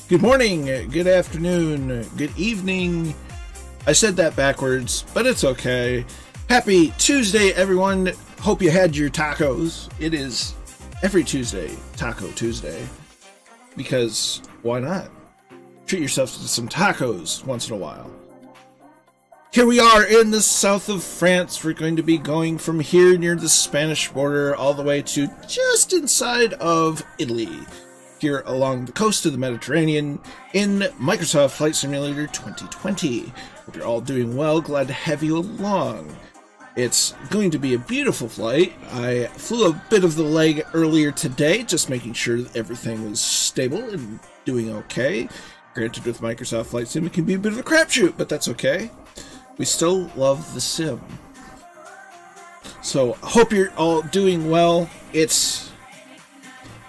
Good morning, good afternoon, good evening. I said that backwards, but it's okay. Happy Tuesday, everyone. Hope you had your tacos. It is every Tuesday, Taco Tuesday. Because why not? Treat yourself to some tacos once in a while. Here we are in the south of France. We're going to be going from here near the Spanish border all the way to just inside of Italy. Here along the coast of the Mediterranean in Microsoft Flight Simulator 2020. Hope you're all doing well. Glad to have you along. It's going to be a beautiful flight. I flew a bit of the leg earlier today, just making sure that everything was stable and doing okay. Granted, with Microsoft Flight Sim, it can be a bit of a crapshoot, but that's okay. We still love the sim. So, hope you're all doing well.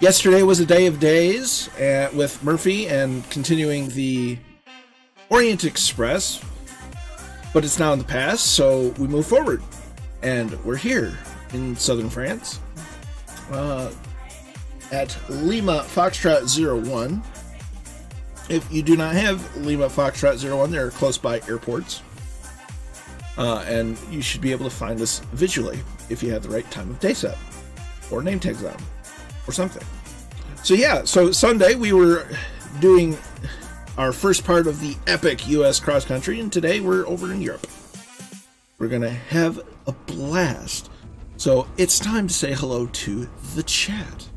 Yesterday was a day of days with Murphy and continuing the Orient Express, but it's now in the past, so we move forward. And we're here in southern France at Lima Foxtrot 01. If you do not have Lima Foxtrot 01, there are close by airports. And you should be able to find us visually if you have the right time of day set or name tags on. Or something. So yeah, so Sunday we were doing our first part of the epic US cross country, and today we're over in Europe. We're gonna have a blast. So it's time to say hello to the chat.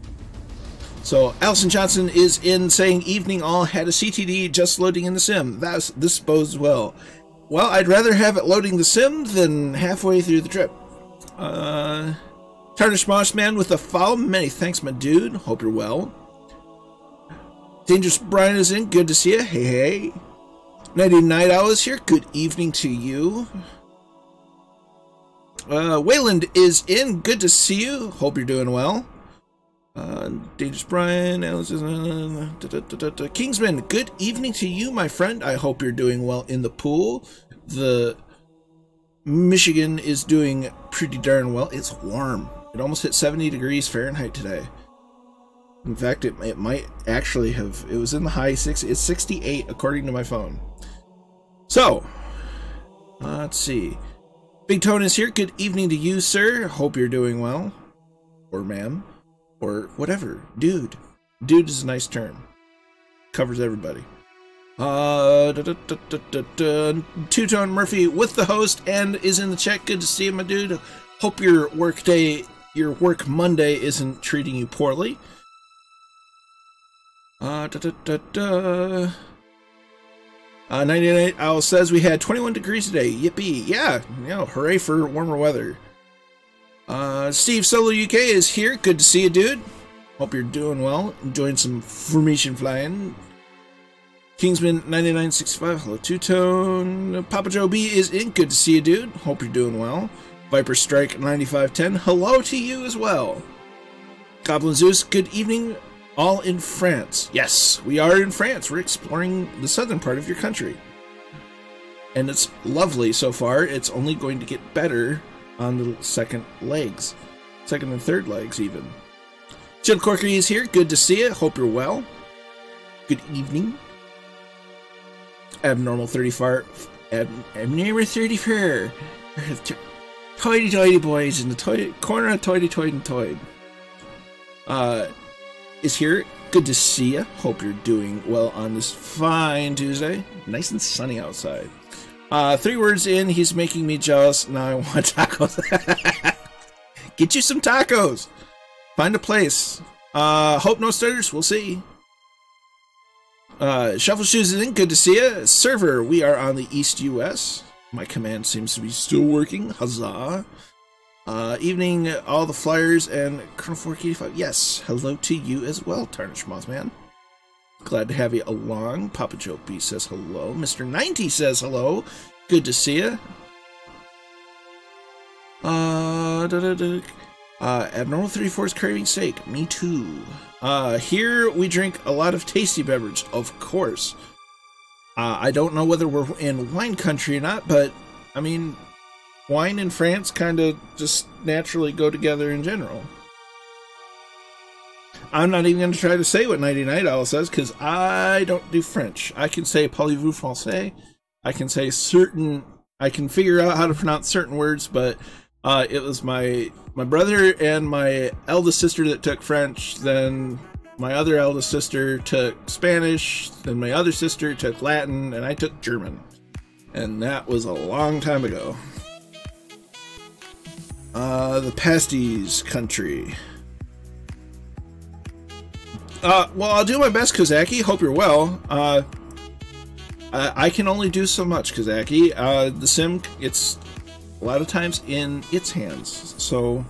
So Allison Johnson is in saying, evening all, had a CTD just loading in the sim. This bodes well. Well, I'd rather have it loading the sim than halfway through the trip. Tarnish Moss Man with a follow. Many thanks, my dude. Hope you're well. Dangerous Brian is in. Good to see you. Hey, hey. Nighty Night Owl is here. Good evening to you. Wayland is in. Good to see you. Hope you're doing well. Dangerous Brian. Kingsman. Good evening to you, my friend. I hope you're doing well in the pool. The Michigan is doing pretty darn well. It's warm. It almost hit 70 degrees Fahrenheit today. In fact, it might actually have... It was in the high 60s. It's 68 according to my phone. So, let's see. Big Tone is here. Good evening to you, sir. Hope you're doing well. Or ma'am. Or whatever. Dude. Dude is a nice term. Covers everybody. Two-Tone Murphy with the host and is in the chat. Good to see you, my dude. Hope your work Monday isn't treating you poorly. 98 Owl says we had 21 degrees today. Yippee. Yeah, hooray for warmer weather. Steve Solo UK is here. Good to see you, dude. Hope you're doing well. Enjoying some formation flying. Kingsman 9965, hello Two-Tone. Papa Joe B is in. Good to see you, dude. Hope you're doing well. Viper Strike 9510, hello to you as well. Goblin Zeus, good evening, all in France. Yes, we are in France. We're exploring the southern part of your country. And it's lovely so far. It's only going to get better on the second legs. Second and third legs, even. Jim Corkery is here. Good to see you. Hope you're well. Good evening. Abnormal 34. Abnormal 34. Toity boys in the corner of Toity and Toyd. is here. Good to see you. Hope you're doing well on this fine Tuesday. Nice and sunny outside. 3 words in, he's making me jealous. Now I want tacos. Get you some tacos. Find a place. Hope no starters. We'll see. Shuffle Shoes is in. Good to see you. Server, we are on the East US. My command seems to be still working. Huzzah. Evening, all the flyers and Colonel 485. Yes, hello to you as well, Tarnish Mothman. Glad to have you along. Papa Joe B says hello. Mr. 90 says hello. Good to see you. Abnormal 34 is craving steak. Me too. Here we drink a lot of tasty beverage, of course. I don't know whether we're in wine country or not, but I mean, wine and France kind of just naturally go together in general. I'm not even going to try to say what 99 Owl says, because I don't do French. I can say parlez-vous français. I can say I can figure out how to pronounce certain words, but it was my brother and my eldest sister that took French, then my other eldest sister took Spanish, then my other sister took Latin, and I took German. And that was a long time ago. The pasties country. Well, I'll do my best, Kozaki. Hope you're well. I can only do so much, Kozaki. The sim, it's a lot of times in its hands, so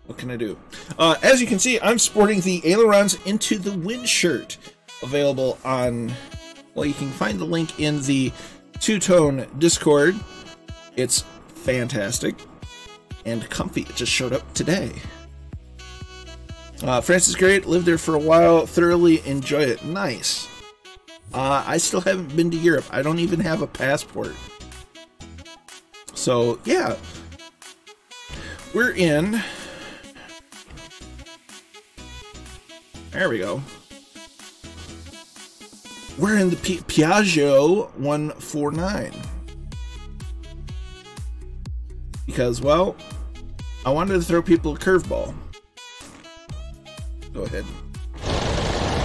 what can I do? As you can see, I'm sporting the Ailerons Into the Wind shirt, available on, well, you can find the link in the Two-Tone Discord. It's fantastic and comfy. It just showed up today. France is great. Lived there for a while. Thoroughly enjoy it. Nice. I still haven't been to Europe. I don't even have a passport. So, yeah. We're in. There we go. We're in the Piaggio 149. Because, well, I wanted to throw people a curveball. Go ahead.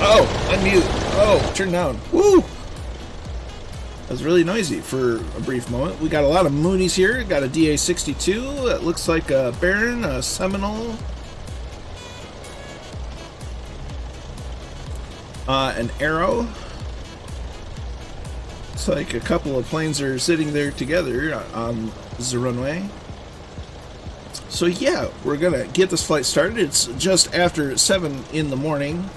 Oh, unmute. Oh, turn down. Woo! That was really noisy for a brief moment. We got a lot of Moonies here. Got a DA-62. That looks like a Baron, a Seminole. An Arrow. Looks like a couple of planes are sitting there together on the runway. So yeah, we're gonna get this flight started. It's just after 7 in the morning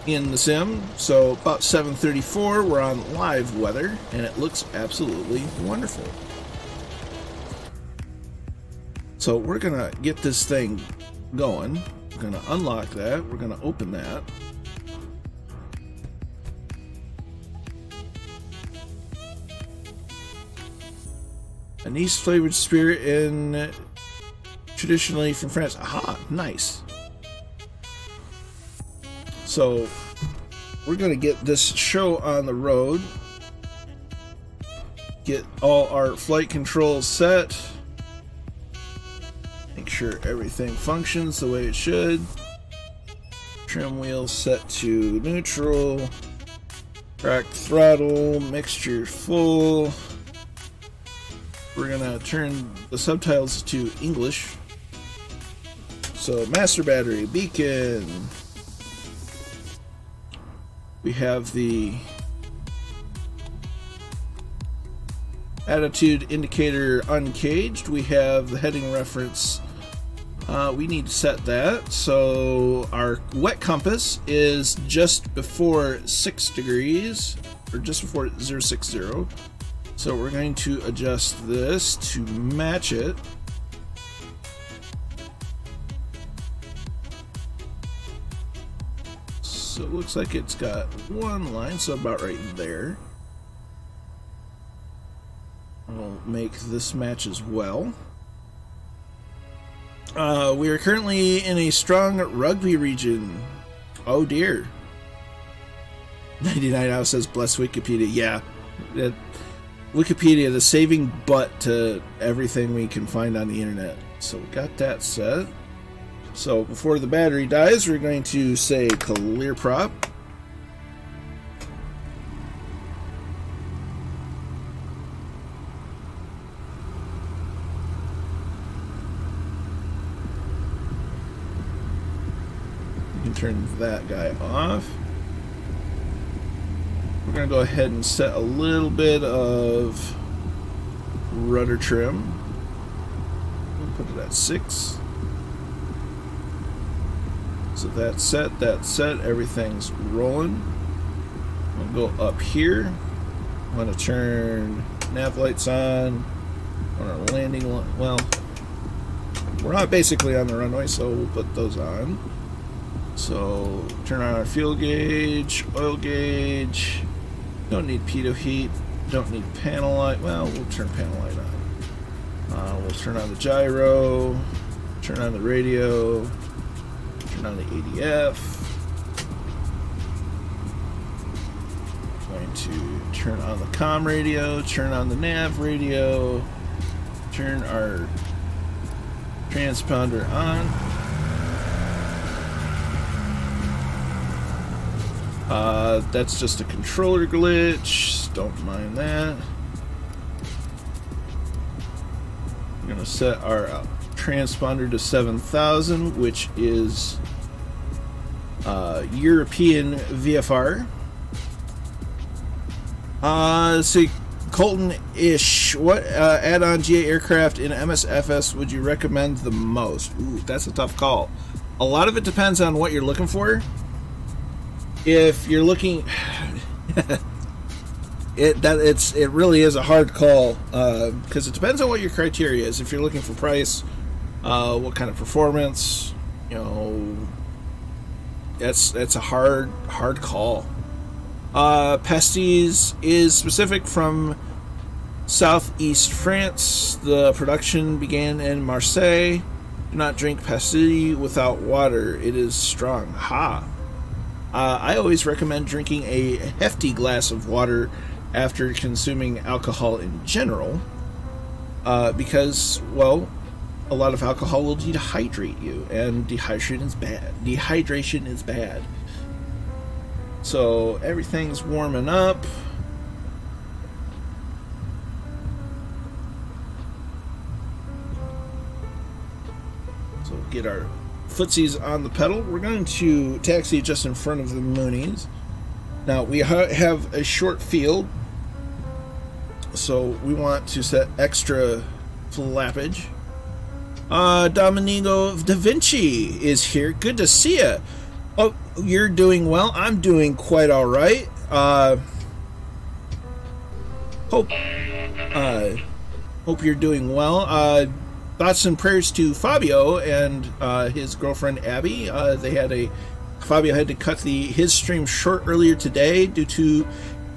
in the sim, so about 7:34. We're on live weather, and it looks absolutely wonderful. So we're gonna get this thing going. We're gonna unlock that. We're gonna open that. Anise flavored spirit in traditionally from France. Aha, nice. So we're gonna get this show on the road. Get all our flight controls set. Make sure everything functions the way it should. Trim wheels set to neutral. Track throttle, mixture full. We're gonna turn the subtitles to English. So, master battery, beacon. We have the attitude indicator uncaged. We have the heading reference. We need to set that. So, our wet compass is just before 6 degrees, or just bore 060. So we're going to adjust this to match it. So it looks like it's got one line, so about right there. We'll make this match as well. We are currently in a strong rugby region. Oh dear. 99 House says bless Wikipedia. Yeah. Wikipedia, the saving butt to everything we can find on the internet. So we got that set. So before the battery dies, we're going to say clear prop. You can turn that guy off. We're going to go ahead and set a little bit of rudder trim. We'll put it at 6. So that's set, everything's rolling. We'll go up here. I'm going to turn nav lights on our landing, well, we're not basically on the runway, so we'll put those on. So turn on our fuel gauge, oil gauge. Don't need pitot heat, don't need panel light. Well, we'll turn panel light on. We'll turn on the gyro, turn on the radio, turn on the ADF. Going to turn on the comm radio, turn on the nav radio, turn our transponder on. That's just a controller glitch, don't mind that. I'm going to set our transponder to 7000, which is European VFR. Let's see, Colton-ish, what add-on GA aircraft in MSFS would you recommend the most? Ooh, that's a tough call. A lot of it depends on what you're looking for. If you're looking, it really is a hard call because it depends on what your criteria is. If you're looking for price, what kind of performance, you know, that's a hard call. Pastis is specific from southeast France. The production began in Marseille. Do not drink pastis without water. It is strong. Ha. I always recommend drinking a hefty glass of water after consuming alcohol in general, because, well, a lot of alcohol will dehydrate you, and dehydration is bad. Dehydration is bad. So everything's warming up. So get our footsies on the pedal. We're going to taxi just in front of the Moonies. Now we have a short field, so we want to set extra flappage. Domenico Da Vinci is here. Good to see you. Oh, you're doing well. I'm doing quite all right. Hope you're doing well. Thoughts and prayers to Fabio and his girlfriend Abby. Fabio had to cut his stream short earlier today due to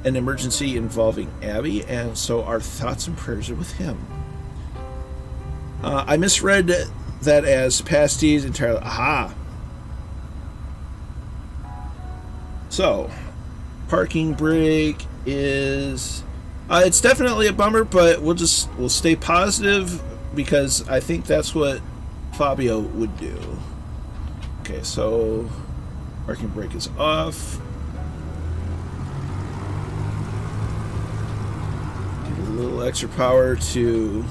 an emergency involving Abby, and so our thoughts and prayers are with him. I misread that as pasties entirely. Aha. So, parking brake is. It's definitely a bummer, but we'll stay positive, because I think that's what Fabio would do. Okay, so parking brake is off. Get a little extra power to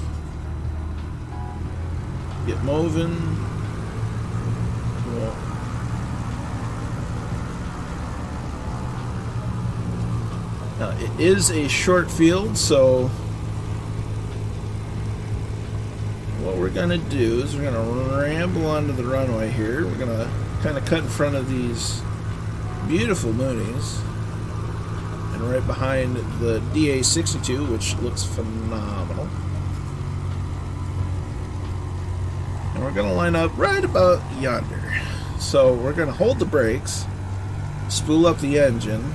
get moving. Well, now it is a short field, so what we're going to do is we're going to ramble onto the runway here. We're going to kind of cut in front of these beautiful Moonies, and right behind the DA62, which looks phenomenal. And we're going to line up right about yonder. So we're going to hold the brakes, spool up the engine.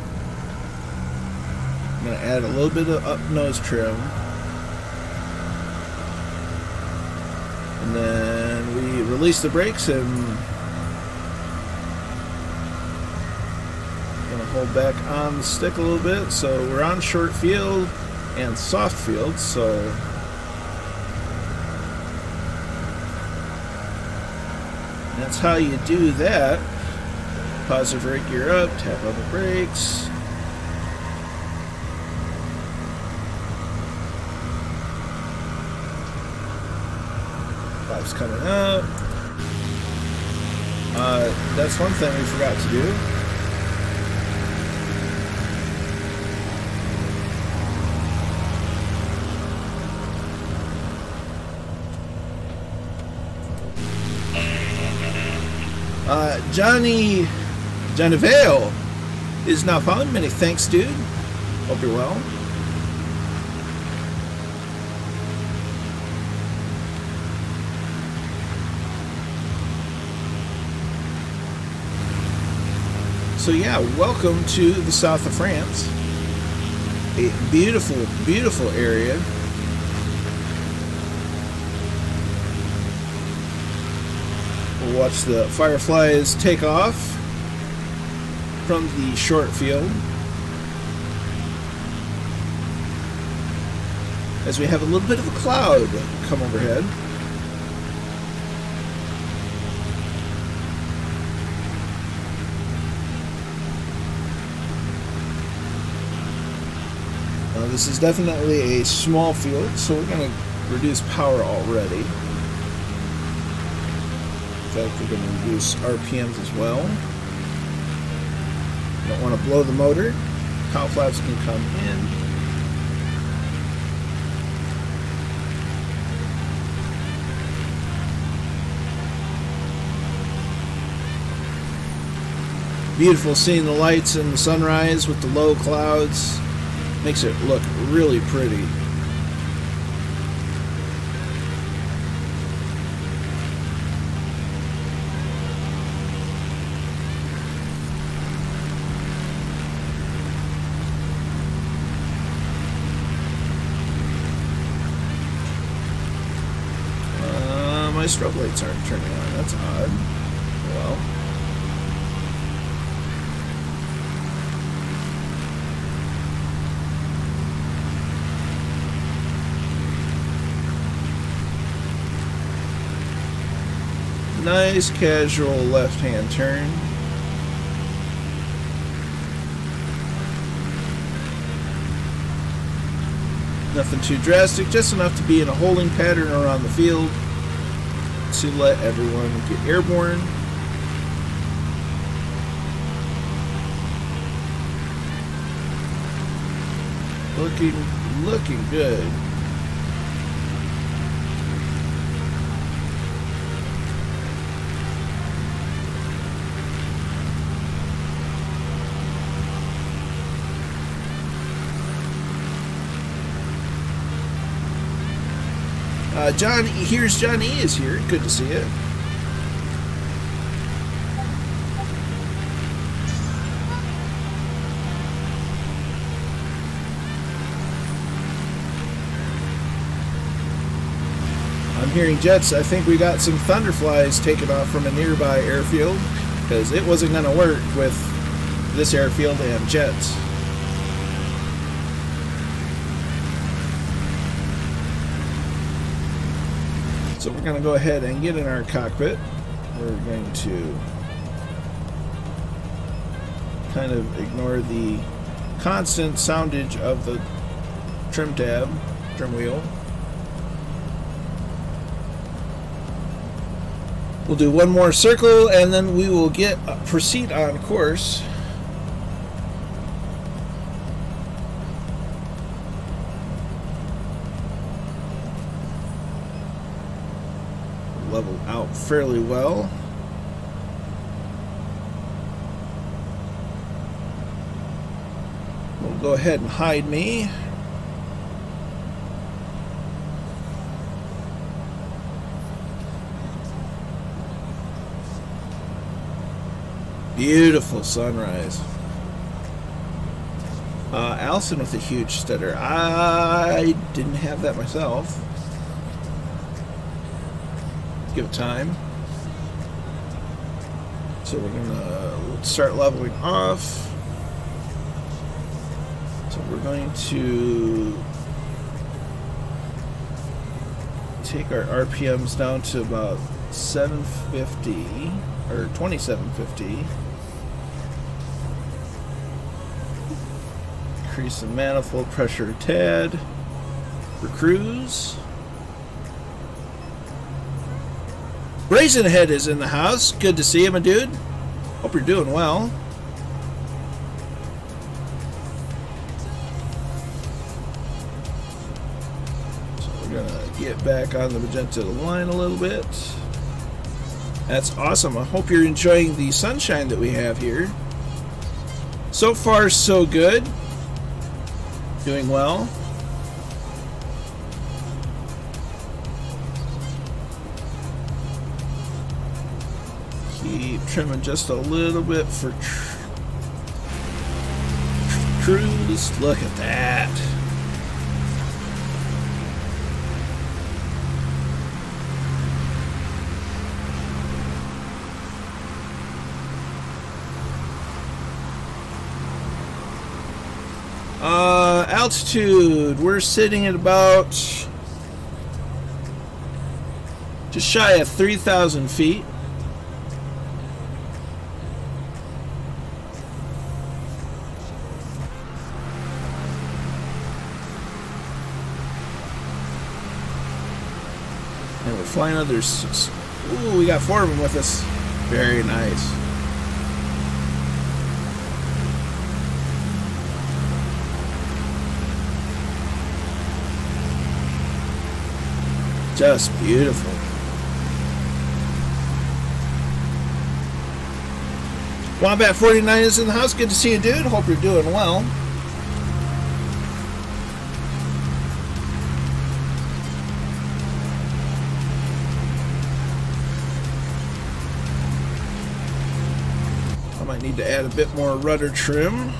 I'm going to add a little bit of up nose trim. And then we release the brakes, and I'm going to hold back on the stick a little bit. So we're on short field and soft field, so That's how you do that. Positive brake gear up, tap on the brakes. Flaps coming up. That's one thing we forgot to do. Johnny Vale is now found. Many thanks, dude. Hope you're well. So yeah, welcome to the south of France. A beautiful, beautiful area. We'll watch the Fireflies take off from the short field as we have a little bit of a cloud come overhead. This is definitely a small field, so we're going to reduce power already. In fact, we're going to reduce RPMs as well. Don't want to blow the motor. Cowl flaps can come in. Beautiful seeing the lights and the sunrise with the low clouds. Makes it look really pretty. My strobe lights aren't turning on. That's odd. Well. Nice casual left-hand turn. Nothing too drastic, just enough to be in a holding pattern around the field to let everyone get airborne. Looking good. John, here's John E. is here. Good to see you. I'm hearing jets. I think we got some Thunderflies taken off from a nearby airfield because it wasn't going to work with this airfield and jets. So we're going to go ahead and get in our cockpit. We're going to kind of ignore the constant soundage of the trim wheel. We'll do one more circle and then we will proceed on course. Level out fairly well. We'll go ahead and hide me. Beautiful sunrise. Allison with a huge stutter. I didn't have that myself. Give it time. So we're gonna start leveling off. So we're going to take our RPMs down to about 750 or 2750. Increase the manifold pressure a tad for cruise. Raisin Head is in the house. Good to see you, my dude. Hope you're doing well. So we're gonna get back on the magenta line a little bit. That's awesome. I hope you're enjoying the sunshine that we have here. So far, so good. Doing well. Keep trimming just a little bit for cruise. Look at that. Altitude, we're sitting at about just shy of 3,000 feet. And we're flying others. Ooh, we got 4 of them with us. Very nice. Just beautiful. Wombat 49 is in the house. Good to see you, dude. Hope you're doing well. I might need to add a bit more rudder trim.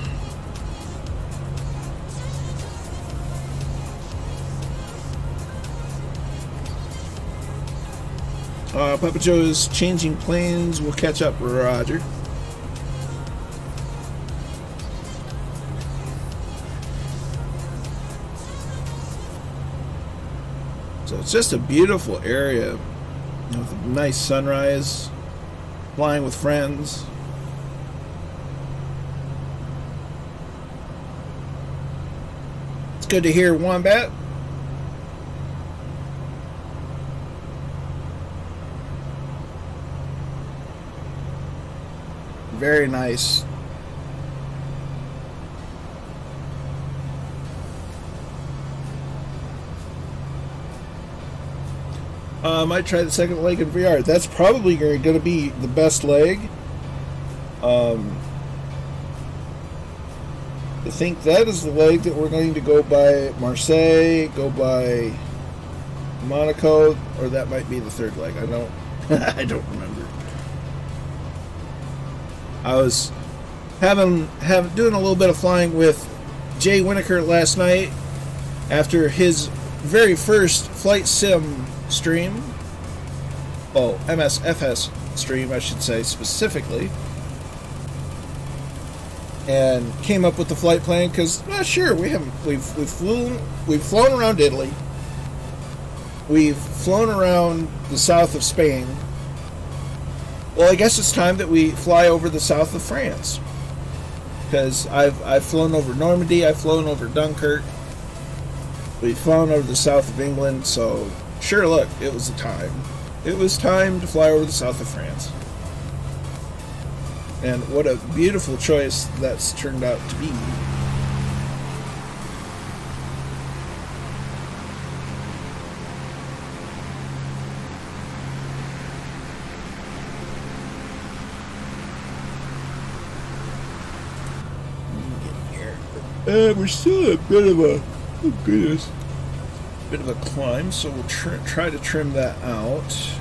Papa Joe is changing planes. We'll catch up, Roger. So it's just a beautiful area with a nice sunrise, flying with friends. It's good to hear, Wombat. Very nice. I might try the second leg in VR. That's probably going to be the best leg. I think that is the leg that we're going to go by Marseille, go by Monaco, or that might be the third leg. I don't I don't remember. I was doing a little bit of flying with Jay Winokur last night after his very first flight sim stream. Oh, MSFS stream, I should say specifically. And came up with the flight plan because, sure, we've flown around Italy. We've flown around the south of Spain. Well, I guess it's time that we fly over the south of France, because I've flown over Normandy, I've flown over Dunkirk, we've flown over the south of England. So sure, look, it was the time. It was time to fly over the south of France, and what a beautiful choice that's turned out to be. We're still a bit of a, oh goodness, bit of a climb, so we'll try to trim that out.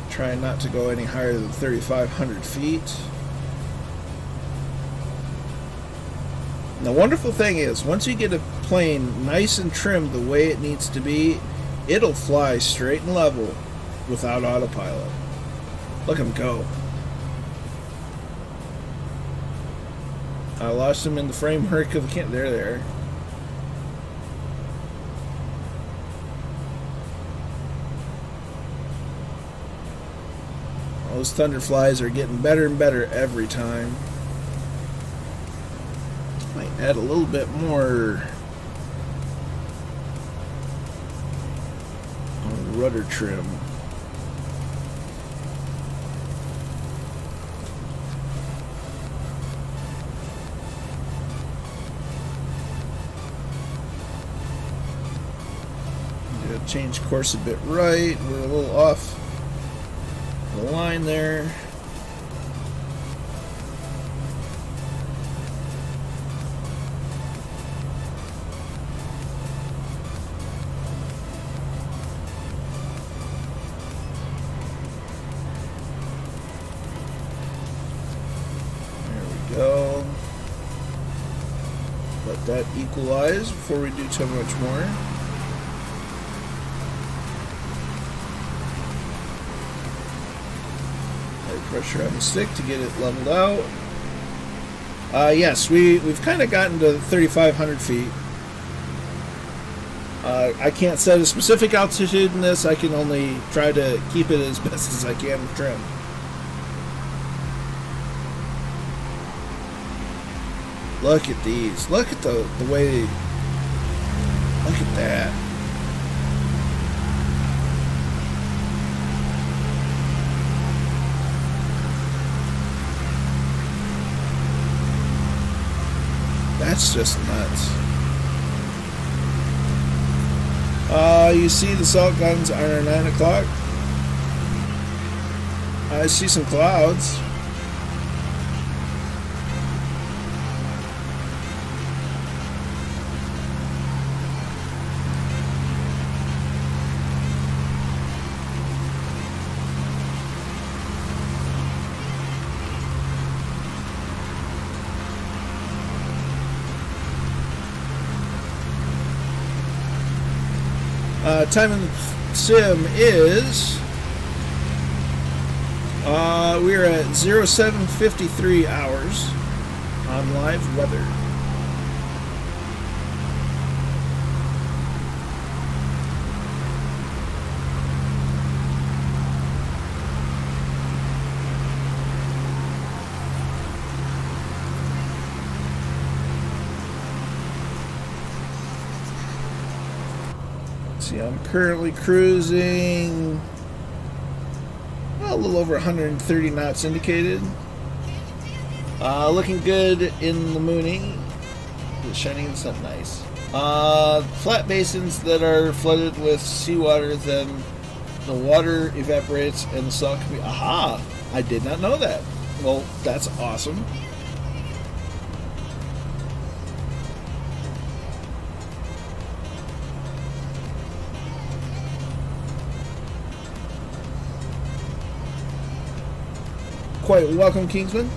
Try not to go any higher than 3,500 feet. And the wonderful thing is, once you get a plane nice and trimmed the way it needs to be, it'll fly straight and level without autopilot. Look him go. I lost them in the framework of the camp. They're there. Those Thunderflies are getting better and better every time. Might add a little bit more rudder trim. Change course a bit right. We're a little off the line there. There we go. Let that equalize before we do too much more. Pressure on the stick to get it leveled out. Yes, we've kind of gotten to 3,500 feet. I can't set a specific altitude in this. I can only try to keep it as best as I can with trim. Look at these. Look at the way. Look at that. That's just nuts. You see the salt guns are 9 o'clock. I see some clouds. Time in the sim is we're at 07:53 hours on live weather. See, I'm currently cruising a little over 130 knots indicated. Looking good in the Mooney. It's shining in something nice. Flat basins that are flooded with seawater, then the water evaporates and the salt can be... Aha! I did not know that. Well, that's awesome. Quite welcome, Kingsman.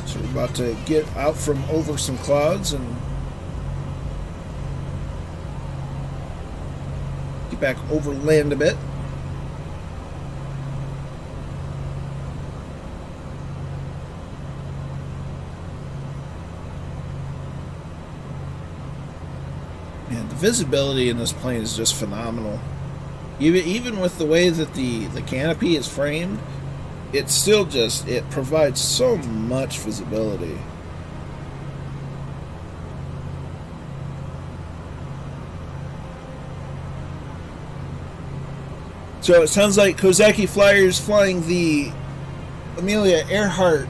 So we're about to get out from over some clouds and get back over land a bit. Visibility in this plane is just phenomenal. Even with the way that the canopy is framed, it's still just, it provides so much visibility. So it sounds like Kozaki Flyers flying the Amelia Earhart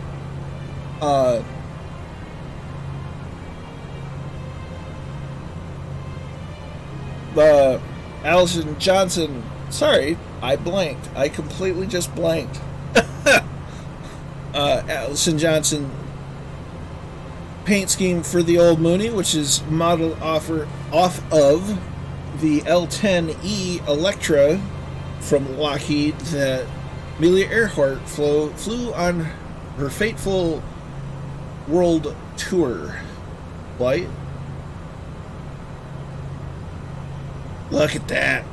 Allison Johnson. Sorry, I blanked. I completely just blanked. Allison Johnson paint scheme for the old Mooney, which is modeled off of the L10E Electra from Lockheed that Amelia Earhart flew on her fateful world tour. flight. Look at that.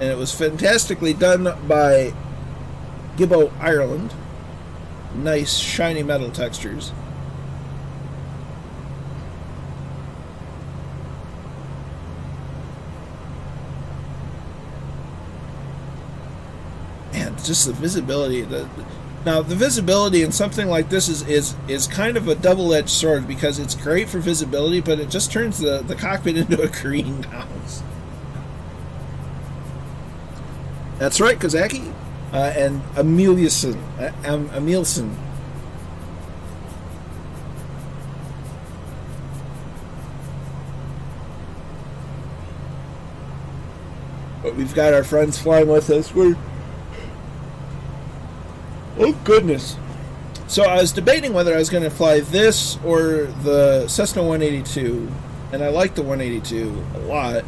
And it was fantastically done by Gibbo Ireland. Nice shiny metal textures. Man, just the visibility. Now the visibility in something like this is kind of a double-edged sword, because it's great for visibility, but it just turns the cockpit into a greenhouse. That's right, Kozaki. And Emilson. But we've got our friends flying with us. Oh, goodness. So I was debating whether I was going to fly this or the Cessna 182. And I like the 182 a lot.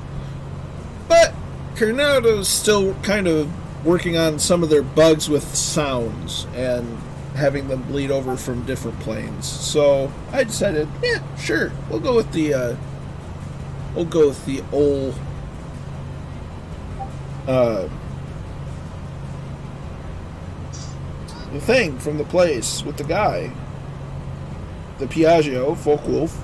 But Coronato's still kind of working on some of their bugs with sounds and having them bleed over from different planes. So I decided, yeah, sure, we'll go with the old the thing from the place with the guy, the Piaggio Focke-Wulf.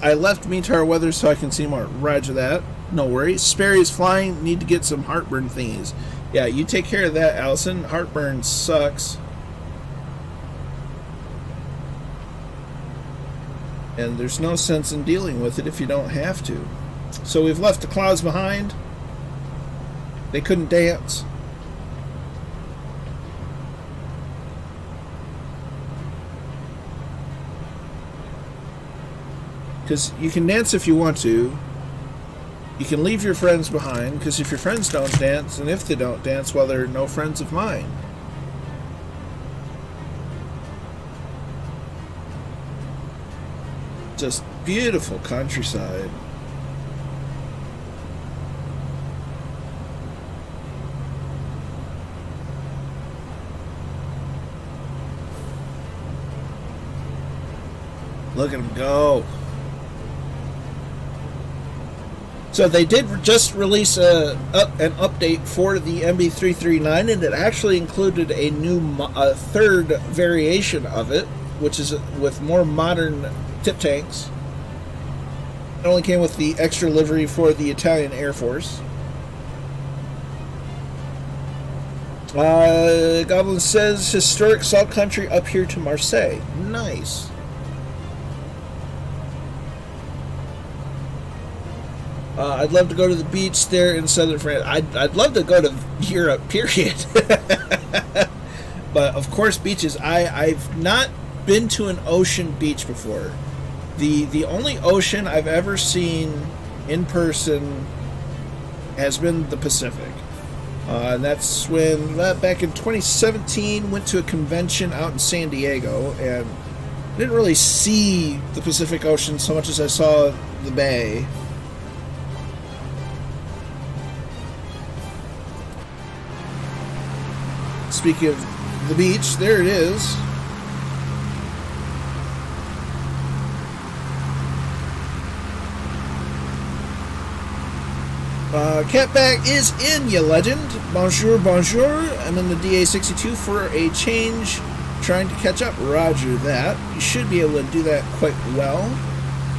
I left Meteor Weather so I can see more. Roger that. No worries. Sperry is flying. Need to get some heartburn thingies. Yeah, you take care of that, Allison. Heartburn sucks. And there's no sense in dealing with it if you don't have to. So we've left the clouds behind. They couldn't dance. Because you can dance if you want to. You can leave your friends behind, because if your friends don't dance, and if they don't dance, well, they're no friends of mine. Just beautiful countryside. Look at him go. So they did just release an update for the MB339, and it actually included a new third variation of it, which is with more modern tip tanks. It only came with the extra livery for the Italian Air Force. Goblin says, historic salt country up here to Marseille. Nice. I'd love to go to the beach there in southern France. I'd love to go to Europe, period. But, of course, beaches. I've not been to an ocean beach before. The only ocean I've ever seen in person has been the Pacific. And that's when, back in 2017, went to a convention out in San Diego, and didn't really see the Pacific Ocean so much as I saw the bay. Speaking of the beach, there it is. Catback is in, you legend. Bonjour, bonjour. I'm in the DA62 for a change. Trying to catch up. Roger that. You should be able to do that quite well.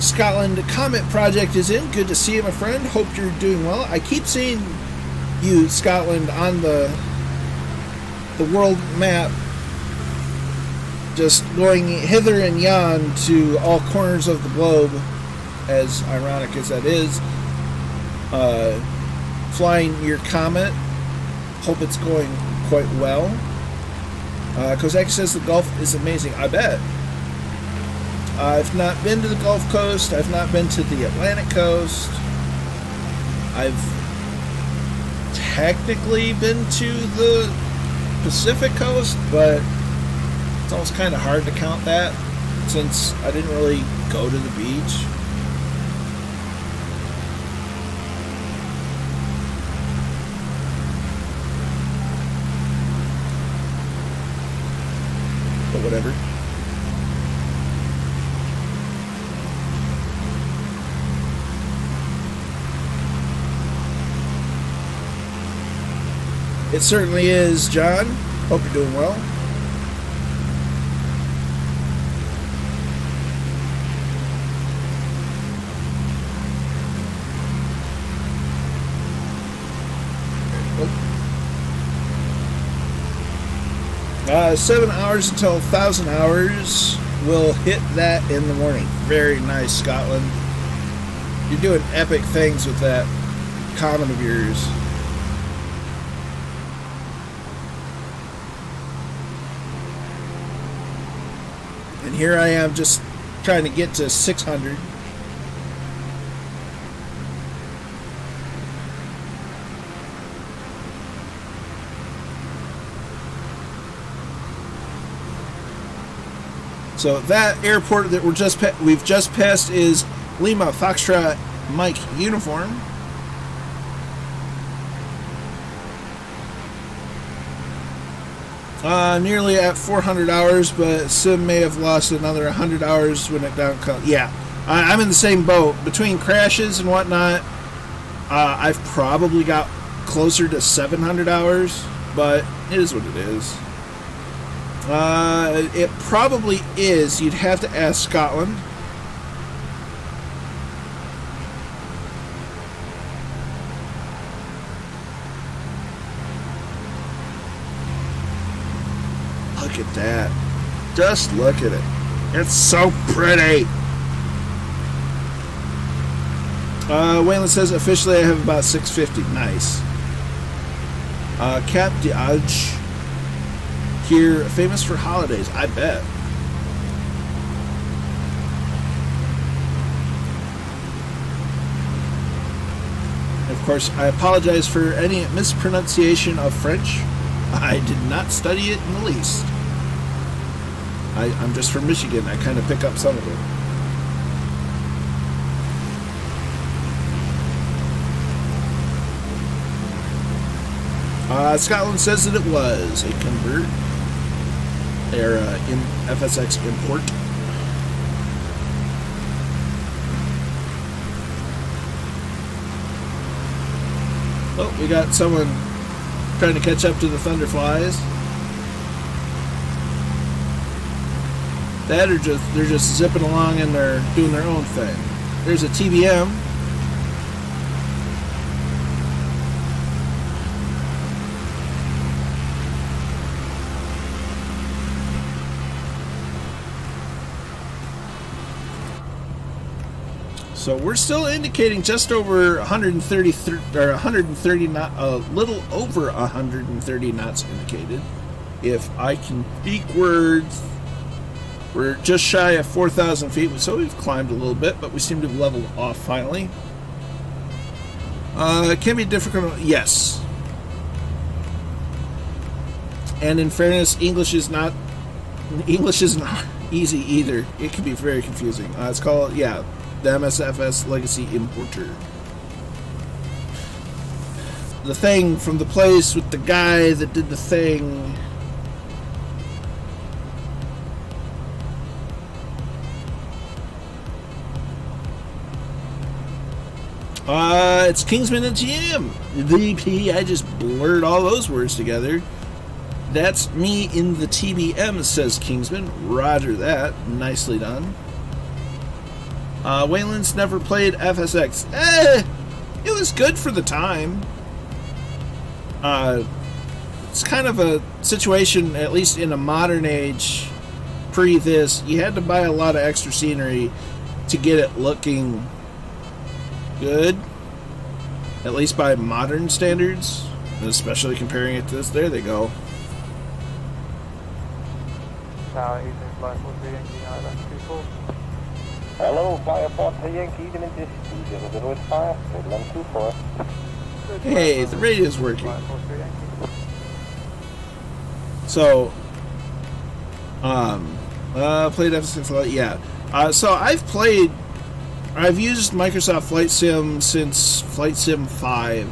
Scotland Comet Project is in. Good to see you, my friend. Hope you're doing well. I keep seeing you, Scotland, on the world map, just going hither and yon to all corners of the globe, as ironic as that is. Flying your Comet. Hope it's going quite well. Kozaki says the Gulf is amazing. I bet. I've not been to the Gulf Coast. I've not been to the Atlantic Coast. I've technically been to the Pacific Coast, but it's almost kind of hard to count that since I didn't really go to the beach. But whatever. It certainly is, John. Hope you're doing well. Oh. 7 hours until 1,000 hours. We'll hit that in the morning. Very nice, Scotland. You're doing epic things with that comment of yours. And here I am just trying to get to 600. So that airport that we've just passed is Lima Foxtrot Mike Uniform. Nearly at 400 hours, but Sim may have lost another 100 hours when it down comes. Yeah, I'm in the same boat. Between crashes and whatnot, I've probably got closer to 700 hours, but it is what it is. It probably is. You'd have to ask Scotland. Look at that. Just look at it. It's so pretty. Waylon says officially I have about 650. Nice. Cap Dodge here, famous for holidays. I bet. Of course, I apologize for any mispronunciation of French. I did not study it in the least. I'm just from Michigan. I kind of pick up some of it. Scotland says that it was a convert. They're in FSX import. Oh, we got someone trying to catch up to the Thunderflies. That or they're just zipping along and they're doing their own thing. There's a TBM. So we're still indicating just over 130 or 130 knot, a little over 130 knots indicated. If I can speak words, we're just shy of 4,000 feet, so we've climbed a little bit, but we seem to have leveled off finally. It can be difficult, yes. And in fairness, English is not easy either. It can be very confusing. It's called, yeah, the MSFS Legacy Importer. The thing from the place with the guy that did the thing. It's Kingsman and GM. VP, I just blurred all those words together. That's me in the TBM, says Kingsman. Roger that. Nicely done. Waylon's never played FSX. It was good for the time. It's kind of a situation, at least in a modern age, pre this, you had to buy a lot of extra scenery to get it looking good, at least by modern standards, especially comparing it to this. There they go. Tower 8 is line 43 Yankee Island 24. Hello, Fireport to Yankee, Midland is 2005, Midland 24. Hey, the radio's working. So, played FS6 a lot, yeah. So I've used Microsoft Flight Sim since Flight Sim 5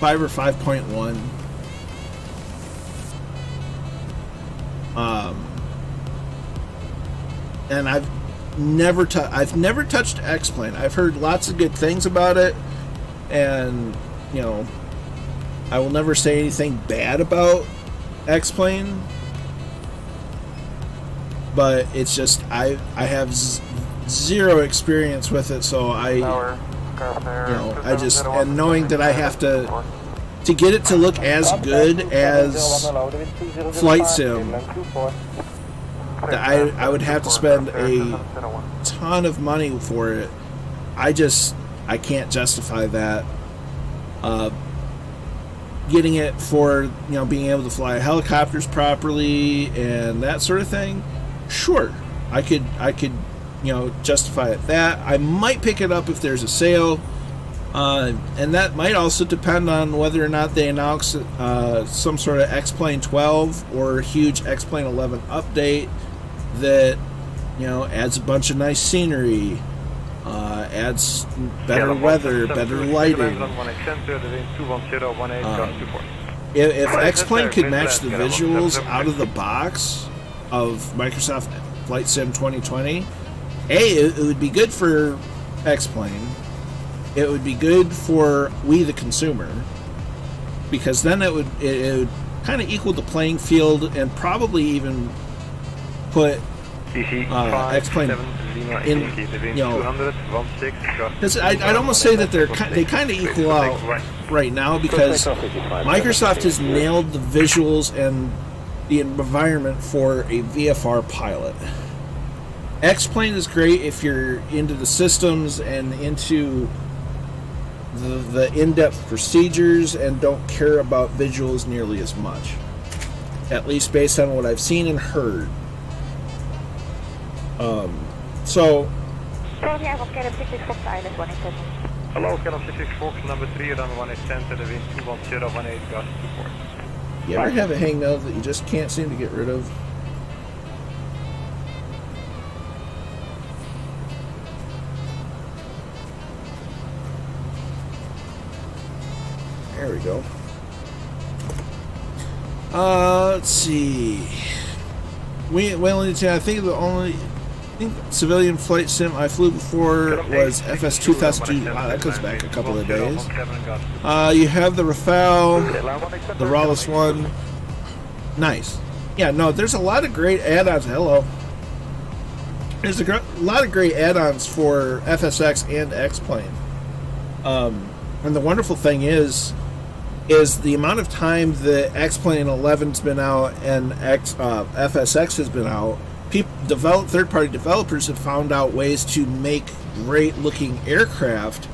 or 5.1. And I've never touched X-Plane. I've heard lots of good things about it, and you know, I will never say anything bad about X-Plane. But it's just I have zero experience with it, so I just, and knowing that I have to get it to look as good as Flight Sim, I would have to spend a ton of money for it. I can't justify that. Getting it for, you know, being able to fly helicopters properly and that sort of thing, sure, I could you know, justify it. That I might pick it up if there's a sale, and that might also depend on whether or not they announce some sort of X-Plane 12 or huge X-Plane 11 update that, you know, adds a bunch of nice scenery, adds better weather, better lighting. If X-Plane could match the visuals out of the box of Microsoft Flight Sim 2020, it would be good for X-Plane. It would be good for we the consumer, because then it would kind of equal the playing field and probably even put X-Plane in, you know, because I'd almost say that they kind of equal out right now, because Microsoft has nailed the visuals and the environment for a VFR pilot. X-Plane is great if you're into the systems and into the in-depth procedures and don't care about visuals nearly as much, at least based on what I've seen and heard. So Hello, Caleb 66 Fox Island 187. Hello, Caleb 66 Fox, number 3, runway 180, center, the wind 210, 18, gust 24. You ever have a hangnail that you just can't seem to get rid of? There we go. Let's see. I think civilian flight sim I flew before was FS 2002. Wow, that goes back a couple of days. You have the Rafale, the Rawless one. Nice. Yeah, no, there's a lot of great add-ons. Hello. There's a lot of great add-ons for FSX and X-Plane. And the wonderful thing is the amount of time that X-Plane 11's been out and FSX has been out. Third-party developers have found out ways to make great-looking aircraft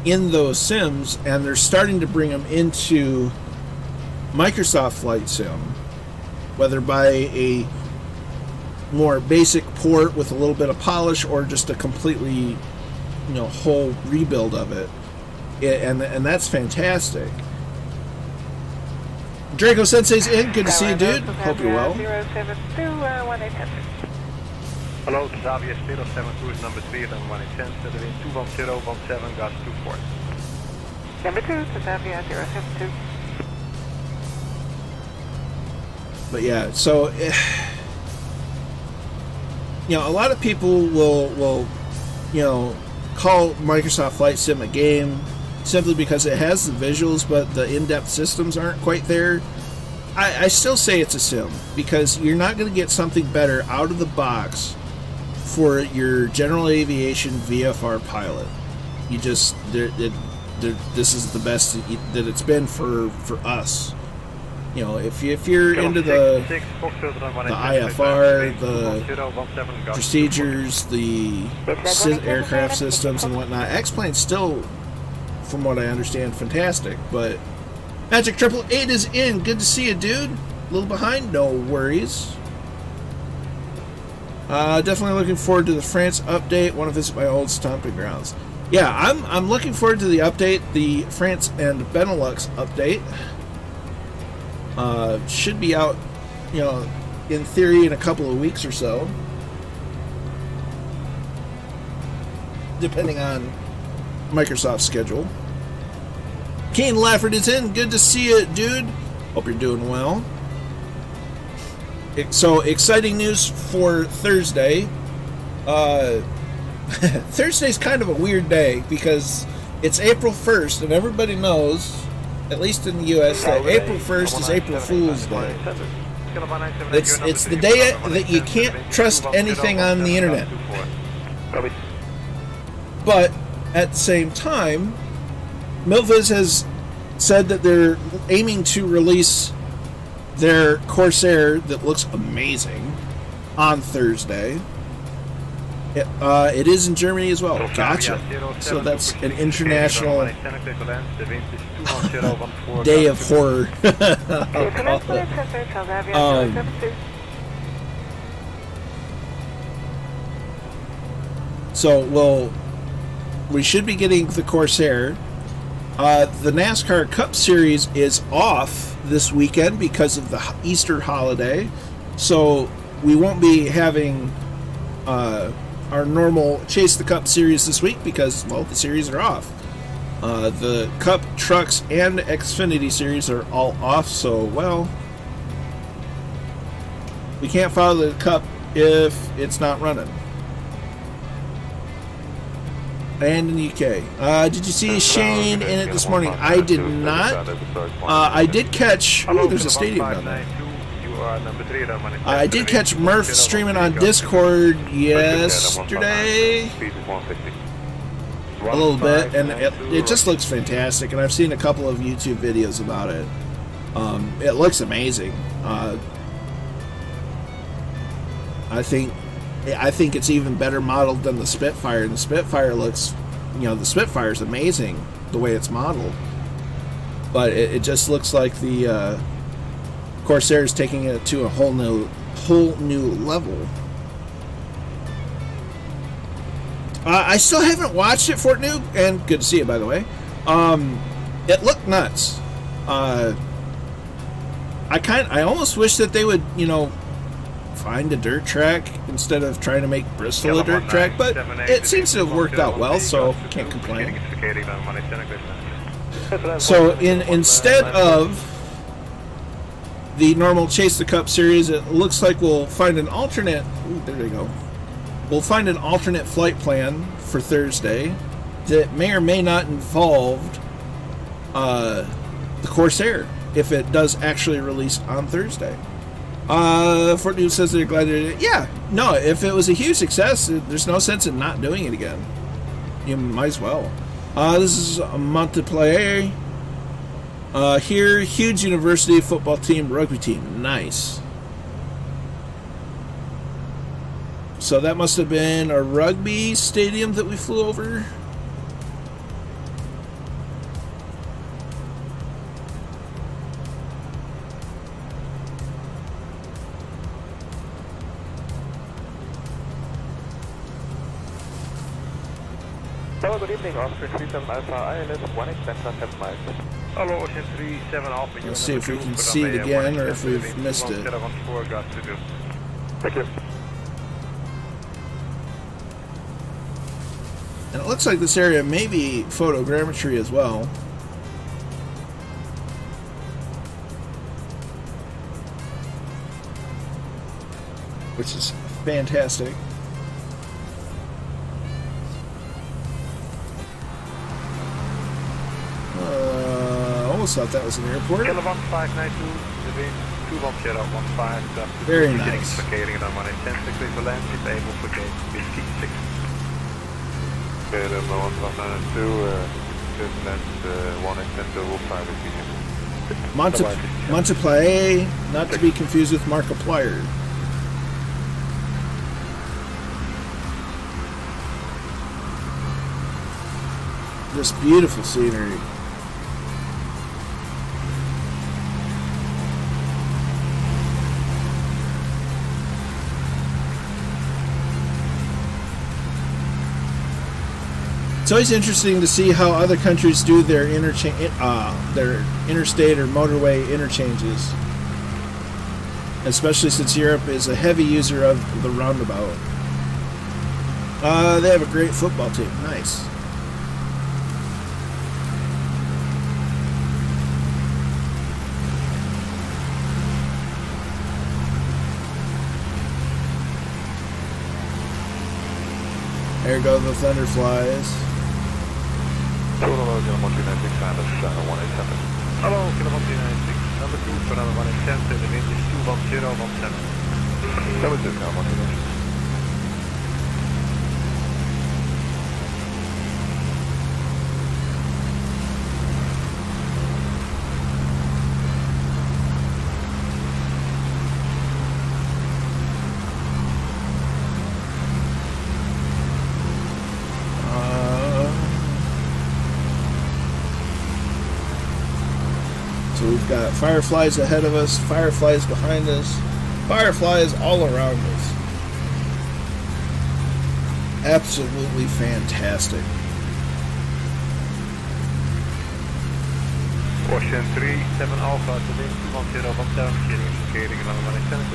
in those sims, and they're starting to bring them into Microsoft Flight Sim, whether by a more basic port with a little bit of polish or just a completely, you know, whole rebuild of it. And that's fantastic. Draco Sensei's in. Good to see you, dude. Hope you're well. 072-1800. Hello, Xavier 072 is number 3, then 180, the wind 210, 17, gust 24. Number 2 to Xavier 072. But yeah, so you know, a lot of people will you know, call Microsoft Flight Sim a game simply because it has the visuals, but the in-depth systems aren't quite there. I still say it's a sim, because you're not going to get something better out of the box for your general aviation VFR pilot. You just this is the best that it's been for us. You know, if you're into the IFR, the procedures, the aircraft systems and whatnot, X-Plane's still, from what I understand, fantastic. But Magic 888 is in. Good to see you, dude. A little behind, no worries. Definitely looking forward to the France update. Want to visit my old stomping grounds. Yeah, I'm looking forward to the update, the France and Benelux update. Should be out, you know, in theory in a couple of weeks or so, depending on Microsoft's schedule. Kane Lafford is in. Good to see you, dude. Hope you're doing well. So, exciting news for Thursday. Thursday's kind of a weird day because it's April 1st, and everybody knows, at least in the U.S., that April 1st is April Fool's Day. It's the day that you can't trust anything on the internet. But at the same time, Milviz has said that they're aiming to release their Corsair that looks amazing on Thursday. It is in Germany as well. Gotcha. So that's an international day of horror. So we should be getting the Corsair. The NASCAR Cup Series is off this weekend because of the Easter holiday, so we won't be having our normal Chase the Cup series this week because, well, the series are off. The Cup, Trucks, and Xfinity series are all off, so, well, we can't follow the Cup if it's not running. And in the UK. Did you see Shane in it this morning? I did not. I did catch... Oh, there's a stadium down there. I did catch Murph streaming on Discord yesterday. A little bit, and it just looks fantastic. And I've seen a couple of YouTube videos about it. It looks amazing. I think it's even better modeled than the Spitfire. And the Spitfire looks, you know, the Spitfire's amazing the way it's modeled. But it just looks like the Corsair is taking it to a whole new level. I still haven't watched it, Fort Noob, and good to see you, by the way. It looked nuts. I almost wish that they would, you know, find a dirt track instead of trying to make Bristol a dirt track, but it seems to have worked out well, so can't complain. So instead of the normal Chase the Cup series, it looks like we'll find an alternate. Ooh, there we go. We'll find an alternate flight plan for Thursday that may or may not involve the Corsair if it does actually release on Thursday. Fort News says they're glad they did it. Yeah, no, if it was a huge success, there's no sense in not doing it again. You might as well. This is Montpellier. Here, huge university football team, rugby team. Nice. So that must have been a rugby stadium that we flew over. Hello, good evening, Oscar 37 Alpha, ILS 1 Center 7 miles. Hello, Ocean 37 Alpha. Let's see if we can see it again or if we've missed it. Thank you. And it looks like this area may be photogrammetry as well. Which is fantastic. Almost thought that was an airport. Very nice. Montpellier, not to be confused with Markiplier. This beautiful scenery. It's always interesting to see how other countries do their interstate or motorway interchanges, especially since Europe is a heavy user of the roundabout. They have a great football team. Nice. There go the Thunderflies. Hello, Kilometer 396, Anders, 187. Hello, Kilometer 396, number 2 for number 187, the wind is 21017. Number 2, Kilometer 396. So we've got Fireflies ahead of us, Fireflies behind us, Fireflies all around us. Absolutely fantastic. Ocean 37 Alpha, the wind 21017, indicating number 187.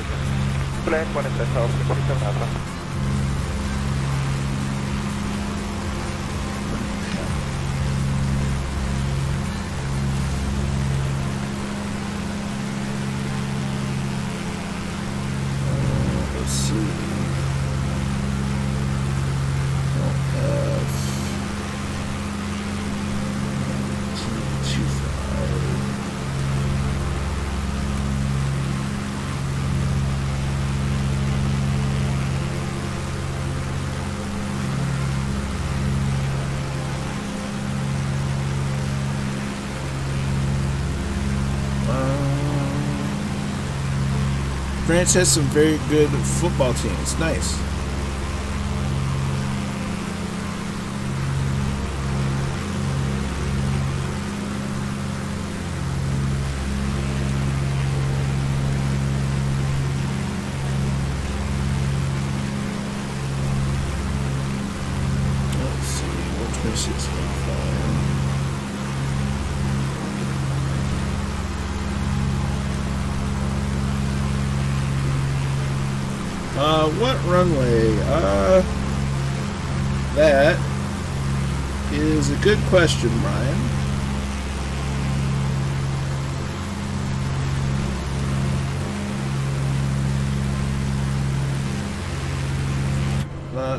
Plan 187 Alpha, 47 Alpha. France has some very good football teams. Nice. Let's see, 126.5. What runway? That is a good question, Brian.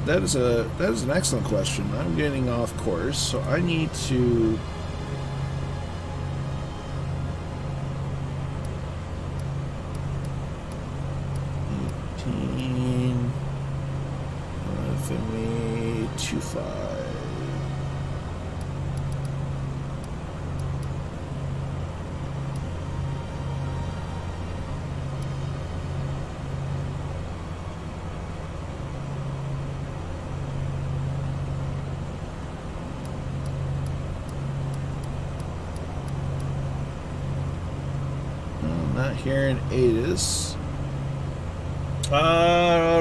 That is an excellent question. I'm getting off course, so I need to. LF01-LFME-25. Not here in ATIS.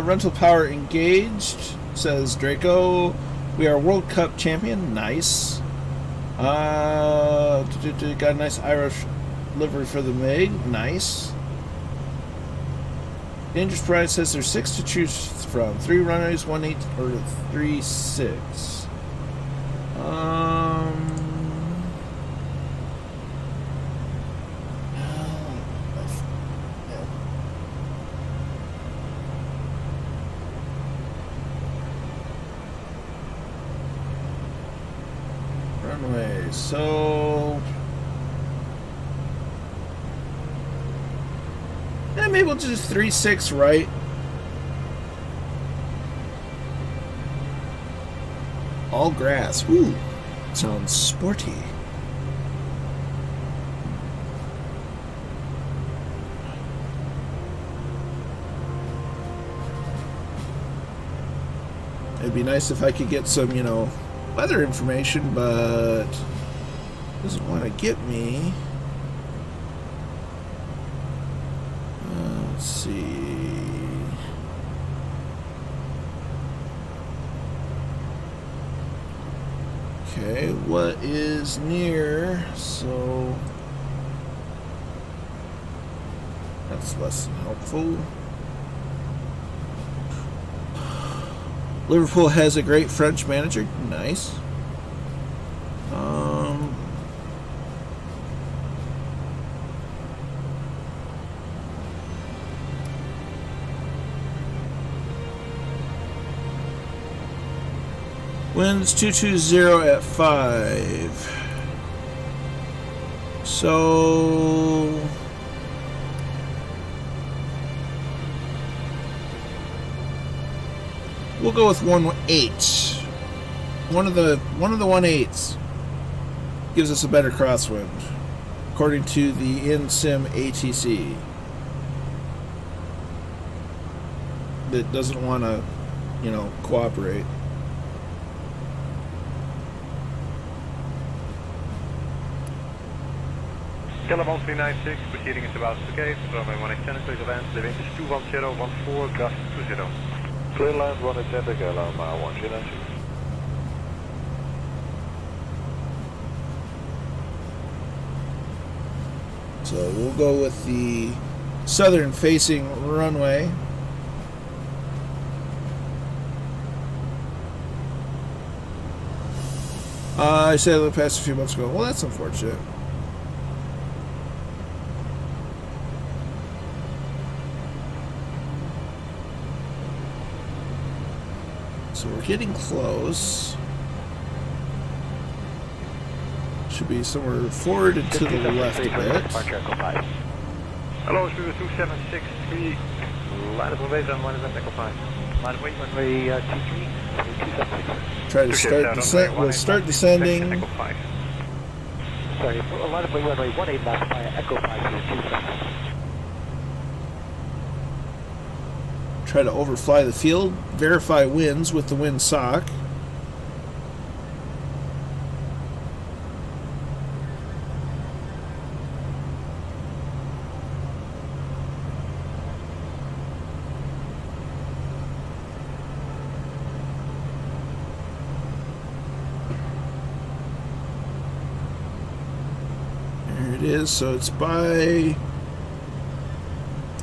Rental power engaged, says Draco. We are World Cup champion. Nice. Got a nice Irish livery for the MiG. Nice. Dangerous Pride says there's 6 to choose from. 3 runways, 1-8, or 3-6. So yeah, maybe we'll just 3-6 right. All grass. Ooh, sounds sporty. It'd be nice if I could get some, weather information, but doesn't want to get me. Let's see. Okay, what is near? So that's less than helpful. Liverpool has a great French manager. Nice. Winds 220 at 5. So we'll go with 1-8. One of the 1-8s gives us a better crosswind, according to the InSim ATC. That doesn't want to, cooperate. Caliban 396, proceeding is about to gate, runway 110, clear event, the wind is 21014, gust 20. Clear land 110, Caliban 196. So we'll go with the southern facing runway. I said it passed a few months ago. Well, that's unfortunate. So we're getting close. Should be somewhere forward and to the left a bit. Hello, Studio 2763. Line up away on 1 Echo 5. Line up runway 23. Try to start descent. We'll start descending. Sorry, line up runway 18 left by Echo 5 27. Try to overfly the field. Verify winds with the wind sock. There it is. So it's by...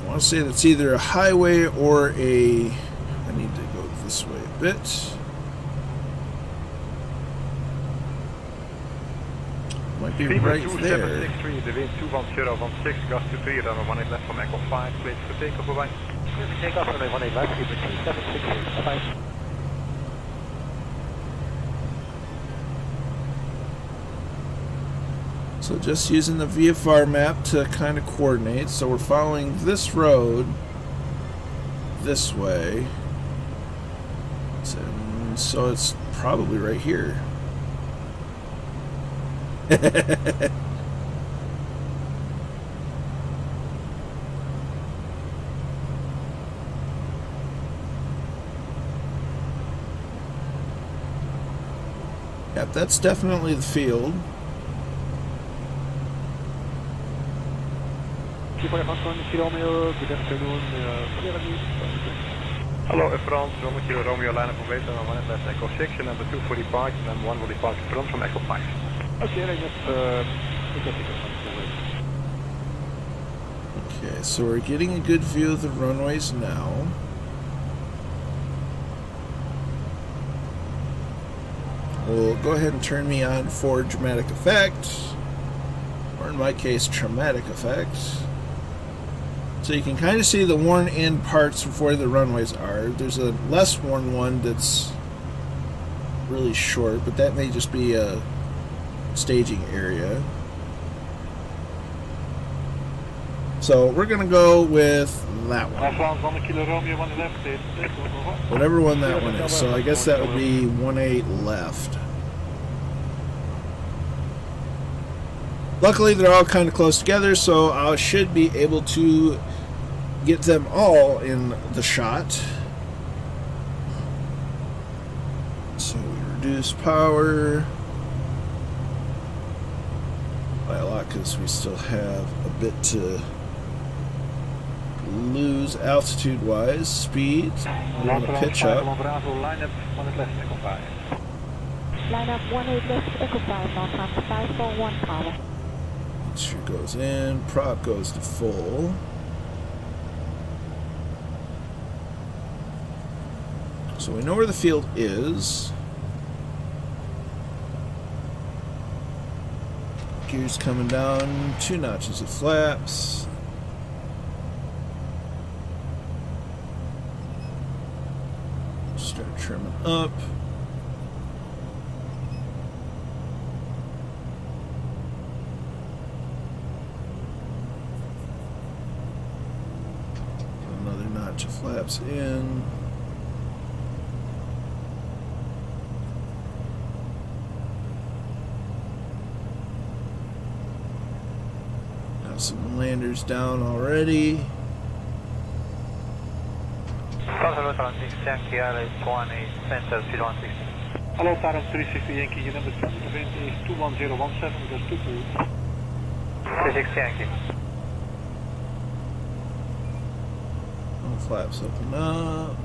I want to say that's either a highway or a... I need to go this way a bit. Might be right there. 2763, the wind 21016, gust 23, runway 18 left from Echo 5, clear for takeoff, bye-bye. Clear for takeoff, runway 18 left, keep it 2763, bye-bye. So just using the VFR map to kind of coordinate. So we're following this road this way. So it's probably right here. Yep, that's definitely the field. Romeo, good afternoon. Hello, France, 1 Kilo Romeo, line up from West, 1 left Echo 6, and number 2 for departure, and then 1 will depart front from Echo 5. Okay, I got Okay, so we're getting a good view of the runways now. We'll go ahead and turn me on for dramatic effect, or in my case, traumatic effect. So you can kind of see the worn in parts of where the runways are. There's a less worn one that's really short, but that may just be a staging area. So we're going to go with that one. Whatever one that one is. So I guess that would be 1-8 left. Luckily, they're all kind of close together, so I should be able to get them all in the shot. So we reduce power by a lot because we still have a bit to lose altitude-wise. Speed, we want to pitch up. Line up 18 left, Echo 5, North time 541 power. Mixture goes in, prop goes to full. So we know where the field is. Gears coming down, 2 notches of flaps. Start trimming up. Another notch of flaps in. Some landers down already. Hello, Taran 360 Yankee, your number 7 to wind is 21017, just 22. 360 Yankee. All flaps open up.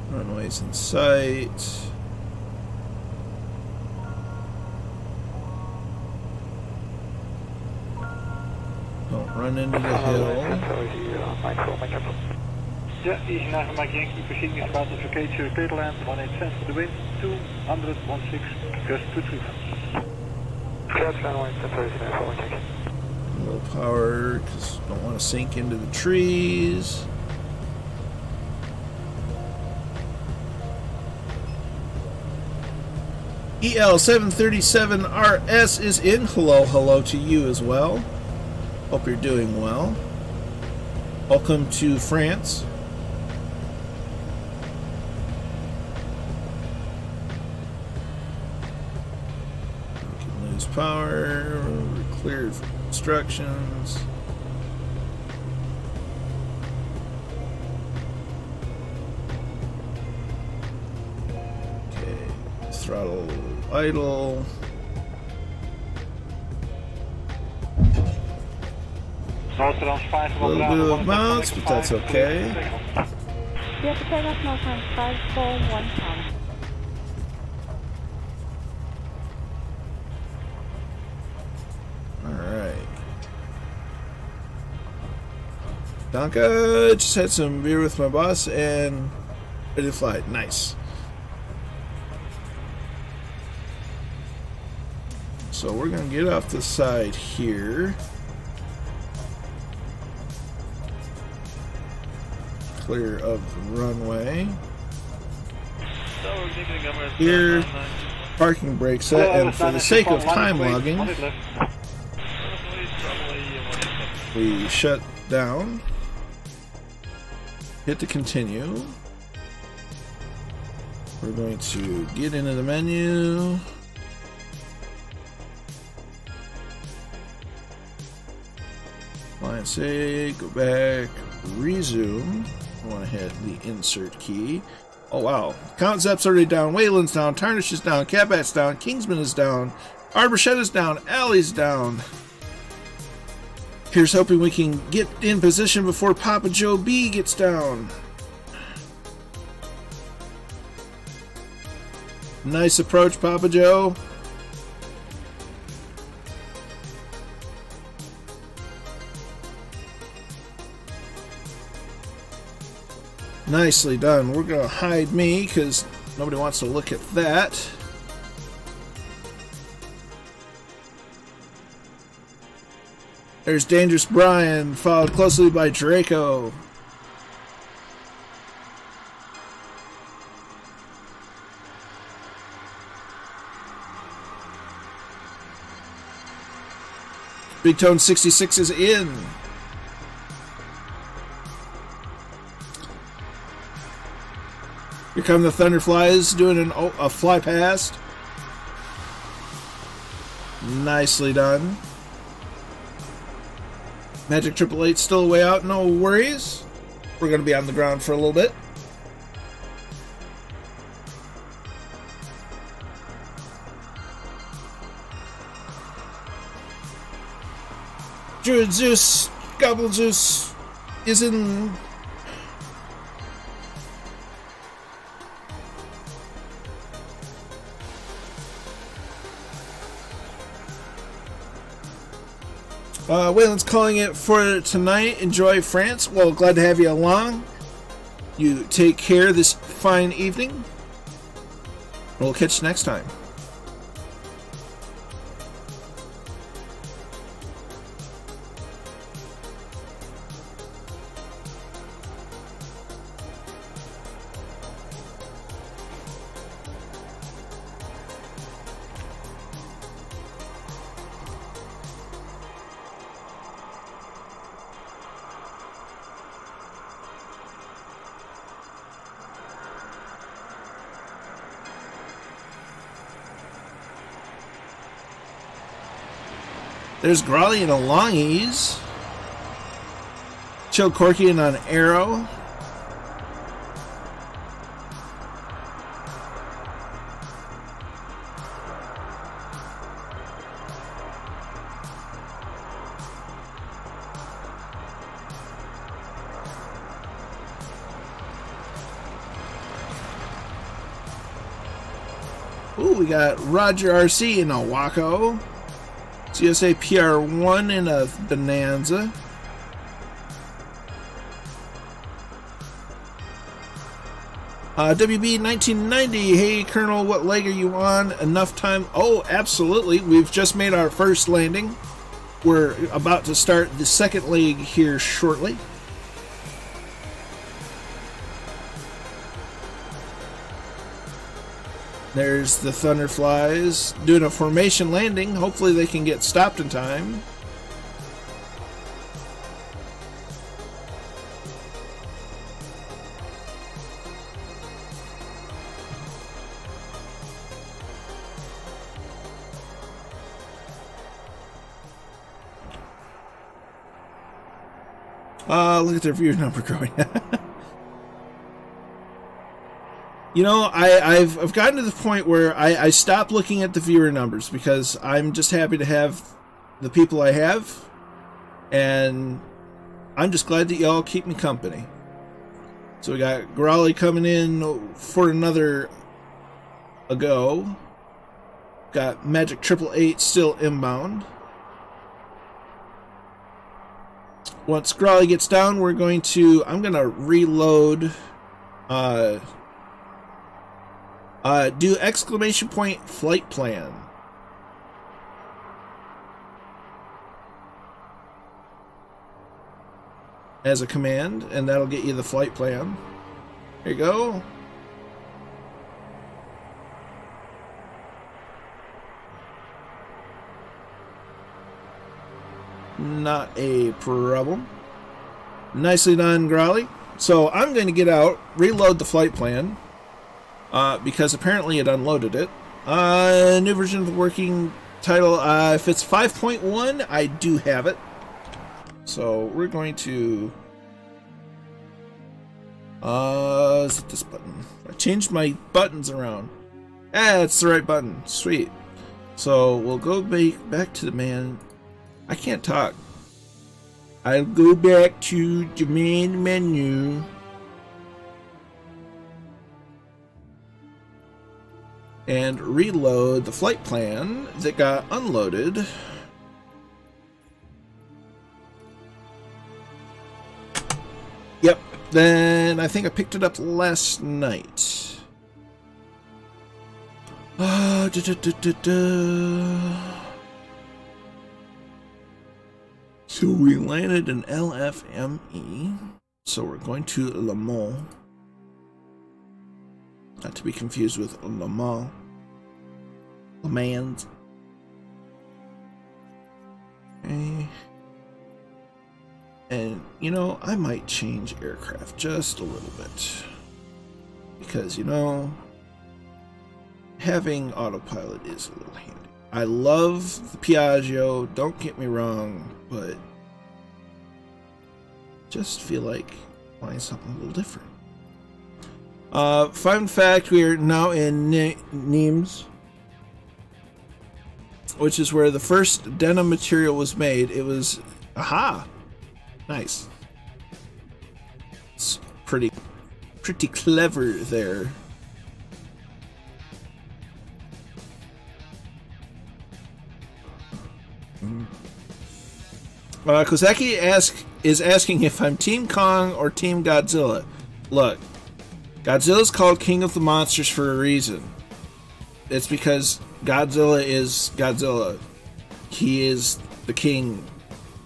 Runways in sight. Don't run into the hill. Yeah, easy now from Mike Yankee, proceeding is about to vacate your clear land, 18 cents to the wind, 20016, just 23. Low power, because don't want to sink into the trees. EL737RS is in. Hello, hello to you as well. Hope you're doing well. Welcome to France. We can lose power. We're cleared for instructions. Okay, throttle idle. A little bit of a bounce, but that's okay. You have to take off North time 541 power. Alright. Danke, just had some beer with my boss and ready to fly. Nice. So we're going to get off the side here. Clear of the runway. Here, parking brake set, and for the sake of time logging, we shut down, hit the continue. We're going to get into the menu. Line say, go back, resume. I want to hit the insert key. Oh wow. Count Zepp's already down, Wayland's down, Tarnish is down, Catbat's down, Kingsman is down, Arborshett is down, Alley's down. Here's hoping we can get in position before Papa Joe B gets down. Nice approach, Papa Joe. Nicely done. We're going to hide me because nobody wants to look at that. There's Dangerous Brian, followed closely by Draco. Big Tone 66 is in. Here come the Thunderflies doing a fly past. Nicely done. Magic 888 still way out, no worries. We're going to be on the ground for a little bit. Druid Zeus, Gobble Zeus is in Waylon's calling it for tonight. Enjoy France. Well, glad to have you along. You take care this fine evening. We'll catch you next time. There's Grawley and a long ease. Chill Corky and on Arrow. Ooh, we got Roger RC and a Waco. CSA PR1 in a Bonanza. WB 1990. Hey Colonel, what leg are you on? Enough time? Oh, absolutely. We've just made our first landing. We're about to start the second leg here shortly. There's the Thunderflies doing a formation landing. Hopefully they can get stopped in time. Look at their viewer number growing. You know, I've gotten to the point where I stopped looking at the viewer numbers because I'm just happy to have the people I have, and I'm just glad that y'all keep me company. So we got Grawley coming in for another go. Got Magic 888 still inbound. Once Grawley gets down, I'm going to reload. Do exclamation point flight plan. As a command, and that'll get you the flight plan. There you go. Not a problem. Nicely done, Grawley. So I'm going to get out, reload the flight plan. Because apparently it unloaded it. New version of the working title. If it's 5.1, I do have it. So we're going to... is it this button? I changed my buttons around. It's the right button. Sweet. So we'll go back to the man. I can't talk. I'll go back to the main menu. And reload the flight plan that got unloaded. Yep, then I think I picked it up last night. So we landed in LFME. So we're going to Le Mans. Not to be confused with Le Mans. Le Mans. Okay. And, you know, I might change aircraft just a little bit. Because, you know, having autopilot is a little handy. I love the Piaggio, don't get me wrong, but just feel like flying something a little different. Fun fact, we are now in Nimes, which is where the first denim material was made. It was, aha, nice. It's pretty clever there. Kozaki is asking if I'm Team Kong or Team Godzilla. Look, Godzilla's called King of the Monsters for a reason. It's because Godzilla is Godzilla. He is the king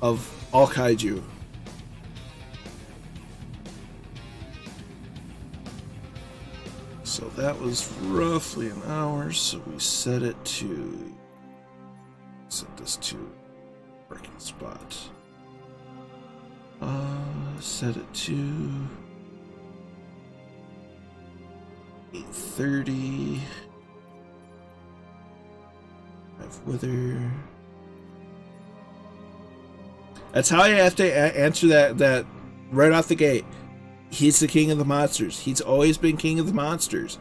of all kaiju. So that was roughly an hour, so we set it to... Set this to parking spot. Set it to 8:30. Have weather. That's how I have to answer that right off the gate. He's the king of the monsters. He's always been king of the monsters.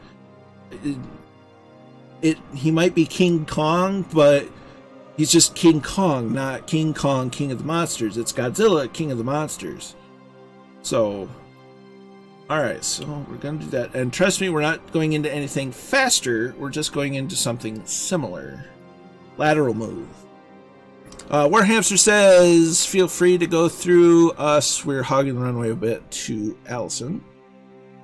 He might be King Kong, but he's just King Kong, not King Kong, king of the monsters. It's Godzilla, king of the monsters. So, alright, so we're going to do that. And trust me, we're not going into anything faster. We're just going into something similar. Lateral move. Warhamster says, feel free to go through us. We're hogging the runway a bit to Allison.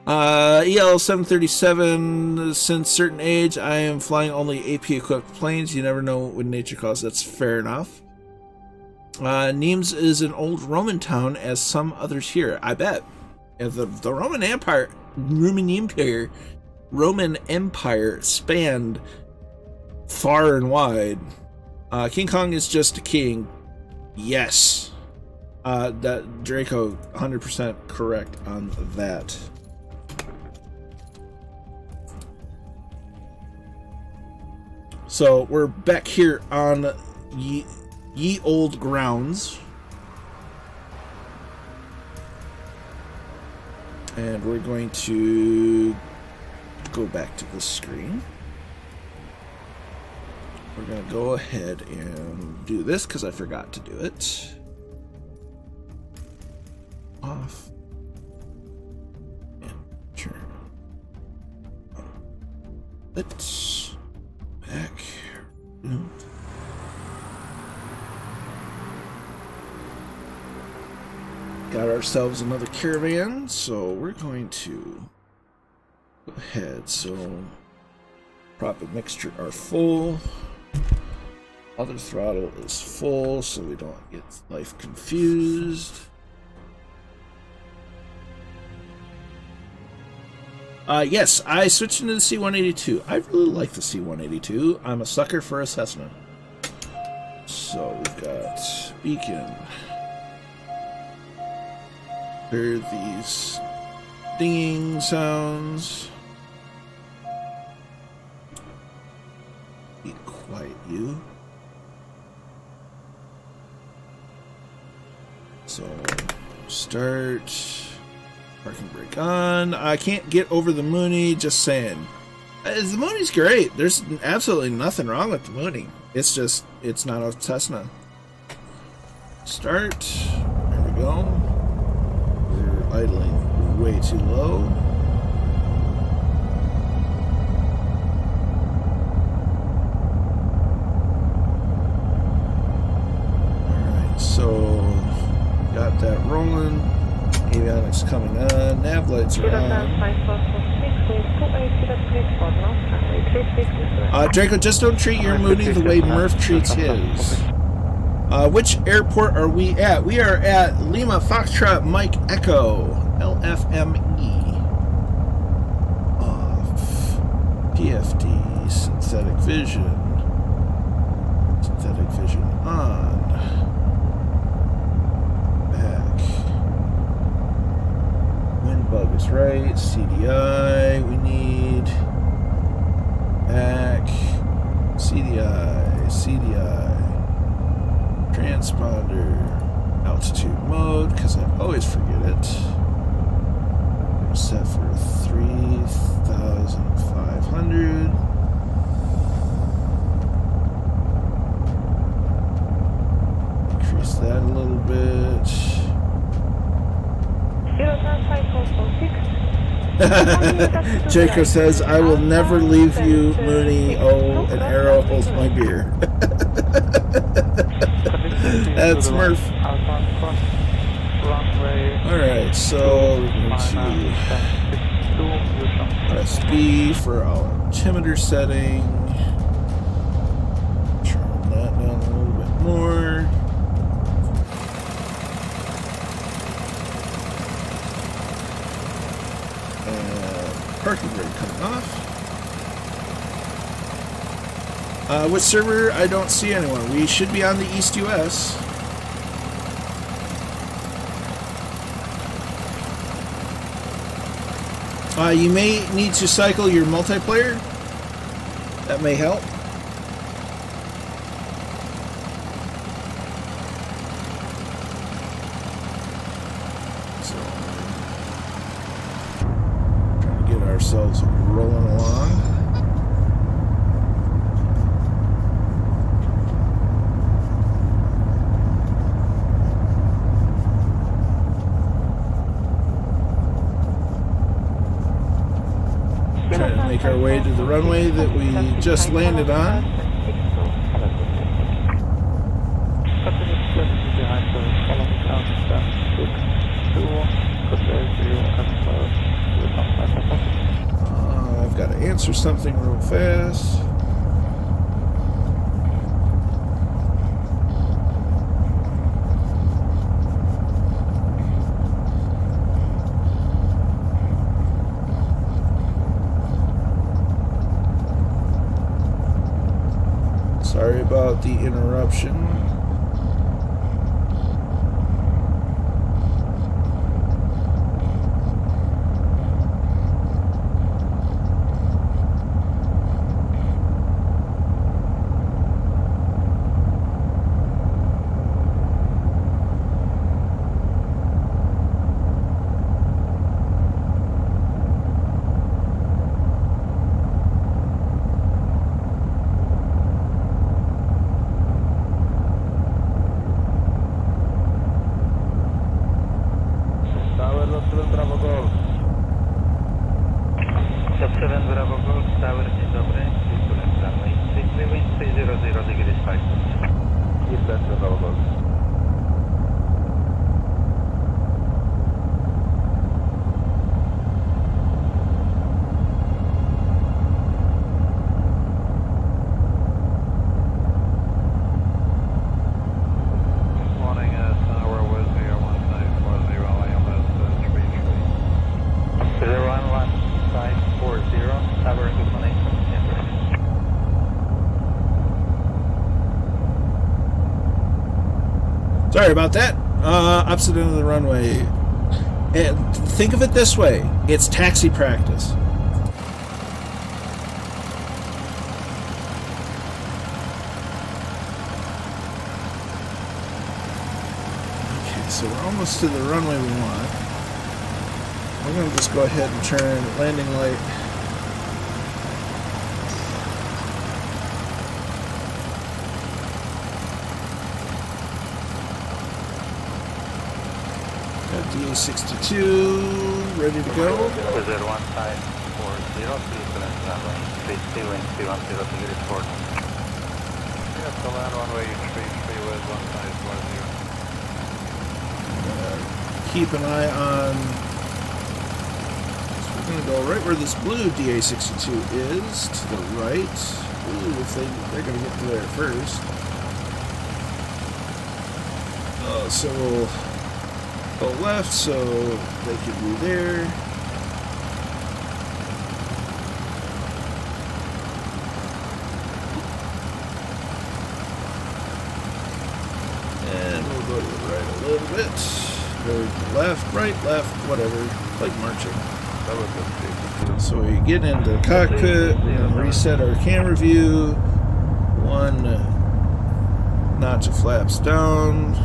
EL737, since certain age, I am flying only AP-equipped planes. You never know when nature calls. That's fair enough. Nimes is an old Roman town, as some others here. I bet. If the Roman Empire spanned far and wide. King Kong is just a king. Yes. That Draco 100% correct on that. So we're back here on ye old grounds. And we're going to go back to the screen. We're going to go ahead and do this because I forgot to do it. Off. And turn. Let's back. Got ourselves another caravan, so we're going to go ahead. So prop and mixture are full. Other throttle is full, so we don't get life confused. Yes, I switched into the C-182. I really like the C-182. I'm a sucker for a Cessna. So we've got beacon. Hear these dinging sounds. Be quiet, you. So start. Parking brake on. I can't get over the Mooney, just saying. The Mooney's great. There's absolutely nothing wrong with the Mooney. It's just, it's not a Cessna. Start. There we go. We're idling way too low. Alright, so got that rolling. Avionics coming on, nav lights are on. Draco, just don't treat your Mooney the way Murph treats his. Which airport are we at? We are at Lima Foxtrot Mike Echo, LFME. Off. PFD, synthetic vision. Synthetic vision on. Bug is right. CDI. We need back. CDI. CDI. Transponder. Altitude mode, because I always forget it. We're set for 3,500. Increase that a little bit. Jacob says, I will never leave you, Mooney. Oh, an arrow holds my beer. That's Murph. Alright, so we're going to press B for altimeter setting. Turn that down a little bit more. And parking brake coming off. Which server? I don't see anyone. We should be on the East US. You may need to cycle your multiplayer. That may help. So, trying to get ourselves rolling along. Make our way to the runway that we just landed on. I've got to answer something real fast. Sorry about the interruption. Sorry about that. Opposite end of the runway. And think of it this way. It's taxi practice. Okay, so we're almost to the runway we want. We're going to just go ahead and turn landing light. DA62 ready to go. Wizard 1540, please land runway 32 and 210 to get it forward. Yes, the land runway 33 with 1540. Keep an eye on. So we're going to go right where this blue DA62 is, to the right. Ooh, if they're going to get to there first. So we'll go left so they can be there. And we'll go to the right a little bit. Go to the left, right, left, whatever. Like marching. So we get into the cockpit, we're going to reset our camera view. One notch of flaps down.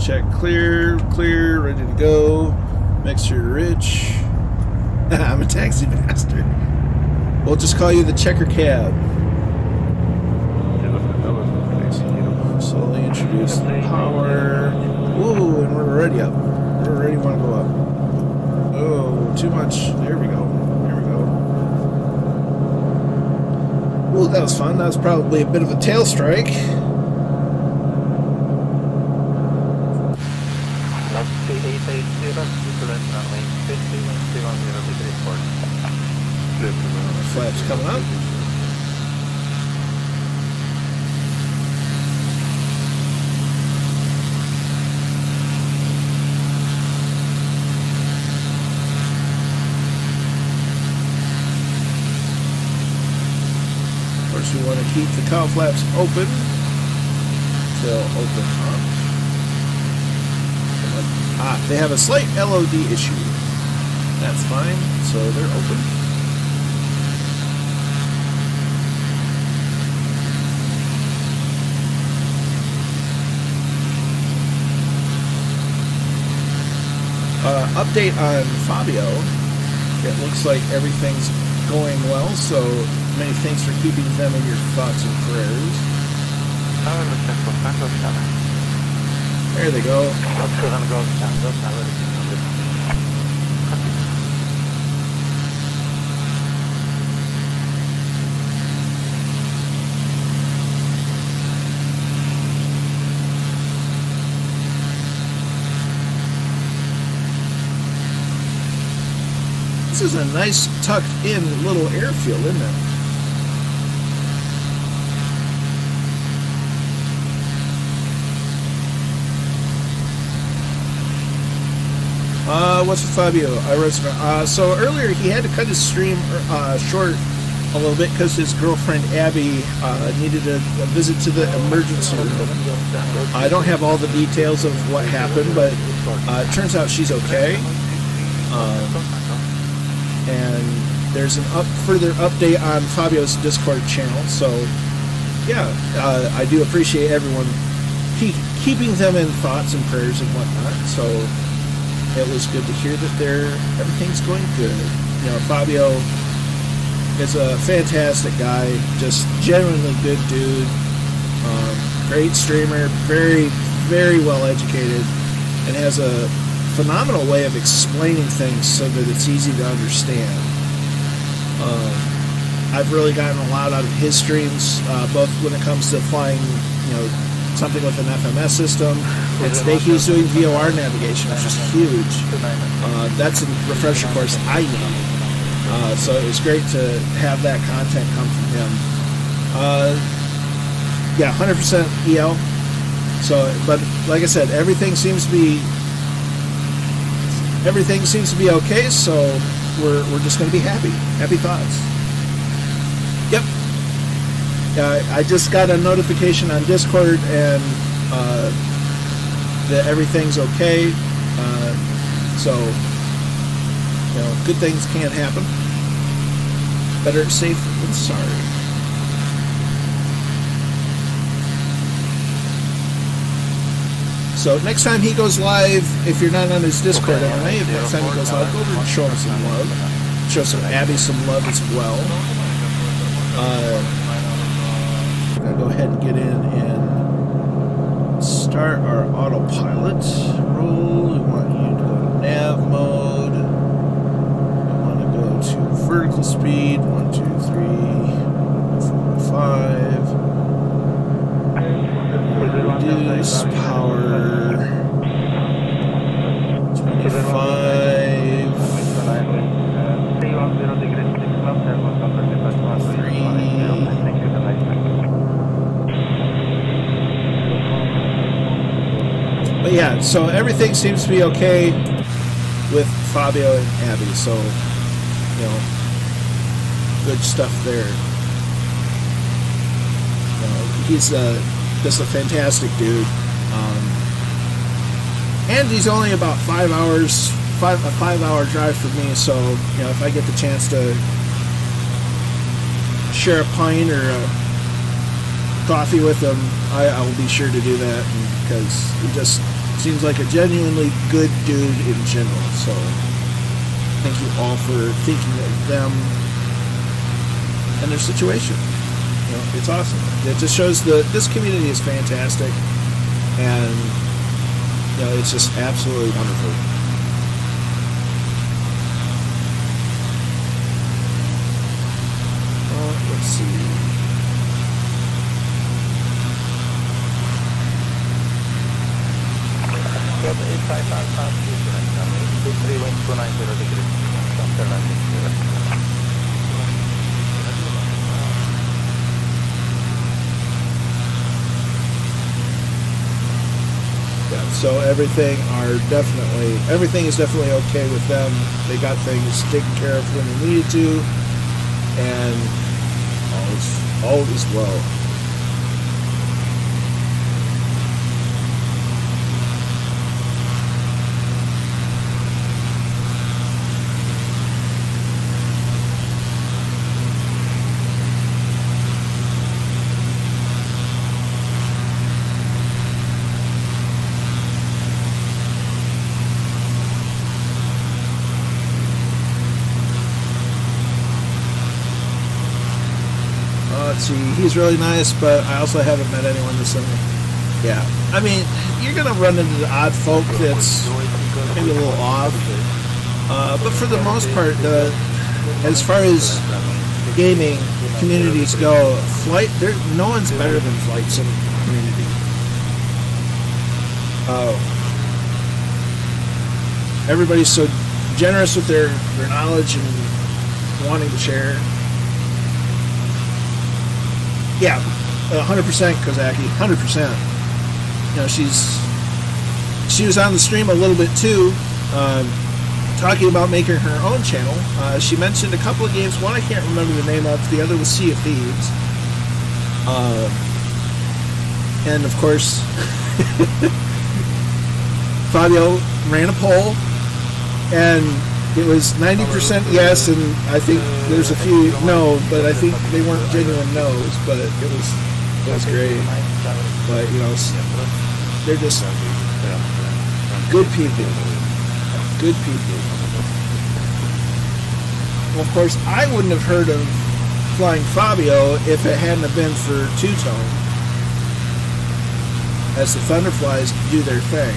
Check clear, ready to go. Mixture rich. I'm a taxi master. We'll just call you the checker cab. Slowly introduce the power. Whoa, and we're already up. We already want to go up. Oh, too much. There we go. There we go. Ooh, that was fun. That was probably a bit of a tail strike. Flaps coming up. Of course, we want to keep the cowl flaps open. They'll open up. They have a slight LOD issue. That's fine. So they're open. Update on Fabio. It looks like everything's going well, so many thanks for keeping them in your thoughts and prayers. There they go. This is a nice tucked in little airfield, isn't it? What's with Fabio? I wrote some. So earlier he had to cut his stream short a little bit because his girlfriend Abby needed a visit to the emergency room. I don't have all the details of what happened, but it turns out she's okay. And there's an further update on Fabio's Discord channel. So yeah, I do appreciate everyone keeping them in thoughts and prayers and whatnot. So it was good to hear that everything's going good. You know, Fabio is a fantastic guy, just genuinely good dude, great streamer, very, very well educated, and has a phenomenal way of explaining things so that it's easy to understand. I've really gotten a lot out of his streams, both when it comes to flying, you know, something with an FMS system, and today he's doing VOR navigation, which is huge. That's a refresher course I know. So it was great to have that content come from him. Yeah, 100% EL. So, but like I said, everything seems to be okay. So we're just going to be happy. Happy thoughts. Yep. I just got a notification on Discord and that everything's okay. So, you know, good things can happen. Better safe than sorry. So next time he goes live, if you're not on his Discord anyway, if next time he goes live, go over and show him some love. Show some Abby some love as well. We're going to go ahead and get in and start our autopilot roll. We want you to go to nav mode. We want to go to vertical speed. 1, 2, 3, 4, 5. Reduce power. 25. 3. But yeah, so everything seems to be okay with Fabio and Abby, so, you know, good stuff there. You know, he's just a fantastic dude. And he's only about 5 hours, a 5-hour drive for me, so, you know, if I get the chance to share a pint or a coffee with him, I will be sure to do that, because he just seems like a genuinely good dude in general. So thank you all for thinking of them and their situation. You know, it's awesome. It just shows this community is fantastic, and you know, it's just absolutely wonderful. Let's see. 3 wind 290 degrees. After landing. Yeah, so everything is definitely okay with them. They got things taken care of when they needed to, and all is well. Let's see, he's really nice, but I also haven't met anyone this summer. Yeah, I mean, you're gonna run into the odd folk that's maybe a little off, but for the most part, as far as gaming communities go, no one's better than Flight Sim community. Everybody's so generous with their knowledge and wanting to share. Yeah, 100% Kozaki, 100%. You know, she was on the stream a little bit too, talking about making her own channel. She mentioned a couple of games. One I can't remember the name of. The other was Sea of Thieves. And of course, Fabio ran a poll, and it was 90% yes, and I think there's a few no, but I think they weren't genuine no's, but it was great. But, you know, they're just good people. Good people. Well, of course, I wouldn't have heard of Flying Fabio if it hadn't have been for Two-Tone, as the Thunderflies do their thing.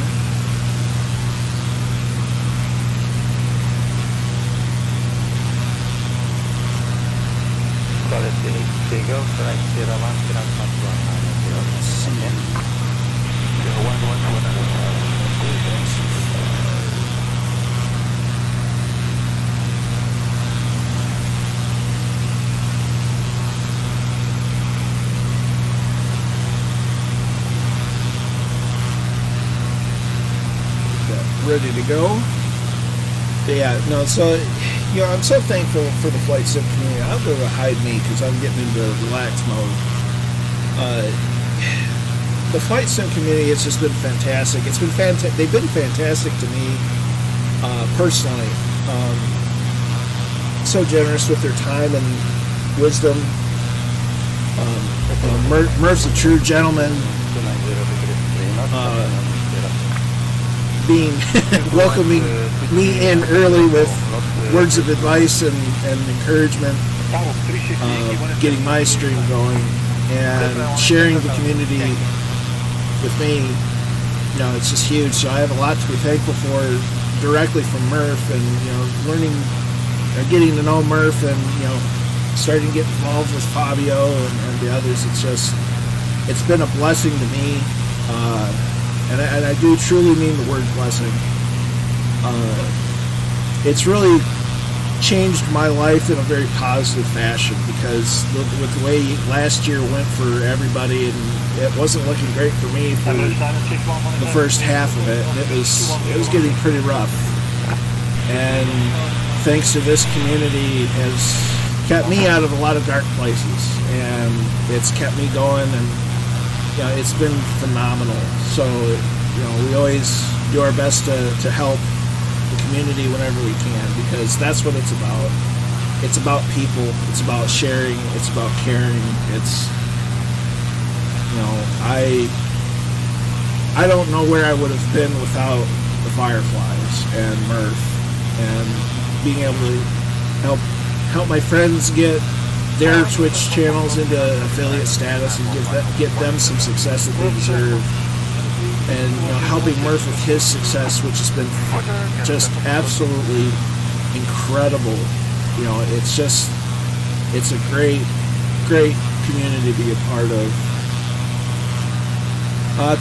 Ready to go. But yeah, no, so, you know, I'm so thankful for the Flight Sim community. I don't go to hide me because I'm getting into relax mode. The Flight Sim community has just been fantastic. It's been they've been fantastic to me personally. So generous with their time and wisdom. Murph's a true gentleman. Welcoming me in early with words of advice and encouragement, getting my stream going, and sharing the community with me. You know, it's just huge. So I have a lot to be thankful for directly from Murph, and, you know, learning, getting to know Murph, and, you know, starting to get involved with Fabio and the others. It's been a blessing to me. And I do truly mean the word blessing. It's really changed my life in a very positive fashion, because with the way last year went for everybody, and it wasn't looking great for me for the first half of it. It was getting pretty rough. And thanks to this community has kept me out of a lot of dark places, and it's kept me going, and, you know, it's been phenomenal. So, you know, we always do our best to help the community whenever we can, because that's what it's about. It's about people. It's about sharing. It's about caring. It's, you know, I don't know where I would have been without the Fireflies and Murph, and being able to help my friends get their Twitch channels into affiliate status and get them some success that they deserve. And, you know, helping Murph with his success, which has been just absolutely incredible. You know, it's a great community to be a part of.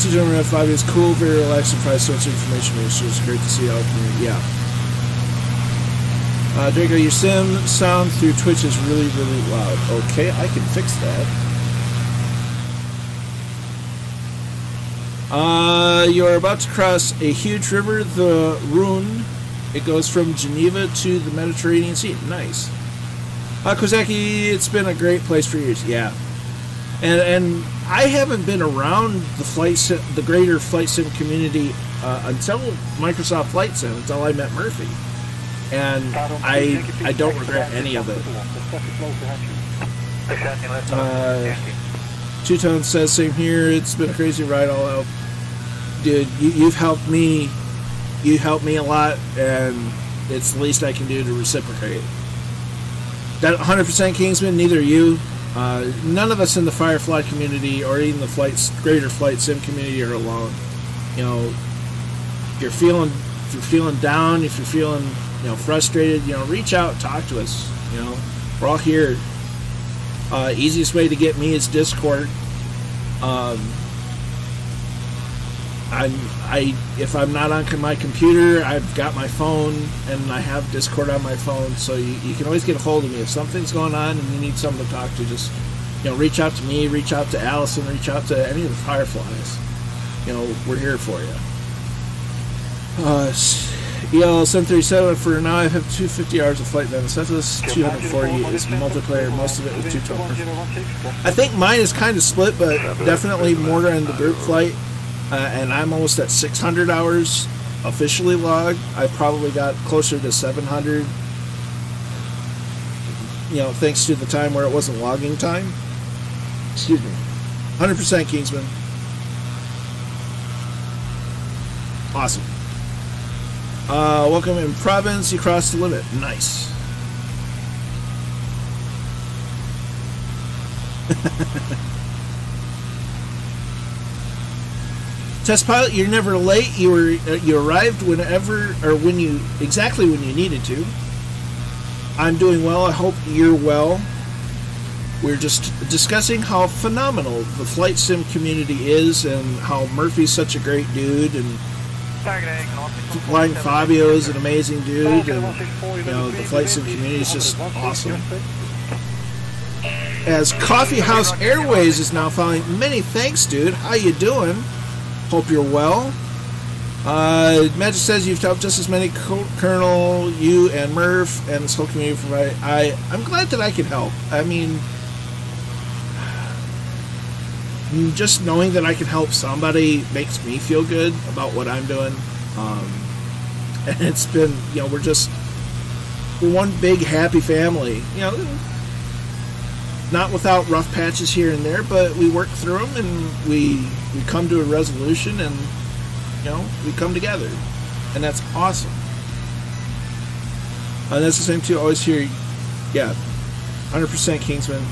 205 is cool, very relaxing, probably so much information. So it's great to see all the community. Yeah. Draco, your sim sound through Twitch is really, really loud. Okay, I can fix that. You're about to cross a huge river, the Rhone. It goes from Geneva to the Mediterranean Sea. Nice. Kozaki, it's been a great place for years. Yeah. And I haven't been around the greater flight sim community until Microsoft Flight Sim, until I met Murphy. And I don't regret any of it. Two Tone says, same here, it's been a crazy ride all out. Dude, you've helped me. You helped me a lot, and it's the least I can do to reciprocate. That 100% Kingsman, neither you. None of us in the Firefly community or even the greater flight sim community are alone. You know, if you're feeling down, if you're feeling frustrated, reach out, talk to us. We're all here. Easiest way to get me is Discord. If I'm not on my computer, I've got my phone and I have Discord on my phone, so you can always get a hold of me if something's going on and you need someone to talk to. Just reach out to me, reach out to Allison, reach out to any of the Fireflies. We're here for you. EL737 for now. I have 250 hours of flight. Then MSFS 240 is multiplayer. Most of it with 2-toner. I think mine is kind of split, but definitely more in the group flight. And I'm almost at 600 hours officially logged. I probably got closer to 700. Thanks to the time where it wasn't logging time. Excuse me. 100% Kingsman. Awesome. Welcome in province. You crossed the limit. Nice. Test pilot, you're never late. You arrived exactly when you needed to. I'm doing well. I hope you're well. We're just discussing how phenomenal the flight sim community is and how Murphy's such a great dude, and Flying Fabio is an amazing dude, and the flight sim community is just awesome. As Coffee House Airways is now following. Many thanks, dude. How you doing? Hope you're well. Magic says you've helped just as many Colonel, you and Murph, and this whole community provide. I'm glad that I could help. I mean, just knowing that I can help somebody makes me feel good about what I'm doing. And it's been, we're one big happy family. Not without rough patches here and there, but we work through them and we come to a resolution, and we come together, and that's awesome. And that's the same too. Always hear, 100% Kingsman.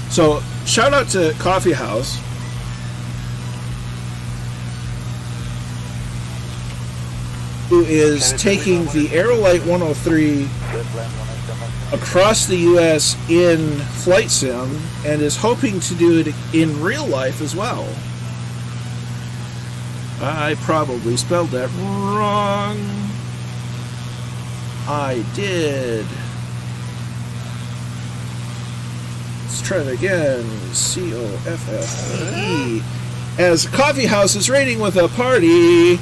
So shout out to Coffee House. Who is taking the Aerolite 103 across the U.S. in flight sim, and is hoping to do it in real life as well. I probably spelled that wrong. I did. Let's try it again. COFFE. As Coffee House is raiding with a party.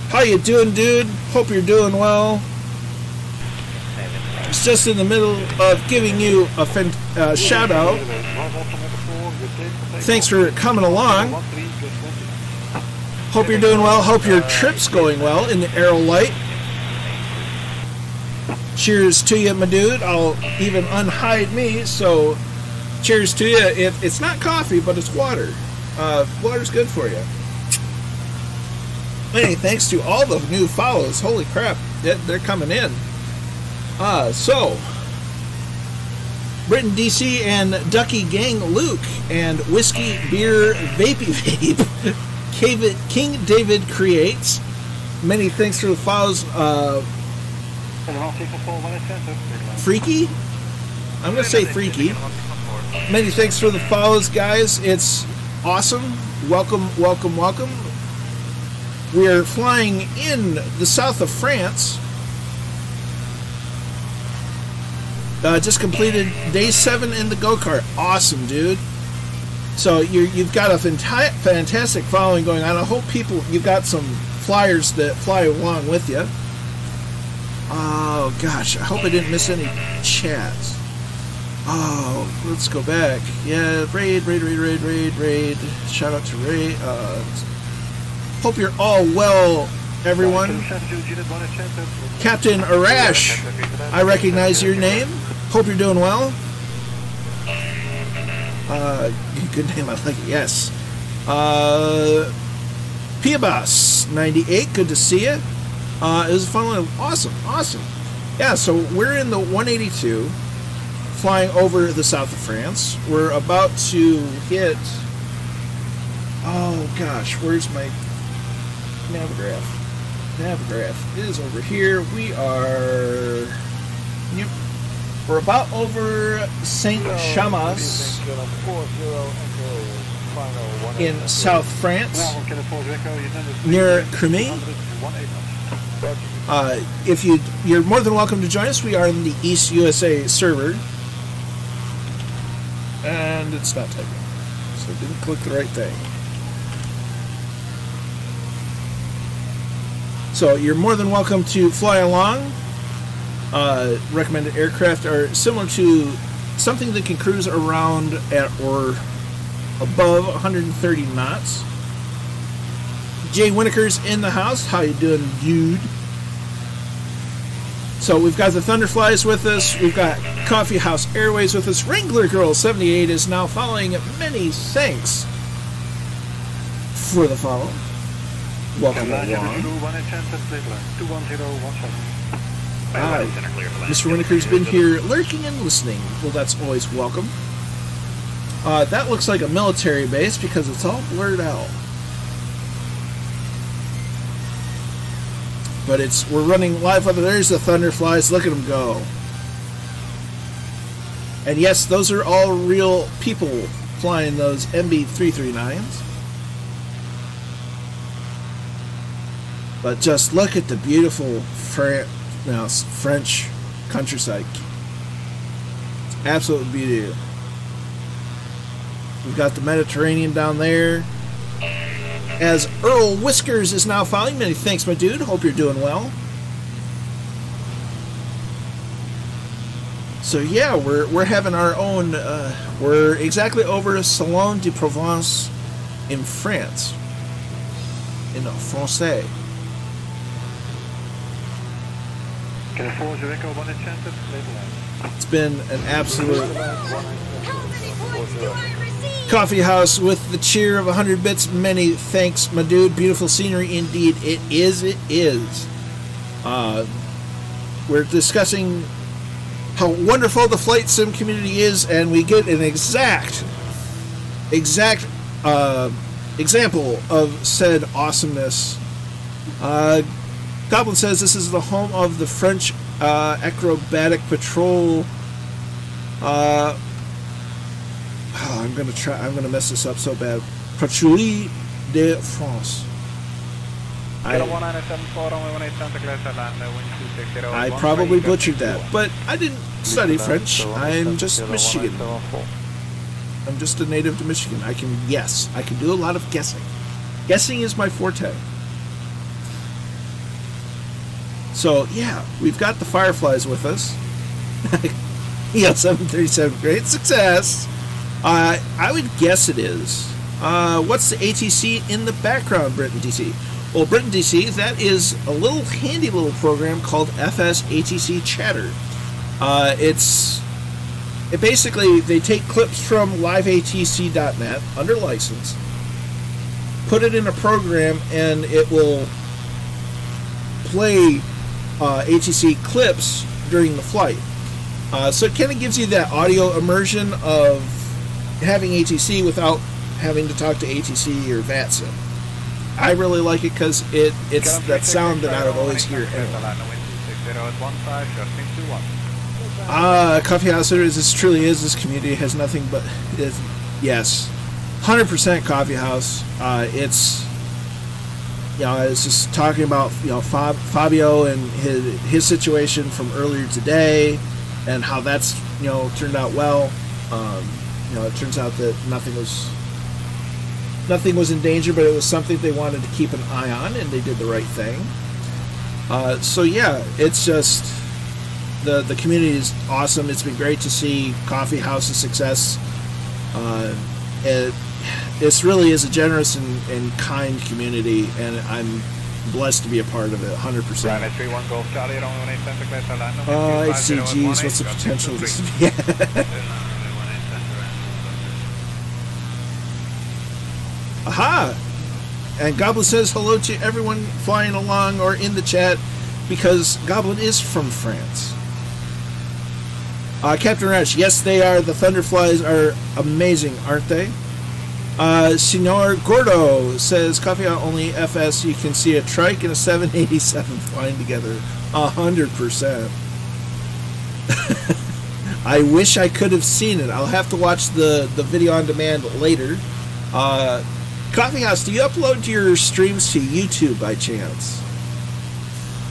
How you doing, dude? Hope you're doing well. It's just in the middle of giving you a shout out. Thanks for coming along. Hope you're doing well. Hope your trip's going well in the Aerolite. Cheers to you, my dude. I'll even unhide me, so cheers to you. It's not coffee, but it's water. Water's good for you. Hey, thanks to all the new follows. Holy crap, they're coming in. So Britain DC and Ducky Gang Luke and Whiskey Beer Vapey Vape King David Creates. Many thanks for the follows. Freaky? I'm going to say Freaky. Many thanks for the follows, guys. It's awesome. Welcome, welcome, welcome. we're flying in the south of France. Just completed day 7 in the go-kart. Awesome, dude. So you've got a fantastic following going on. I hope you've got some flyers that fly along with you. Oh, gosh. I hope I didn't miss any chats. Oh, let's go back. Yeah, raid. Shout out to Ray. Hope you're all well, everyone. Captain Arash, I recognize your name. Hope you're doing well. Good name, I like it, yes. Piabas 98, good to see you. It was a fun one. Awesome. Yeah, so we're in the 182, flying over the south of France. We're about to hit... Oh, gosh, where's my Navigraph? Navigraph is over here. We are... Yep. We're about over Saint Chamas in South France, near Cremy. If you're more than welcome to join us. We are in the East USA server, and it's not typing, so I didn't click the right thing. So you're more than welcome to fly along. Recommended aircraft are similar to something that can cruise around at or above 130 knots. Jay Winneker's in the house. How you doing, dude? So we've got the Thunderflies with us. We've got Coffee House Airways with us. Wrangler Girl 78 is now following. Many thanks for the follow. Welcome along. Mr. Winneker's been here lurking and listening. Well, that's always welcome. That looks like a military base because it's all blurred out. But we're running live. There's the Thunderflies. Look at them go. And yes, those are all real people flying those MB339s. But just look at the beautiful French countryside. It's absolute beauty. We've got the Mediterranean down there. As Earl Whiskers is now following. Many thanks, my dude. Hope you're doing well. So yeah, we're having our own. We're exactly over Salon de Provence in France. In Francais. It's been an absolute coffee house with the cheer of 100 bits. Many thanks, my dude. Beautiful scenery indeed. It is. We're discussing how wonderful the flight sim community is, and we get an exact example of said awesomeness. Goblin says this is the home of the French acrobatic patrol. I'm gonna mess this up so bad. Patrouille de France. I probably butchered that, but I didn't study French. I'm just Michigan. I'm just a native to Michigan. I can do a lot of guessing. Guessing is my forte. So, yeah, we've got the Fireflies with us. Yeah, 737, great success. I would guess it is. What's the ATC in the background, Britain DC? Well, Britain DC, that is a little handy little program called FS ATC Chatter. It basically, they take clips from liveatc.net under license, put it in a program, and it will play ATC clips during the flight. So it kind of gives you that audio immersion of having ATC without having to talk to ATC or VATSIM. I really like it because it's that sound that I would always hear anyway. Coffee House, this truly is. This community has nothing but... yes. 100% Coffee House. I was just talking about Fabio and his situation from earlier today, and how that's turned out well. It turns out that nothing was in danger, but it was something they wanted to keep an eye on, and they did the right thing. So yeah, it's just the community is awesome. It's been great to see Coffee House's success. This really is a generous and kind community, and I'm blessed to be a part of it, 100%. I'd say, geez, what's the potential of this? Yeah. Aha! And Goblin says hello to everyone flying along or in the chat, because Goblin is from France. Captain Rash, yes, they are. The Thunderflies are amazing, aren't they? Senor Gordo says, Coffee Out only FS, you can see a trike and a 787 flying together. 100%. I wish I could have seen it. I'll have to watch the video on demand later. Coffee House, do you upload your streams to YouTube by chance?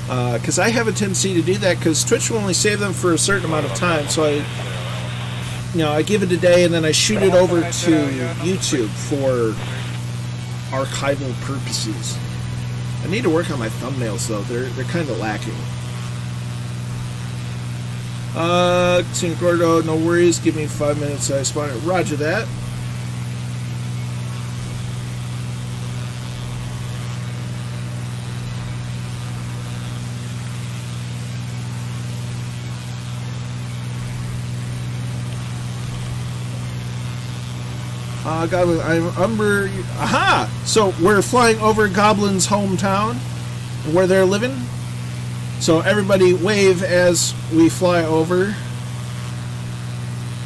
Because I have a tendency to do that, because Twitch will only save them for a certain amount of time, so I give it a day and then I shoot it over to YouTube for archival purposes. I need to work on my thumbnails though; they're kind of lacking. Senor Gordo, no worries. Give me 5 minutes. I spawn it. Roger that. Goblin, I'm Umber. Aha! So we're flying over Goblin's hometown, where they're living. So everybody wave as we fly over.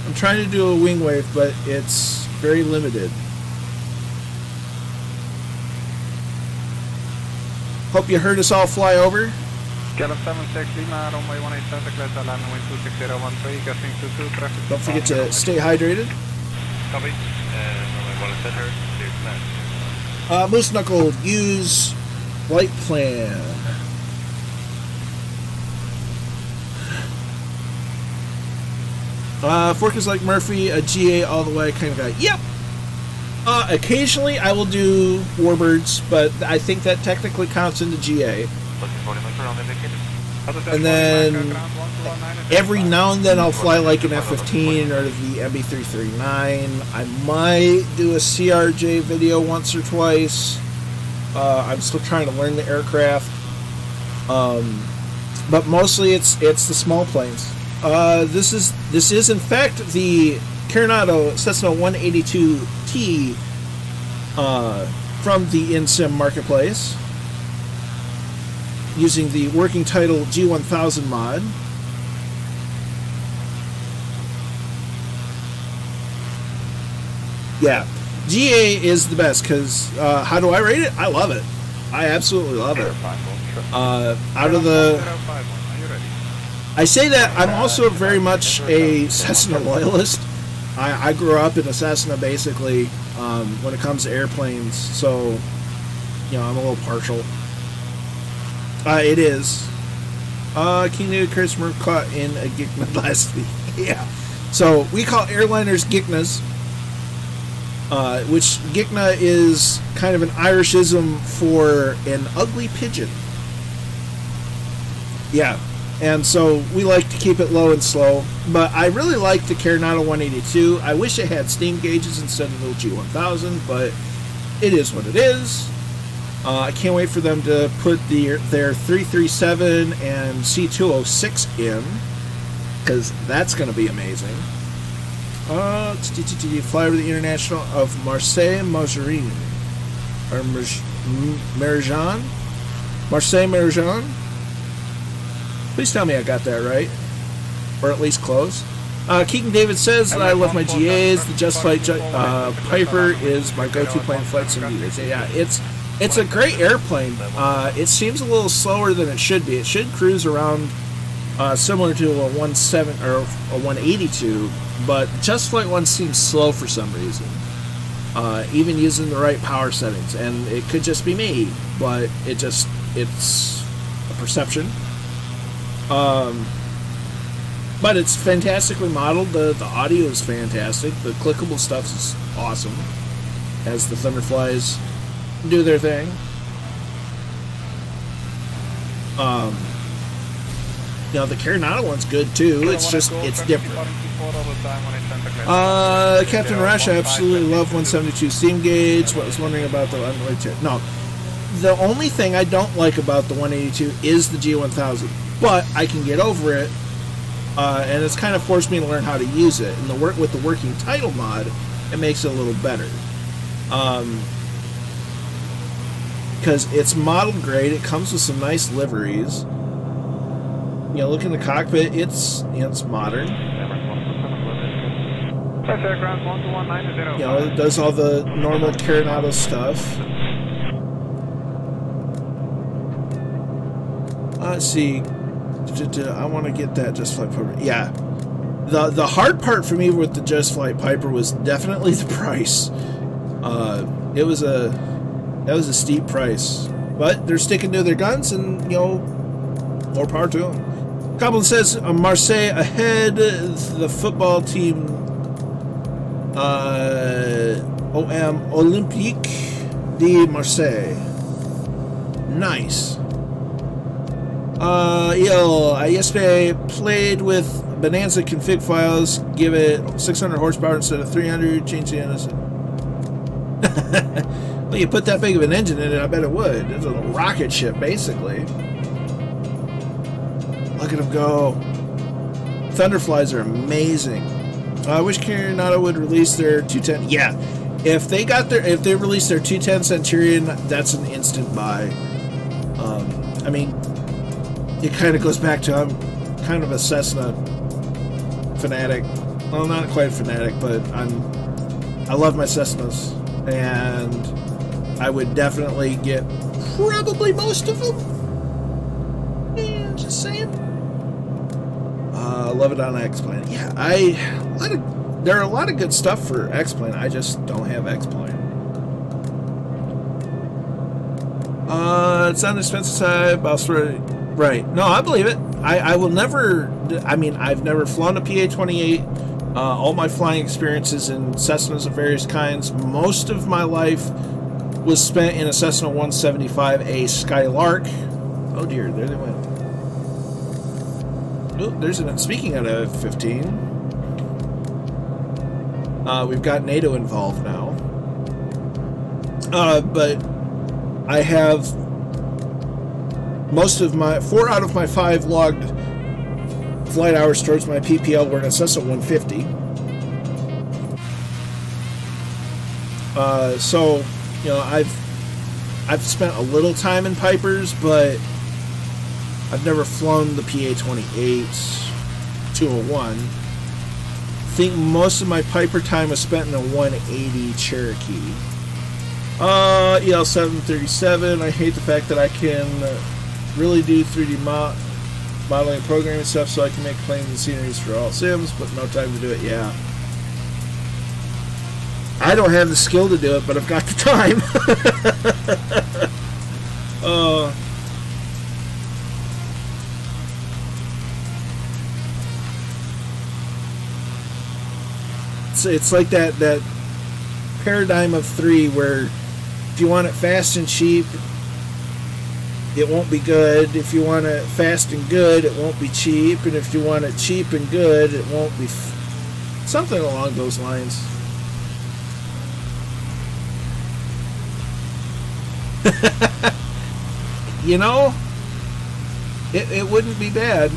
I'm trying to do a wing wave, but it's very limited. Hope you heard us all fly over. Don't forget to stay hydrated. Moose Knuckle, use flight plan. Fork is like Murphy, a GA all the way kind of guy. Yep. Occasionally I will do Warbirds, but I think that technically counts into GA. And then every now and then I'll fly like an F-15 or the MB339. I might do a CRJ video once or twice. I'm still trying to learn the aircraft. But mostly it's the small planes. This is in fact the Coronado Cessna 182T from the InSim marketplace, using the working title G1000 mod. Yeah, GA is the best, because how do I rate it? I love it. I absolutely love it. Out of the... I say that I'm also very much a Cessna loyalist. I grew up in a Cessna, basically, when it comes to airplanes, so, I'm a little partial. It is. King New Chris Murph caught in a Gikna last week. Yeah. So we call airliners Giknas, which Gikna is kind of an Irishism for an ugly pigeon. Yeah. And so we like to keep it low and slow. But I really like the Coronado 182. I wish it had steam gauges instead of the G1000, but it is what it is. I can't wait for them to put their 337 and C206 in, because that's going to be amazing. Fly over the International of Marseille Mazarin, or Merijan? Marseille Merijan? Please tell me I got that right, or at least close. Keaton David says that I love my GAs. The Just Flight Piper is my go-to plane flight simulators. Yeah, it's a great airplane. It seems a little slower than it should be. It should cruise around similar to a 17 or a 182, but Just Flight 1 seems slow for some reason. even using the right power settings. And it could just be me, but it's a perception. But it's fantastically modeled. The audio is fantastic. The clickable stuff is awesome as the Thunderflies do their thing. You know, the Carinata one's good too. It's just, it's different. Captain Rush, I absolutely love 172 steam gauge. I was wondering about the unrelated. No, the only thing I don't like about the 182 is the G1000, but I can get over it. And it's kind of forced me to learn how to use it. And with the working title mod, it makes it a little better. Because it's modeled great. It comes with some nice liveries. You know, look in the cockpit. It's modern. You know, it does all the normal Carinata stuff. Let's see. I want to get that Just Flight Piper. Yeah, the hard part for me with the Just Flight Piper was definitely the price. That was a steep price, but they're sticking to their guns, and you know, more power to them. Goblin says Marseille ahead. The football team, OM Olympique de Marseille. Nice. I yesterday played with Bonanza config files, give it 600 horsepower instead of 300, change the engine. Well, you put that big of an engine in it, I bet it would. It's a rocket ship, basically. Look at them go. Thunderflies are amazing. I wish Carinata would release their 210. Yeah, if they release their 210 Centurion, that's an instant buy. I mean, it kind of goes back to, I'm kind of a Cessna fanatic. Well, not quite a fanatic, but I love my Cessnas, and I would definitely get probably most of them. Yeah, just saying. Love it on X-Plane. Yeah, there are a lot of good stuff for X-Plane. I just don't have X-Plane. It's on the expensive side, right. No, I believe it. I will never, I mean, I've never flown a PA-28. All my flying experiences in Cessnas of various kinds, most of my life was spent in a Cessna 175, a Skylark. Oh dear, there they went. Oh, there's an, speaking of F-15, we've got NATO involved now. But I have most of my 4 out of my 5 logged flight hours towards my PPL were in a Cessna 150. So, you know, I've spent a little time in Pipers, but I've never flown the PA-28 201. I think most of my Piper time was spent in a 180 Cherokee. EL737, I hate the fact that I can really do 3D modeling and programming stuff so I can make planes and sceneries for all sims, but no time to do it. Yeah. I don't have the skill to do it, but I've got the time. It's like that paradigm of 3 where if you want it fast and cheap, it won't be good. If you want it fast and good, it won't be cheap. And if you want it cheap and good, it won't be something along those lines. You know, it wouldn't be bad.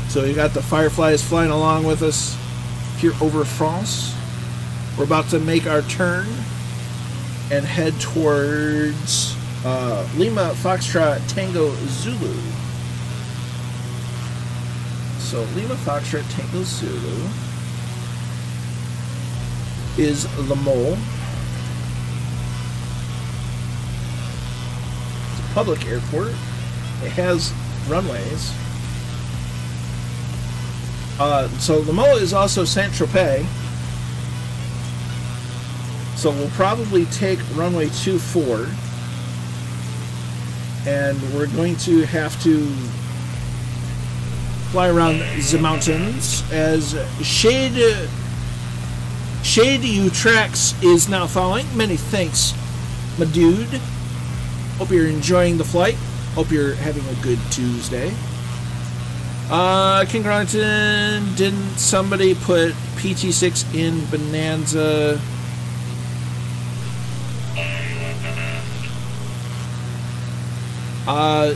So you got the Fireflies flying along with us here over France. We're about to make our turn and head towards Lima Foxtrot Tango Zulu. So Lima Foxtrot Tango Zulu is the mole. It's a public airport. It has runways. So Lamoa is also Saint-Tropez. So we'll probably take runway 24. And we're going to have to fly around the mountains as Shade U-Trax is now following. Many thanks, my dude. Hope you're enjoying the flight. Hope you're having a good Tuesday. King Garlington, didn't somebody put PT6 in Bonanza?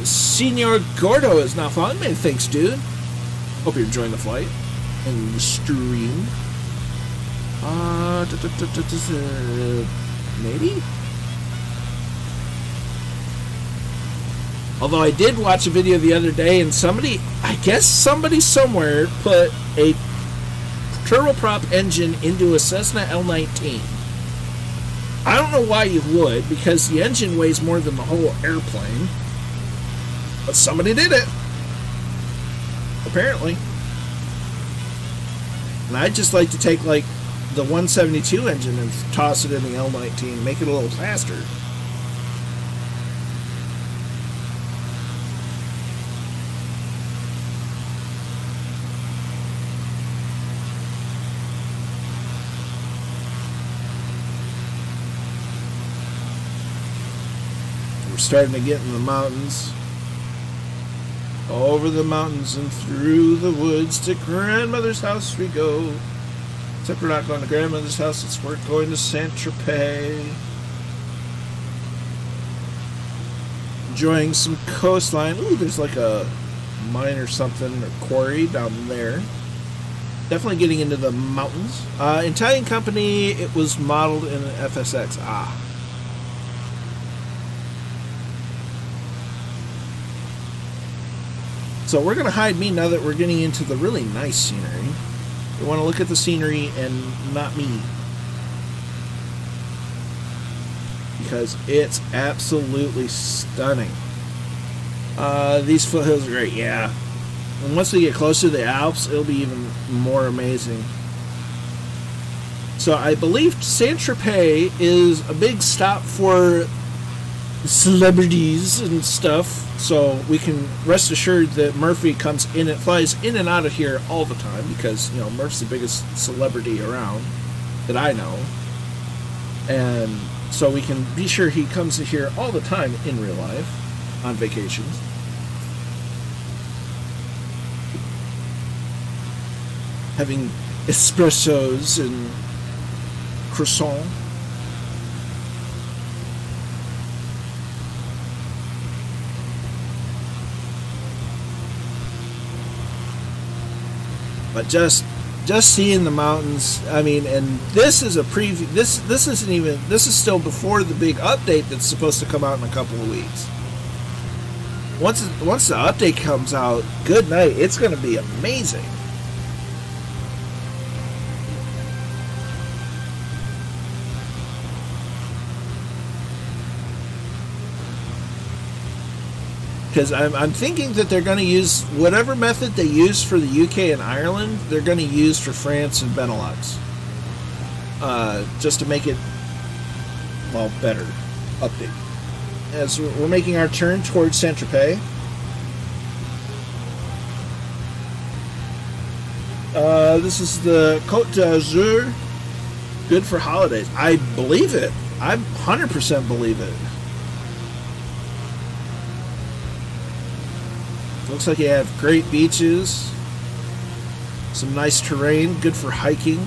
Senor Gordo is now following. Many thanks, dude. Hope you're enjoying the flight and the stream. Maybe? Although I did watch a video the other day and somebody, I guess somebody somewhere put a turboprop engine into a Cessna L19. I don't know why you would, because the engine weighs more than the whole airplane. But somebody did it. Apparently. And I'd just like to take, like, the 172 engine and toss it in the L19, make it a little faster. We're starting to get in the mountains. Over the mountains and through the woods to grandmother's house we go. Except we're not going to grandmother's house, it's we're going to Saint-Tropez. Enjoying some coastline. Ooh, there's like a mine or something, or quarry down there. Definitely getting into the mountains. Italian company, it was modeled in an FSX. Ah. So we're going to hide me now that we're getting into the really nice scenery. We want to look at the scenery and not me. Because it's absolutely stunning. These foothills are great, yeah. And once we get close to the Alps, it'll be even more amazing. So I believe Saint-Tropez is a big stop for celebrities and stuff. So we can rest assured that Murphy comes in and flies in and out of here all the time because, you know, Murph's the biggest celebrity around that I know. And so we can be sure he comes here all the time in real life on vacations. Having espressos and croissant. But just seeing the mountains, I mean, and this is a preview. This isn't even. This is still before the big update that's supposed to come out in a couple of weeks. Once the update comes out, good night. It's going to be amazing. Because I'm thinking that they're going to use whatever method they use for the UK and Ireland, they're going to use for France and Benelux. Just to make it, well, better. Update. As we're making our turn towards Saint-Tropez. This is the Côte d'Azur. Good for holidays. I believe it. I 100% believe it. Looks like you have great beaches, some nice terrain, good for hiking.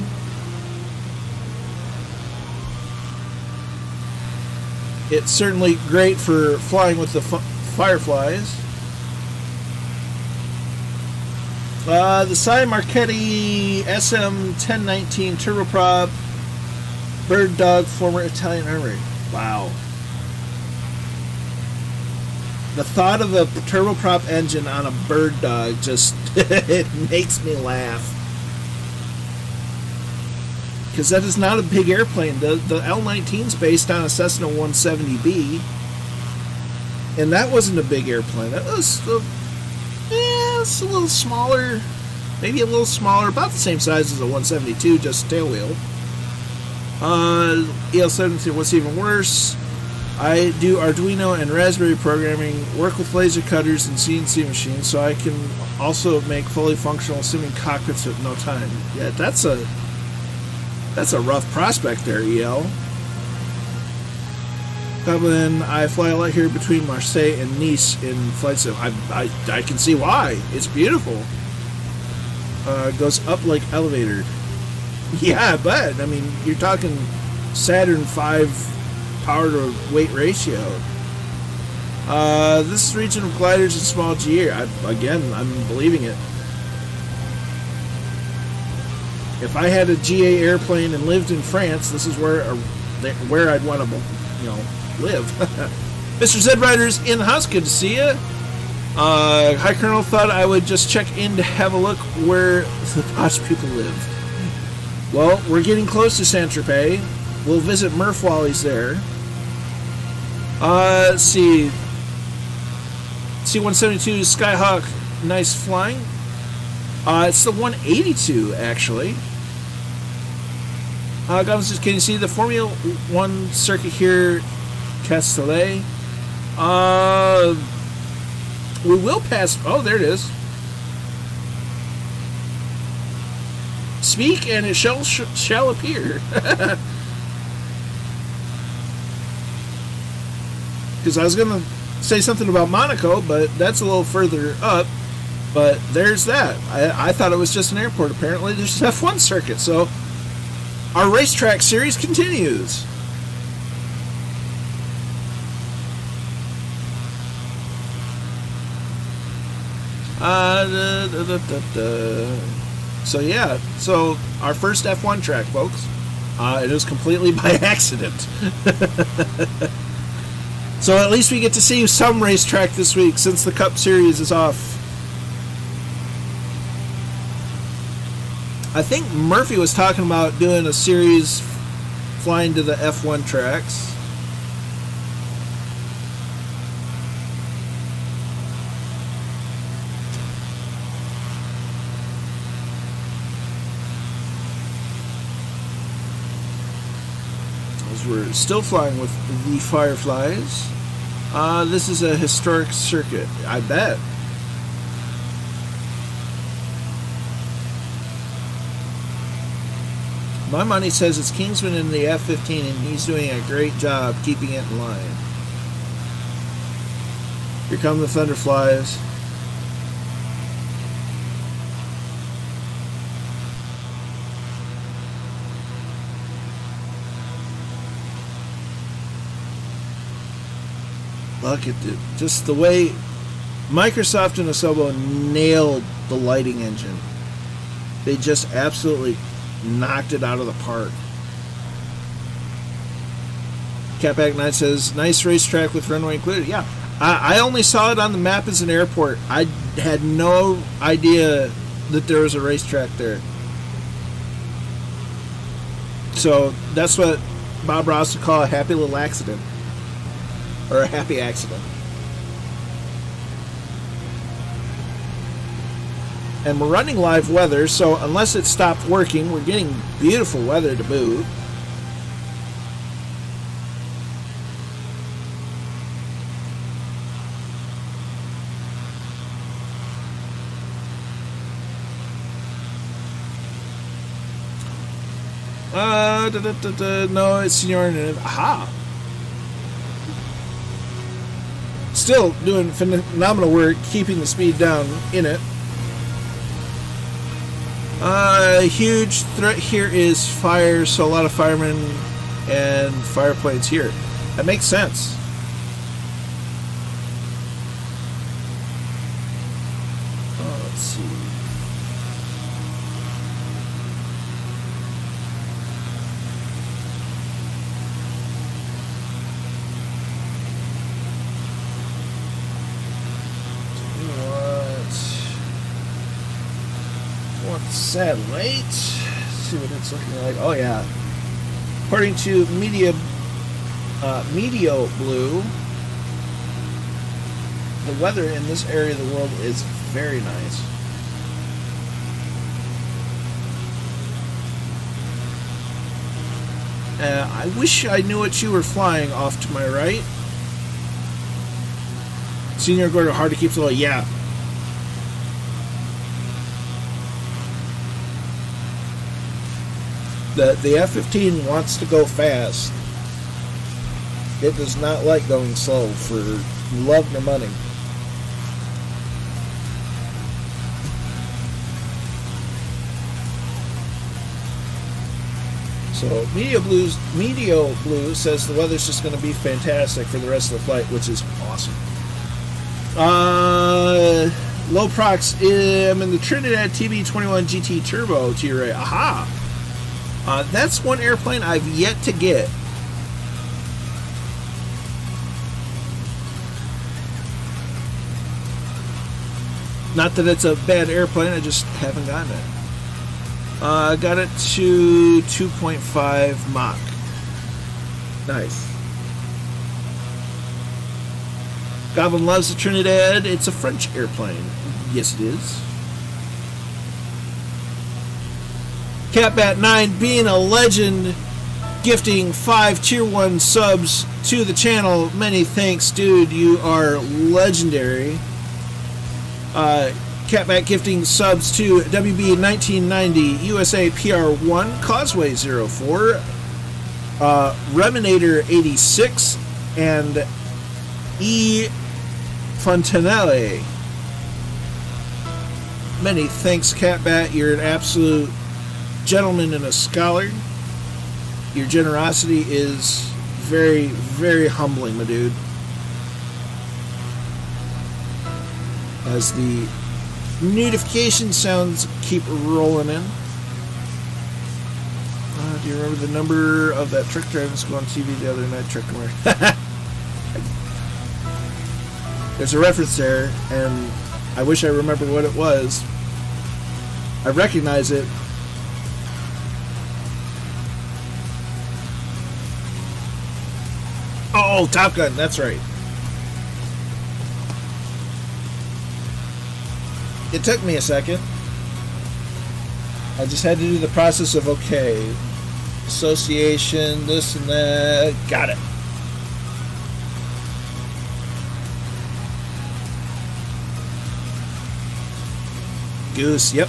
It's certainly great for flying with the Fireflies. The Cy Marchetti SM1019 turboprop Bird Dog, former Italian Armory. Wow. The thought of a turboprop engine on a Bird Dog just it makes me laugh. Because that is not a big airplane. The L-19 is based on a Cessna 170B. And that wasn't a big airplane. That was it's a little smaller. maybe a little smaller, about the same size as a 172, just tail wheel. EL17, what's even worse, I do Arduino and Raspberry programming, work with laser cutters and CNC machines, so I can also make fully functional simming cockpits at no time. Yeah, that's a rough prospect there, EL. Dublin, I fly a lot here between Marseille and Nice in flight sim. I can see why. It's beautiful. Goes up like elevator. Yeah, but I mean, you're talking Saturn V power to weight ratio. This is region of gliders and small GA. I'm believing it. If I had a GA airplane and lived in France, this is where I'd want to, live. Mr. Z Riders in the house, good to see you. Hi, Colonel. Thought I would just check in to have a look where the posh people live. Well, we're getting close to Saint-Tropez. We'll visit Murph Wally's there. Let's see. C-172 Skyhawk, nice flying. It's the 182, actually. Guys, can you see the Formula 1 circuit here, Castellet? We will pass... Oh, there it is. Speak and it shall appear. Because I was going to say something about Monaco, but that's a little further up. But there's that. I thought it was just an airport. Apparently there's an F1 circuit. So our racetrack series continues. So yeah, so our first F1 track, folks. It was completely by accident. So at least we get to see some racetrack this week since the Cup Series is off. I think Murphy was talking about doing a series flying to the F1 tracks. We're still flying with the Fireflies. This is a historic circuit, I bet. My money says it's Kingsman in the F-15 and he's doing a great job keeping it in line. Here come the Thunderflies. Look at just the way Microsoft and Asobo nailed the lighting engine. They just absolutely knocked it out of the park. Catback Knight says, nice racetrack with runway included. Yeah, I only saw it on the map as an airport. I had no idea that there was a racetrack there. So that's what Bob Ross would call a happy little accident. Or a happy accident. And we're running live weather, so unless it stopped working, we're getting beautiful weather to boot. No, it's Senor. Aha! Still doing phenomenal work keeping the speed down in it. A huge threat here is fire, so a lot of firemen and fire planes here. That makes sense. Let's see. Satellite. Let's see what it's looking like. Oh yeah. According to Meteo Blue, the weather in this area of the world is very nice. I wish I knew what you were flying off to my right. Senior Gordo, hard to keep slow. Yeah. The F-15 wants to go fast. It does not like going slow for love nor money. So Medio Blue says the weather's just going to be fantastic for the rest of the flight, which is awesome. Low Prox, I'm in the Trinidad TB21 GT Turbo to your right. Aha! That's one airplane I've yet to get. Not that it's a bad airplane, I just haven't gotten it. I got it to 2.5 Mach. Nice. Goblin loves the Trinidad. It's a French airplane. Yes, it is. Catbat9 being a legend, gifting 5 Tier 1 subs to the channel. Many thanks, dude. You are legendary. Catbat gifting subs to WB1990, USA PR1, Causeway 04, Reminator 86, and E. Fontanelle. Many thanks, Catbat. You're an absolute gentleman and a scholar. Your generosity is very, very humbling, my dude. As the notification sounds keep rolling in. Do you remember the number of that truck driving school on TV the other night? Truck commercial. There's a reference there, and I wish I remembered what it was. I recognize it. Oh, Top Gun, that's right. It took me a second. I just had to do the process of, okay, association, this and that. Got it. Goose, yep.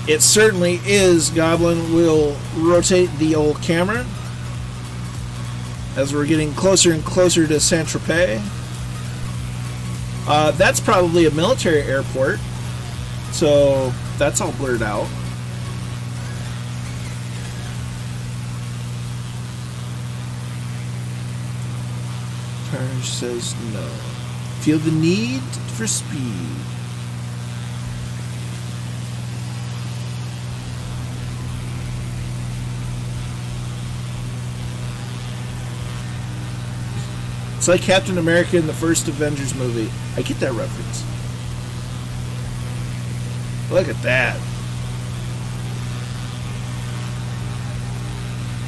It certainly is, Goblin. We'll rotate the old camera as we're getting closer and closer to Saint-Tropez. That's probably a military airport, so that's all blurred out. Turner says no. Feel the need for speed. It's like Captain America in the first Avengers movie. I get that reference. Look at that.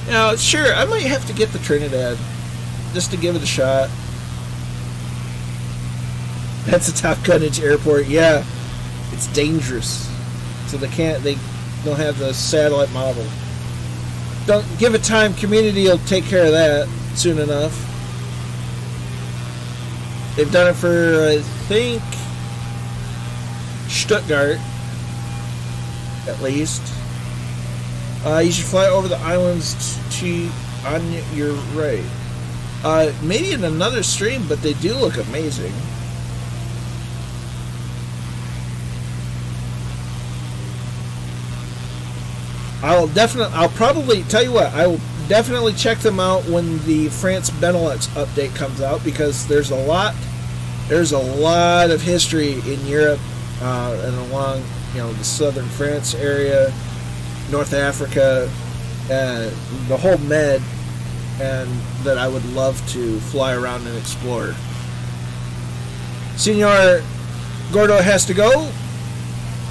Now, sure, I might have to get the Trinidad just to give it a shot. That's a Top Gunnage airport. Yeah, it's dangerous. So they don't have the satellite model. Don't give it time. Community will take care of that soon enough. They've done it for, I think, Stuttgart, at least. You should fly over the islands on your right. Maybe in another stream, but they do look amazing. I'll probably tell you what, I will definitely check them out when the France Benelux update comes out, because there's a lot of history in Europe and along, the southern France area, North Africa, and the whole Med, and that I would love to fly around and explore. Senor Gordo has to go.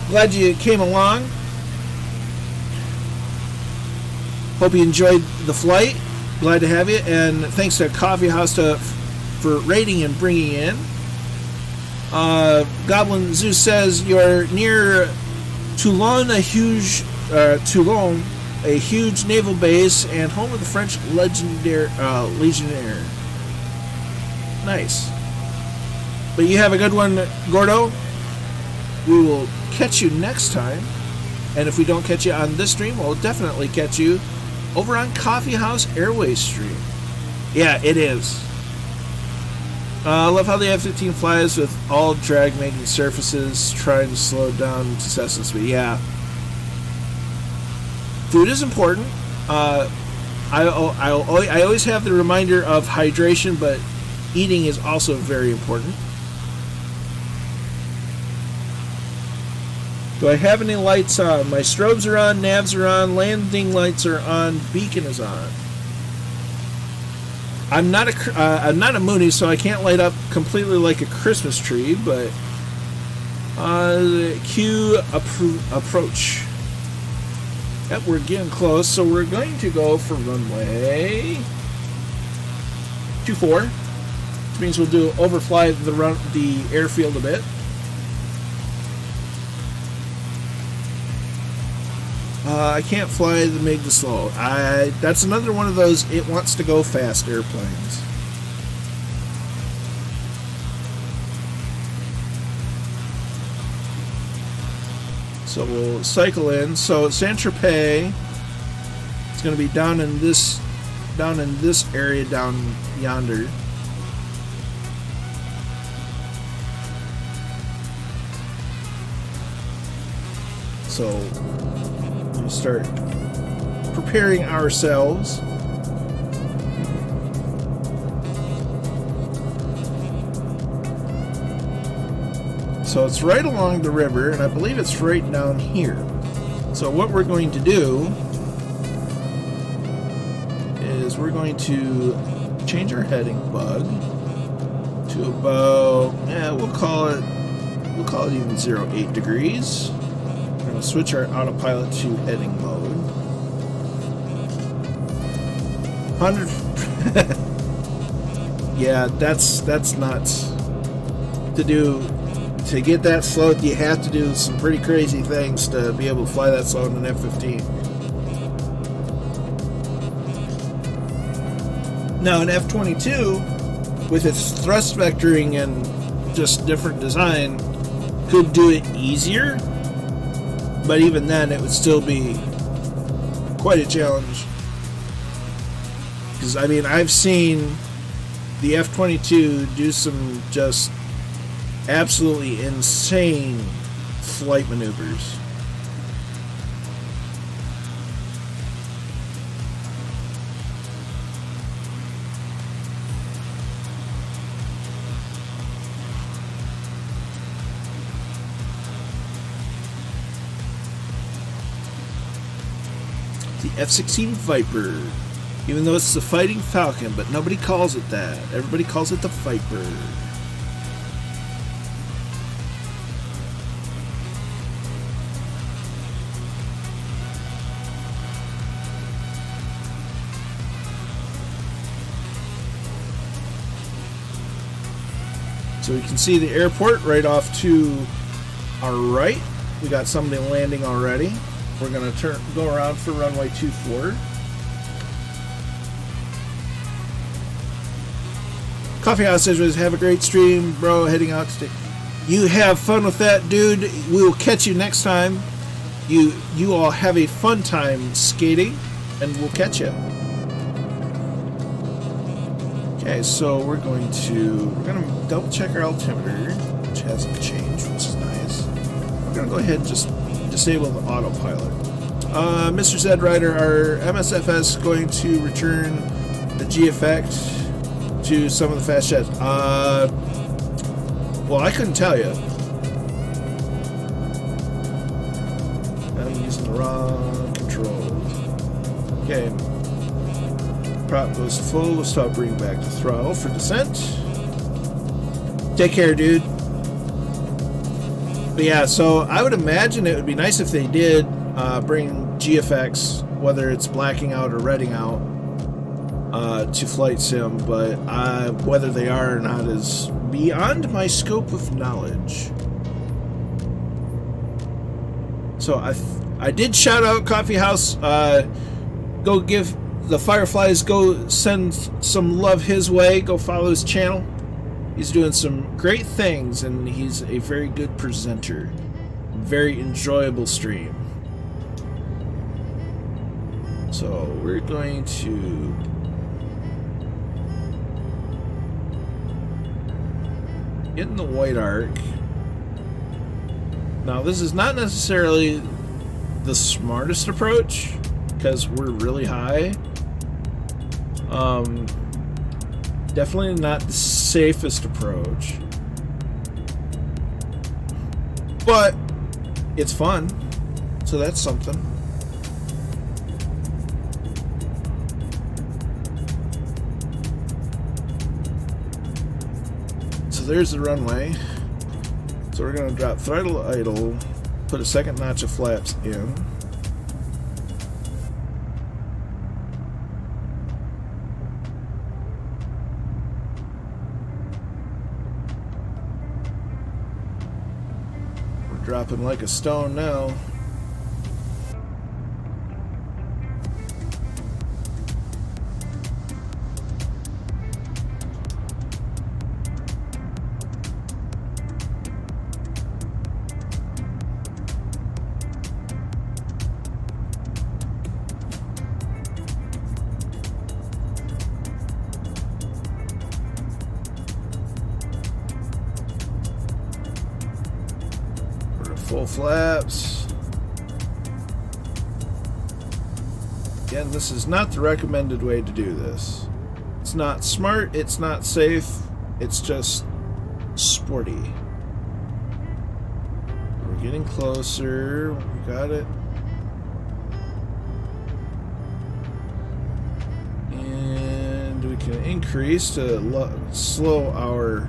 Glad you came along. Hope you enjoyed the flight. Glad to have you, and thanks to Coffee House for rating and bringing in. Goblin Zeus says you're near Toulon, a huge naval base and home of the French Legionnaire. Nice. But you have a good one, Gordo. We will catch you next time. And if we don't catch you on this stream, we'll definitely catch you over on Coffee House Airways stream. Yeah, it is. I love how the F-15 flies with all drag making surfaces, trying to slow down successive speed. Yeah. Food is important. I always have the reminder of hydration, but eating is also very important. Do I have any lights on? My strobes are on, navs are on, landing lights are on, beacon is on. I'm not a Mooney, so I can't light up completely like a Christmas tree, but cue approach. Yep, we're getting close, so we're going to go for runway 24, which means we'll do overfly the airfield a bit. I can't fly the MiG to slow. That's another one of those it wants to go fast airplanes. So we'll cycle in. So Saint-Tropez, it's going to be down in this area down yonder. So we'll start preparing ourselves. So it's right along the river, and I believe it's right down here. So what we're going to do is we're going to change our heading bug to about, we'll call it even 08 degrees. We're going to switch our autopilot to heading mode. 100. Yeah, that's nuts to do. To get that slow, you have to do some pretty crazy things to be able to fly that slow in an F-15. Now, an F-22, with its thrust vectoring and just different design, could do it easier, but even then, it would still be quite a challenge. Because, I mean, I've seen the F-22 do some just absolutely insane flight maneuvers. The F-16 Viper, even though it's the Fighting Falcon, but nobody calls it that. Everybody calls it the Viper. So we can see the airport right off to our right. We got somebody landing already. We're going to go around for runway 24. Coffee House says, have a great stream, bro. Heading out today. You have fun with that, dude. We will catch you next time. You all have a fun time skating, and we'll catch you. Okay, so we're gonna double check our altimeter, which hasn't changed, which is nice. We're gonna go ahead and just disable the autopilot. Mr. Zed Rider, our MSFS going to return the G effect to some of the fast jets. Well, I couldn't tell you. I'm using the wrong controls. Okay. Prop goes full. We'll stop bringing back the throttle for descent. Take care, dude. But yeah, so I would imagine it would be nice if they did bring GFX, whether it's blacking out or redding out, to Flight Sim, but whether they are or not is beyond my scope of knowledge. So I did shout out Coffee House. Go give the Fireflies, go send some love his way. Go follow his channel. He's doing some great things, and he's a very good presenter. Very enjoyable stream. So we're going to get in the white arc. Now this is not necessarily the smartest approach because we're really high. Definitely not the safest approach, but it's fun, so that's something. So there's the runway. So we're going to drop throttle idle, put a second notch of flaps in. We're dropping like a stone now. Full flaps. Again, this is not the recommended way to do this. It's not smart, it's not safe, it's just sporty. We're getting closer. We got it. And we can increase to slow our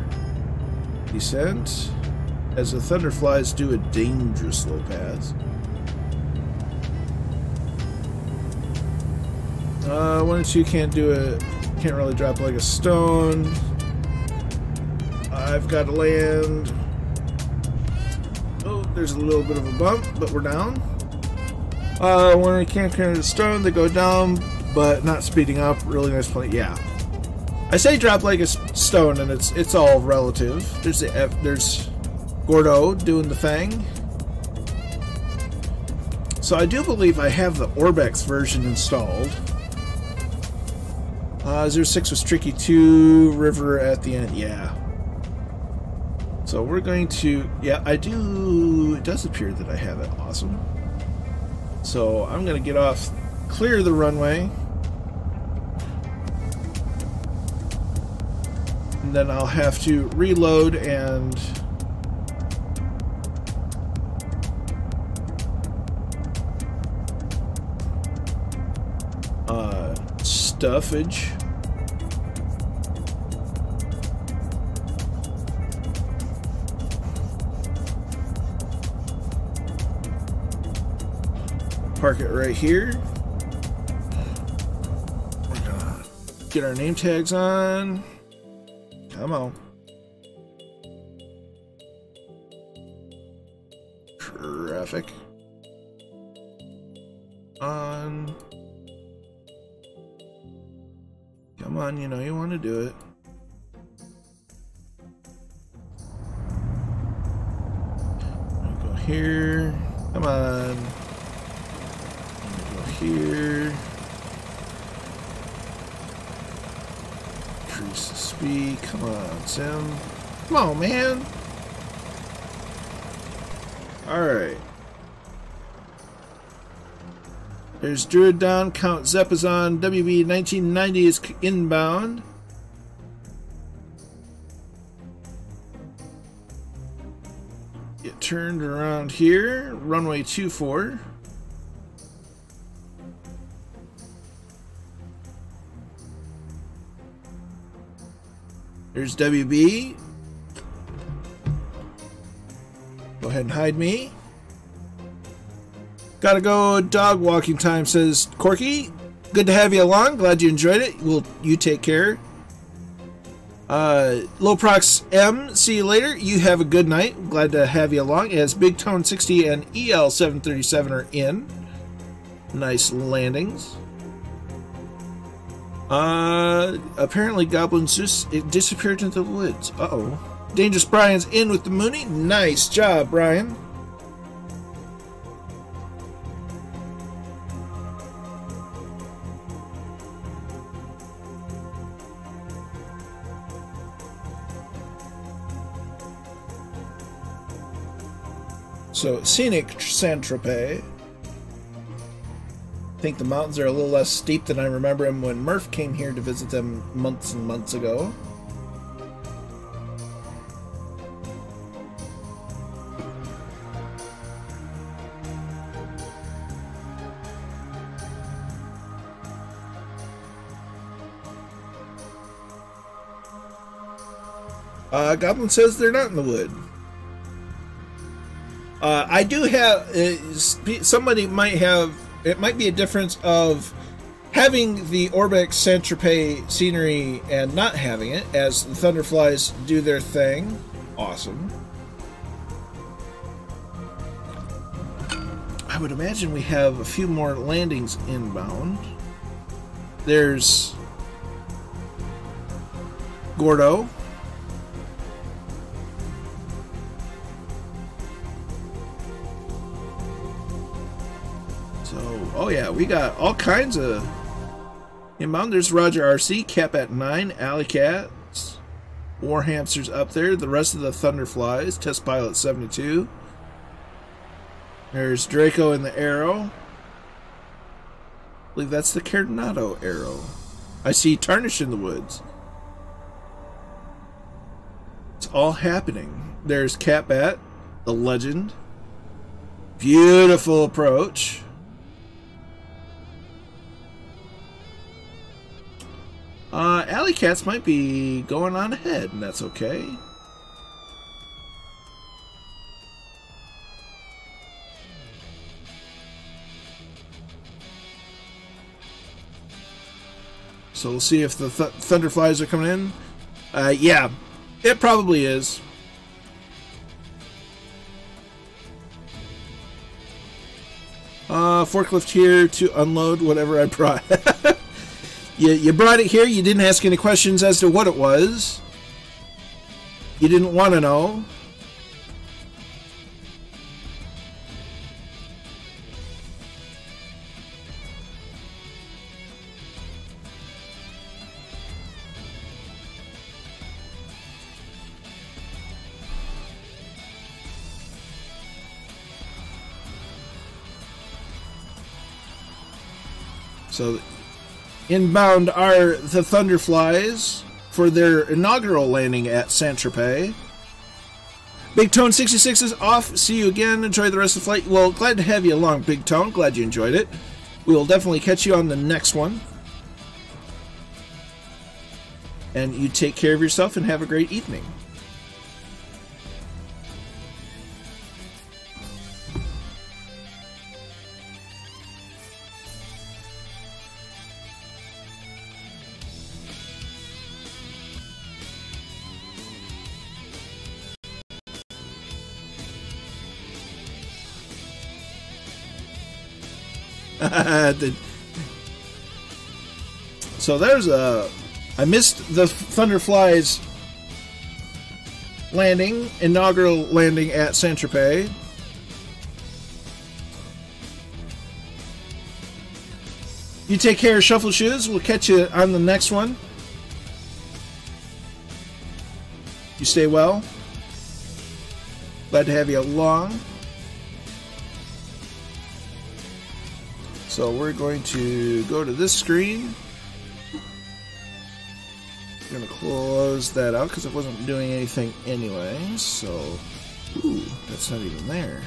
descent, as the Thunderflies do a dangerous low pass. Once you can't do it, can't really drop like a stone. I've got to land. Oh, there's a little bit of a bump, but we're down. When we can't carry the stone, they go down, but not speeding up. Really nice plane. Yeah, I say drop like a stone, and it's all relative. There's Gordo doing the thing. So I do believe I have the Orbex version installed. 06 was tricky too. River at the end, yeah. So we're going to, yeah, I do. It does appear that I have it. Awesome. So I'm going to get off, clear the runway, and then I'll have to reload and stuffage. Park it right here. We're gonna get our name tags on. Come on. Traffic on. Come on, you know you want to do it. Go here. Come on. Go here. Increase the speed. Come on, Sim. Come on, man. Alright. There's Druid down, Count Zepp is on, WB 1990 is inbound. Get turned around here, runway 24. There's WB. Go ahead and hide me. Gotta go, dog walking time, says Corky. Good to have you along. Glad you enjoyed it. You take care. Lowprox M, see you later. You have a good night. Glad to have you along. As Big Tone 60 and EL737 are in. Nice landings. Apparently Goblins just disappeared into the woods. Uh-oh. Dangerous Brian's in with the Mooney. Nice job, Brian. So, scenic Saint-Tropez. I think the mountains are a little less steep than I remember them when Murph came here to visit them months and months ago. Goblin says they're not in the wood. I do have... somebody might have... It might be a difference of having the Orbex Saint-Tropez scenery and not having it, as the Thunderflies do their thing. Awesome. I would imagine we have a few more landings inbound. There's Gordo. Oh yeah, we got all kinds of inbound. There's Roger RC, Cap at 9, Alley Cats, War Hamsters up there, the rest of the Thunderflies, Test Pilot 72. There's Draco and the Arrow. I believe that's the Carnado Arrow. I see Tarnish in the woods. It's all happening. There's Catbat, the Legend. Beautiful approach. Alley Cats might be going on ahead, and that's okay. So we'll see if the Thunderflies are coming in. Yeah, it probably is. Forklift here to unload whatever I brought. You brought it here, you didn't ask any questions as to what it was. You didn't want to know. So inbound are the Thunderflies for their inaugural landing at Saint-Tropez. Big Tone 66 is off. See you again. Enjoy the rest of the flight. Well, glad to have you along, Big Tone. Glad you enjoyed it. We will definitely catch you on the next one. And you take care of yourself and have a great evening. So there's I missed the Thunderflies landing, inaugural landing at Saint-Tropez. You take care of Shuffle Shoes. We'll catch you on the next one. You stay well. Glad to have you along. So we're going to go to this screen. I'm going to close that out because it wasn't doing anything anyway. So, ooh, that's not even there.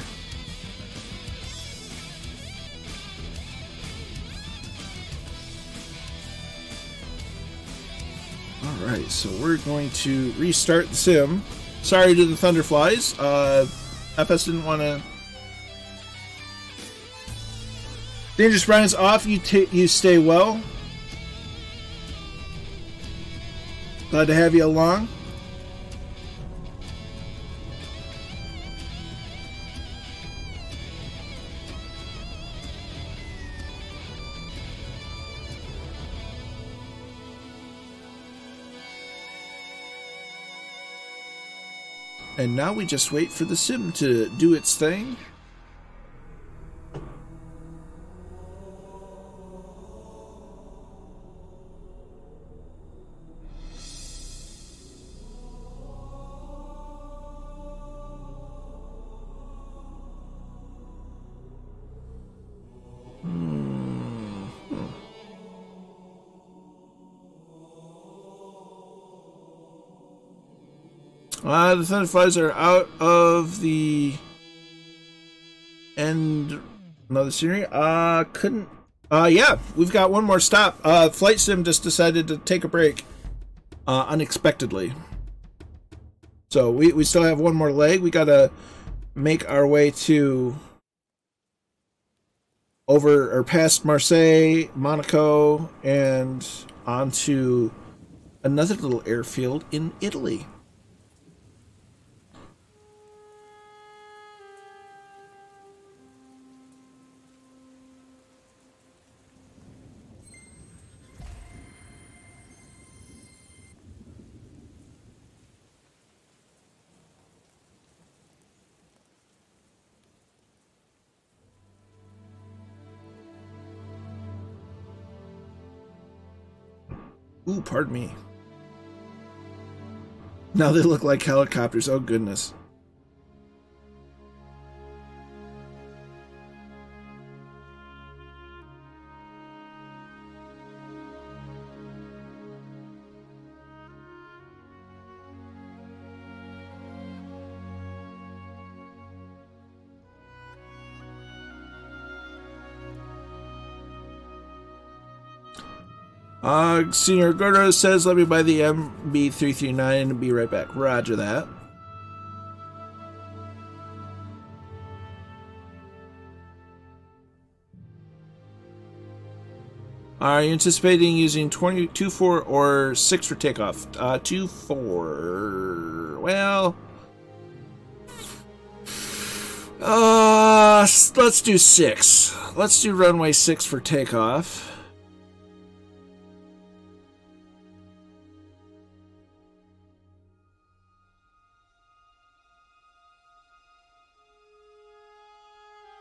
Alright, so we're going to restart the sim. Sorry to the Thunderflies. FS didn't want to... Dangerous Brian's off. You stay well. Glad to have you along. And now we just wait for the sim to do its thing. The Thunderflies are out of the end. Another scenery. Couldn't. Yeah, we've got one more stop. Flight Sim just decided to take a break unexpectedly. So we still have one more leg. We gotta make our way to over or past Marseille, Monaco, and onto another little airfield in Italy. Ooh, pardon me. Now they look like helicopters. Oh, goodness. Senior Gordo says, let me buy the MB339 and be right back. Roger that. Are you anticipating using 22.4 or 6 for takeoff? 2.4. Well, let's do 6. Let's do runway 6 for takeoff.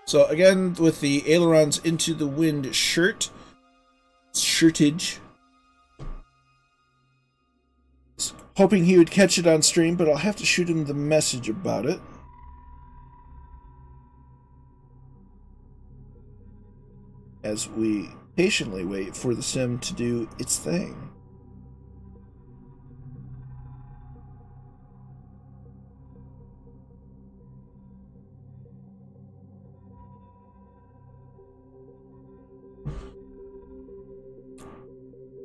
So again, with the ailerons into the wind shirtage. Hoping he would catch it on stream, but I'll have to shoot him the message about it. As we patiently wait for the sim to do its thing.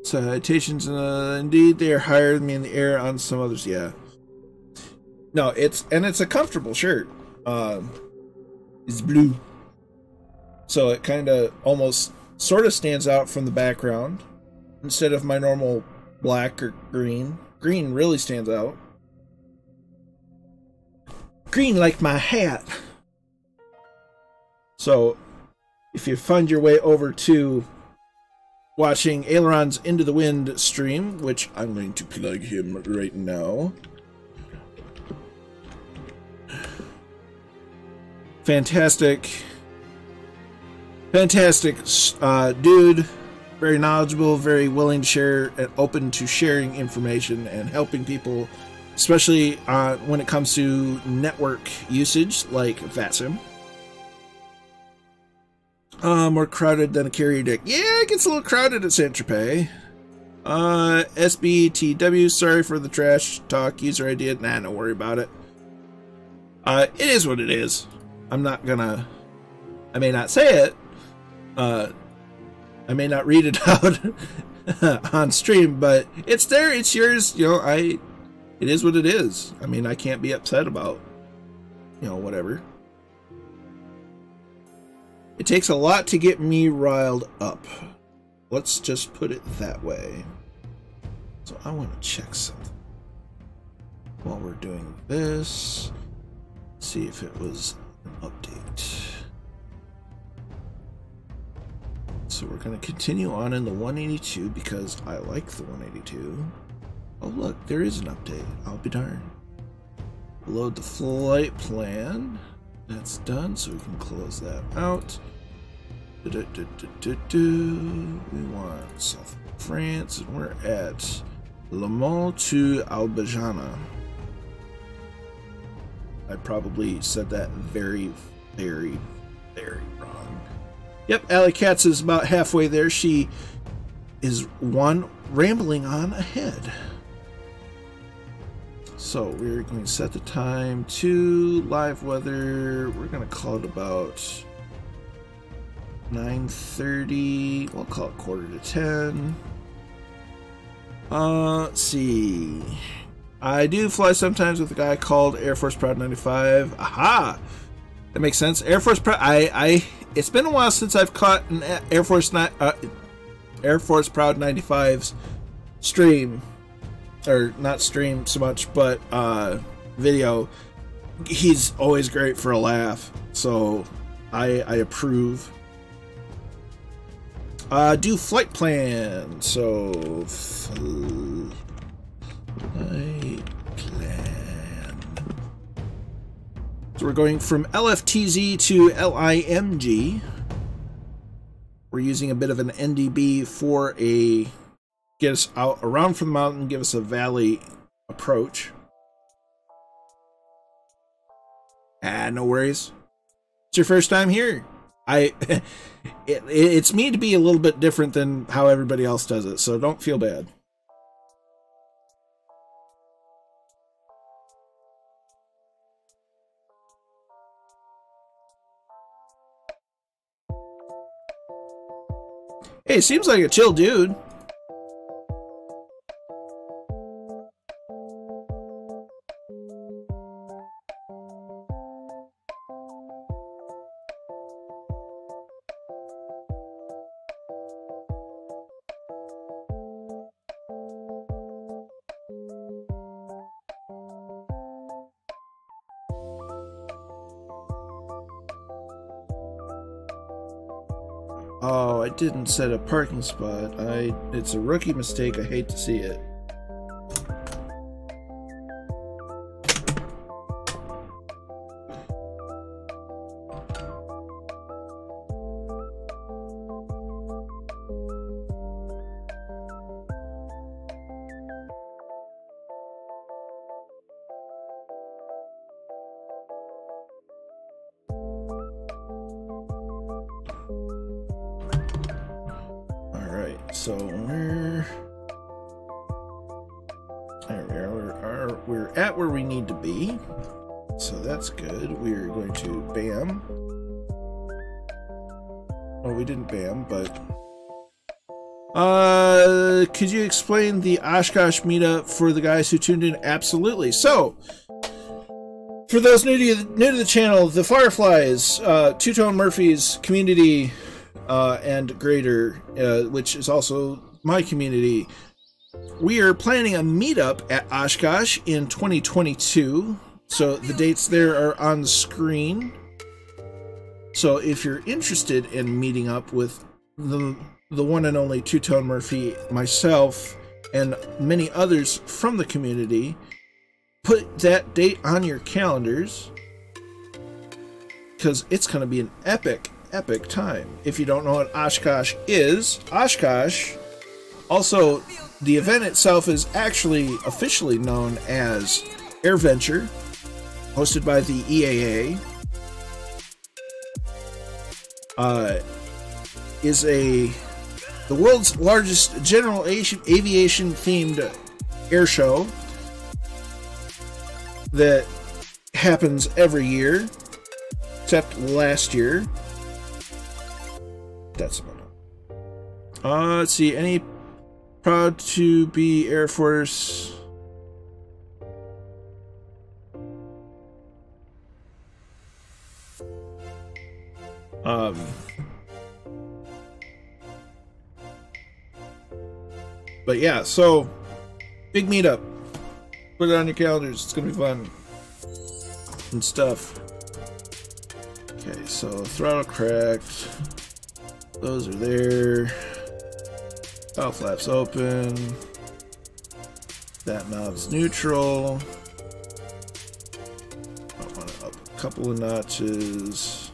Citations, indeed, they are higher than me in the air on some others. Yeah. No, it's a comfortable shirt. It's blue, so it kind of almost sort of stands out from the background instead of my normal black or green. Green really stands out. Green like my hat. So, if you find your way over to watching Ailerons Into the Wind stream, which I'm going to plug him right now. Fantastic dude. Very knowledgeable, very willing to share, and open to sharing information and helping people, especially when it comes to network usage like VATSIM. More crowded than a carrier deck. Yeah, it gets a little crowded at Saint-Tropez. SBTW, sorry for the trash talk. User idea. Nah, don't worry about it. It is what it is. I'm not gonna... I may not say it. I may not read it out on stream, but it's there. It's yours. You know, it is what it is. I mean, I can't be upset about, you know, whatever. It takes a lot to get me riled up. Let's just put it that way. So I want to check something while we're doing this. See if it was an update. So we're going to continue on in the 182 because I like the 182. Oh look, there is an update. I'll be darned. Load the flight plan. That's done, so we can close that out. We want South France, and we're at Le Mans to Albajana. I probably said that very, very, very wrong. Yep, Alley Katz is about halfway there. She is one rambling on ahead. So we're going to set the time to live weather. We're going to call it about 9:30. We'll call it 9:45. Let's see. I do fly sometimes with a guy called Air Force Proud 95. Aha! That makes sense. Air Force Proud. It's been a while since I've caught an Air Force Proud 95's stream. Or not stream so much, but video. He's always great for a laugh, so I approve. Do flight plan. So flight plan. So we're going from LFTZ to LIMG. We're using a bit of an NDB for a get us out around from the mountain, give us a valley approach. No worries. It's your first time here. It's me to be a little bit different than how everybody else does it, so don't feel bad. Hey, seems like a chill dude. Oh, I didn't set a parking spot. It's a rookie mistake. I hate to see it. So we're at where we need to be, so that's good. We're going to BAM. Well, we didn't BAM, but could you explain the Oshkosh meetup for the guys who tuned in? Absolutely. So for those new to the channel, the Fireflies, Two-Tone Murphys community, and Greater, which is also my community, we are planning a meetup at Oshkosh in 2022. So the dates there are on the screen. So if you're interested in meeting up with the one and only Two-Tone Murphy, myself, and many others from the community, put that date on your calendars, because it's going to be an epic time. If you don't know what Oshkosh is, Oshkosh, also the event itself is actually officially known as AirVenture, hosted by the EAA, is the world's largest general aviation themed air show that happens every year, except last year. That's about it. Let's see. Any proud to be Air Force? But yeah, so Big meetup. Put it on your calendars. It's gonna be fun and stuff. Okay, so throttle cracked. Those are there. Valve flaps open. That knob's neutral. I want to up a couple of notches.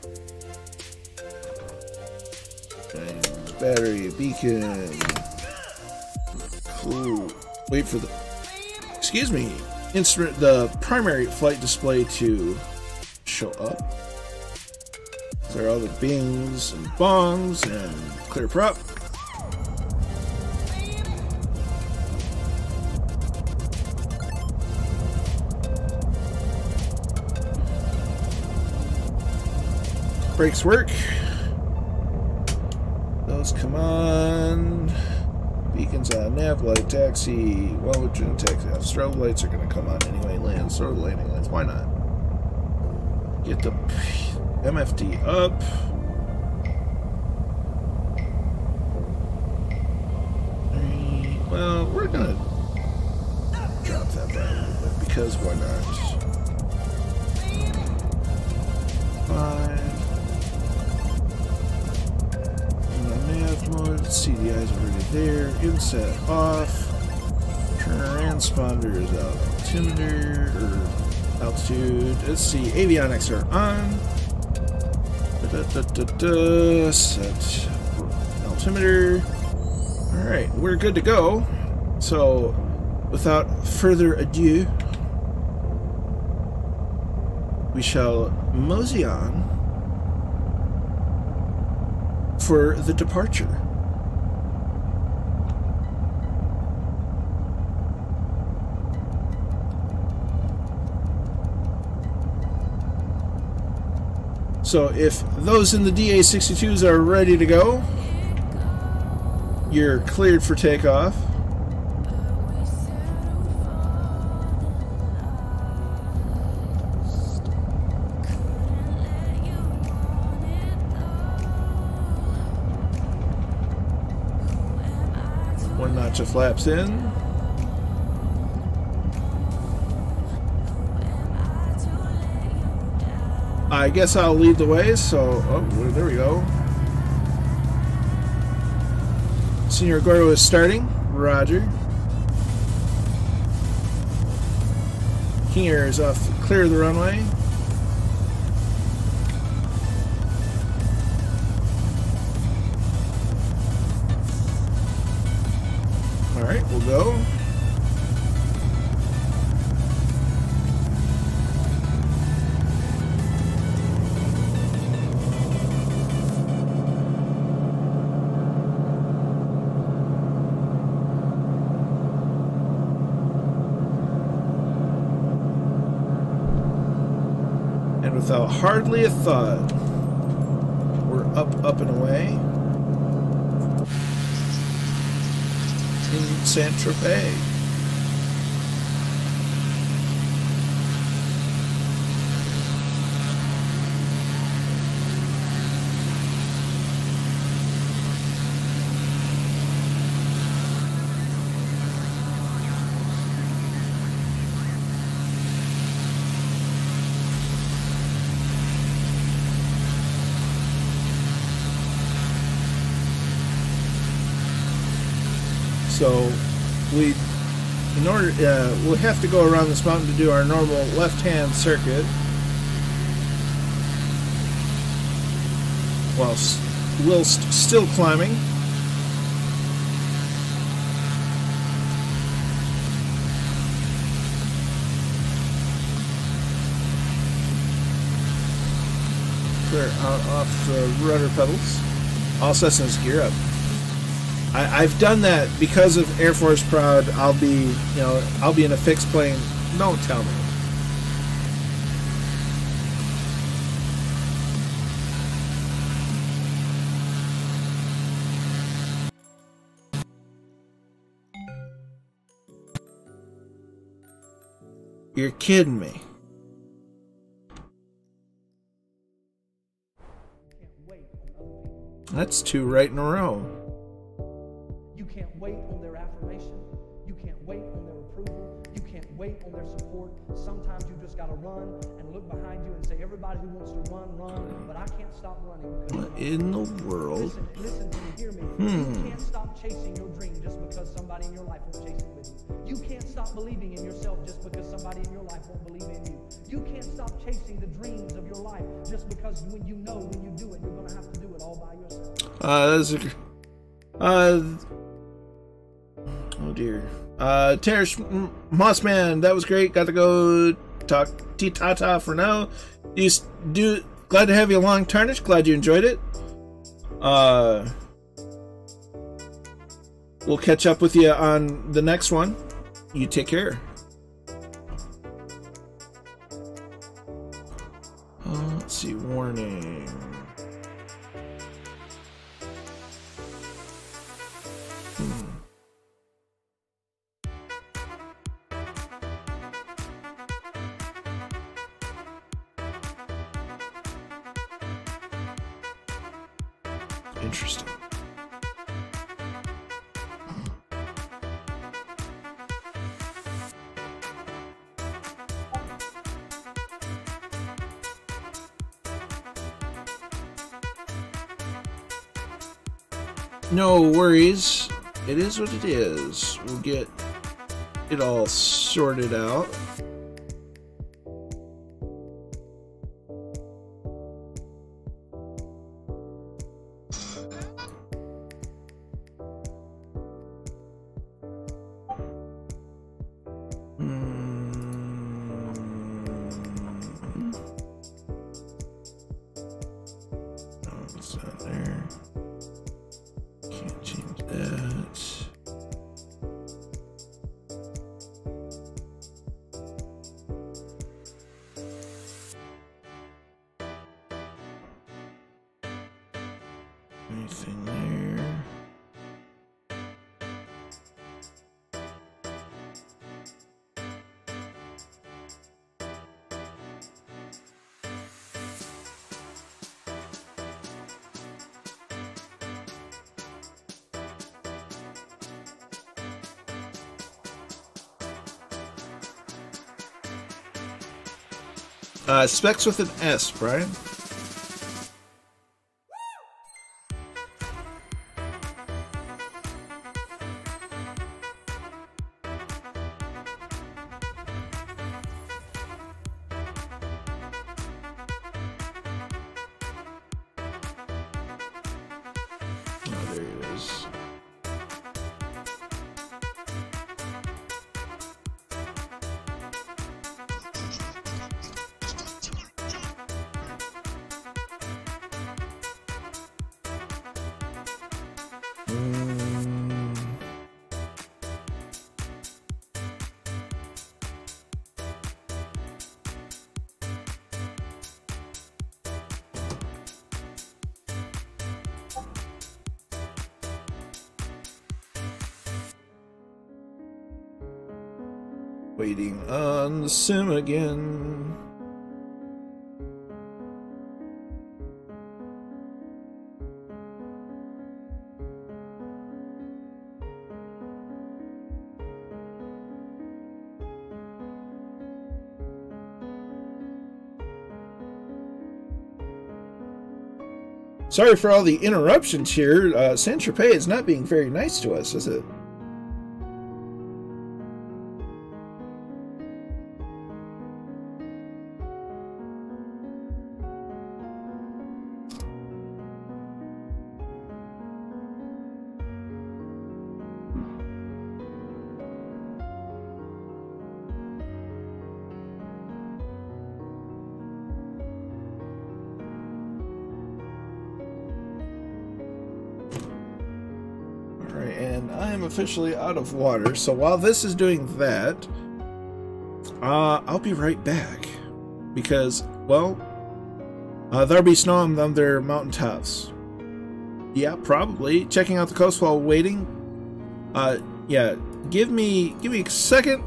And battery, beacon. Cool. Wait for the, excuse me, instrument, the primary flight display to show up. There are all the bings and bongs and clear prop. Brakes work. Those come on. Beacons on, nav light, taxi, well, we're doing taxi off. Strobe lights are going to come on anyway. Land, sort of landing lights, why not? Get the MFD up. Well, we're going to drop that by a little bit because why not? 5. Nav mode, CDI's already there, inset off, transponder is out, altimeter, or altitude, let's see, avionics are on, set altimeter, alright, we're good to go, so without further ado, we shall mosey on for the departure. So if those in the DA-62s are ready to go, you're cleared for takeoff. One notch of flaps in. I guess I'll lead the way, so... Oh, there we go. Senior Gordo is starting. Roger. King Air is off clear of the runway. Alright, we'll go. And without hardly a thought, we're up and away in Saint-Tropez. So we'll have to go around this mountain to do our normal left-hand circuit whilst still climbing. Clear out off the rudder pedals. All Cessnas gear up. I've done that because of Air Force Proud. I'll be in a fixed plane. Don't tell me. You're kidding me. That's 2 right in a row. You can't wait on their affirmation. You can't wait on their wait on their support. Sometimes you just got to run and look behind you and say, everybody who wants to run, run. But I can't stop running. What in the world? Listen to me, hear me. You can't stop chasing your dream just because somebody in your life won't chase it with you. You can't stop believing in yourself just because somebody in your life won't believe in you. You can't stop chasing the dreams of your life just because when you know when you do it, you're going to have to do it all by yourself. Oh dear. Terrace Mossman, that was great. Got to go talk T-Tata for now. Glad to have you along, Tarnish. Glad you enjoyed it. We'll catch up with you on the next one. You take care. Let's see, warning. Interesting. No worries. It is what it is. We'll get it all sorted out. It's not there. Can't change that. Anything there? Specs with an S, Brian. Oh, there it is. Waiting on the sim again. Sorry for all the interruptions here. Saint-Tropez is not being very nice to us, is it? And I am officially out of water, so while this is doing that, I'll be right back, because, well, there'll be snow on their mountaintops. Yeah, probably. Checking out the coast while waiting. Yeah, give me a second,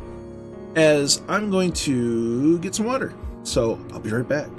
as I'm going to get some water, so I'll be right back.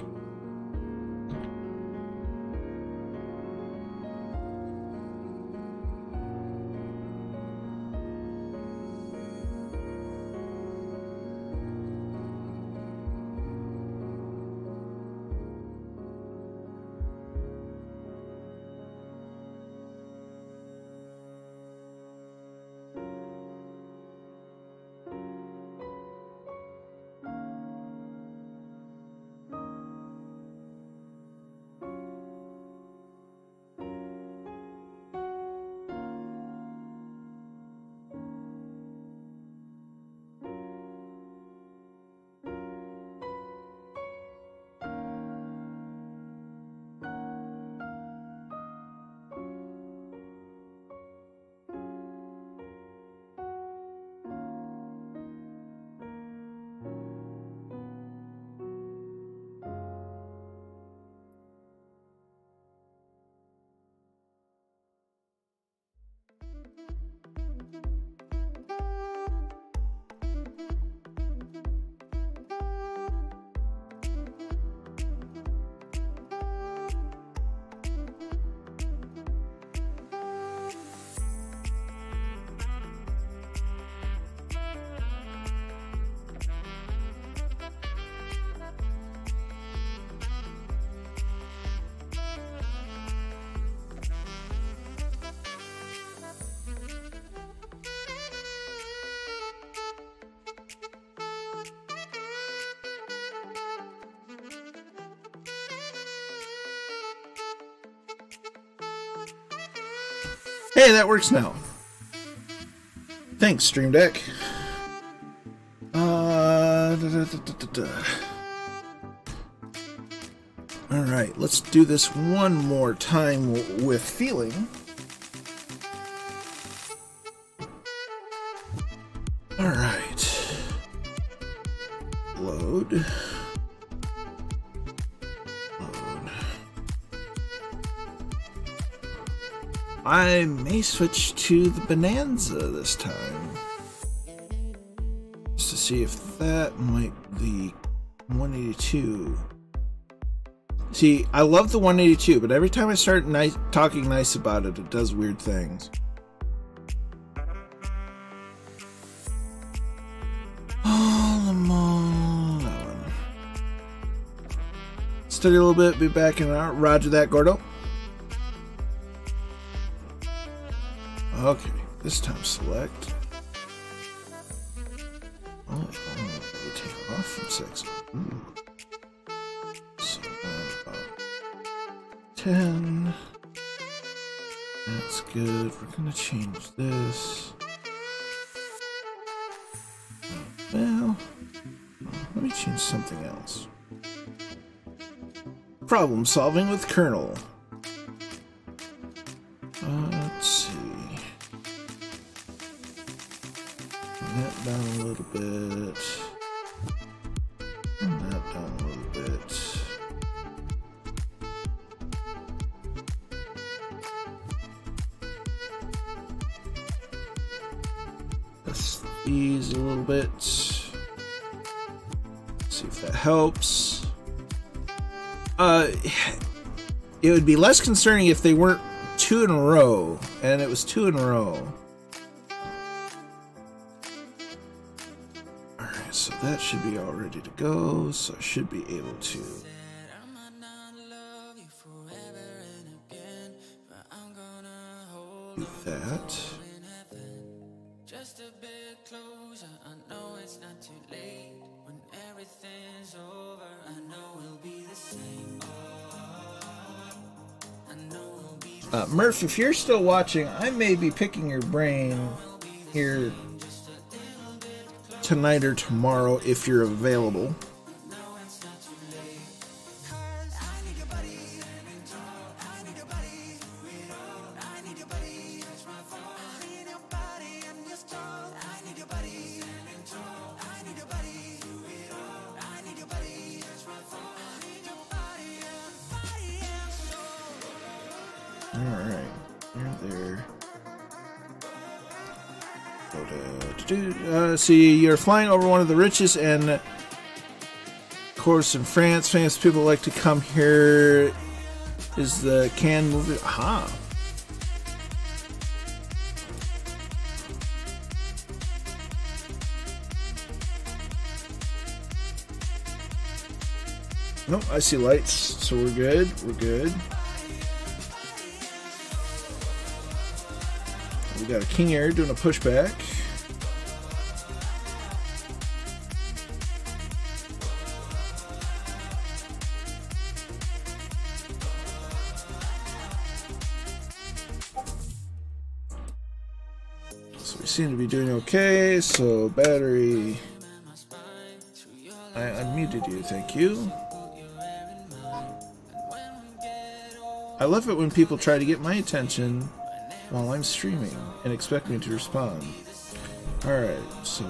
Hey, that works now. Thanks, Stream Deck. Alright, let's do this one more time with feeling. Alright. Load. Load. I may switch to the Bonanza this time. Just to see if that might be 182. See, I love the 182, but every time I start talking nice about it, it does weird things. Study a little bit, be back in an hour. Roger that, Gordo. Okay, this time select. Oh, we take off from 6. So, 10. That's good. We're gonna change this. Well, let me change something else. Problem solving with kernel. Let's see. Bring that down a little bit. Bring that down a little bit. Let's ease a little bit. See if that helps. It would be less concerning if they weren't 2 in a row, and it was 2 in a row. Alright, so that should be all ready to go, so I should be able to do that. Murph, if you're still watching, I may be picking your brain here tonight or tomorrow if you're available. See, you're flying over one of the richest and, of course, in France, famous people like to come here. Is the Cannes movie? Aha. Nope, I see lights, so we're good. We're good. We got a King Air doing a pushback. Seem to be doing okay, so battery. I unmuted you, thank you. I love it when people try to get my attention while I'm streaming and expect me to respond. Alright, so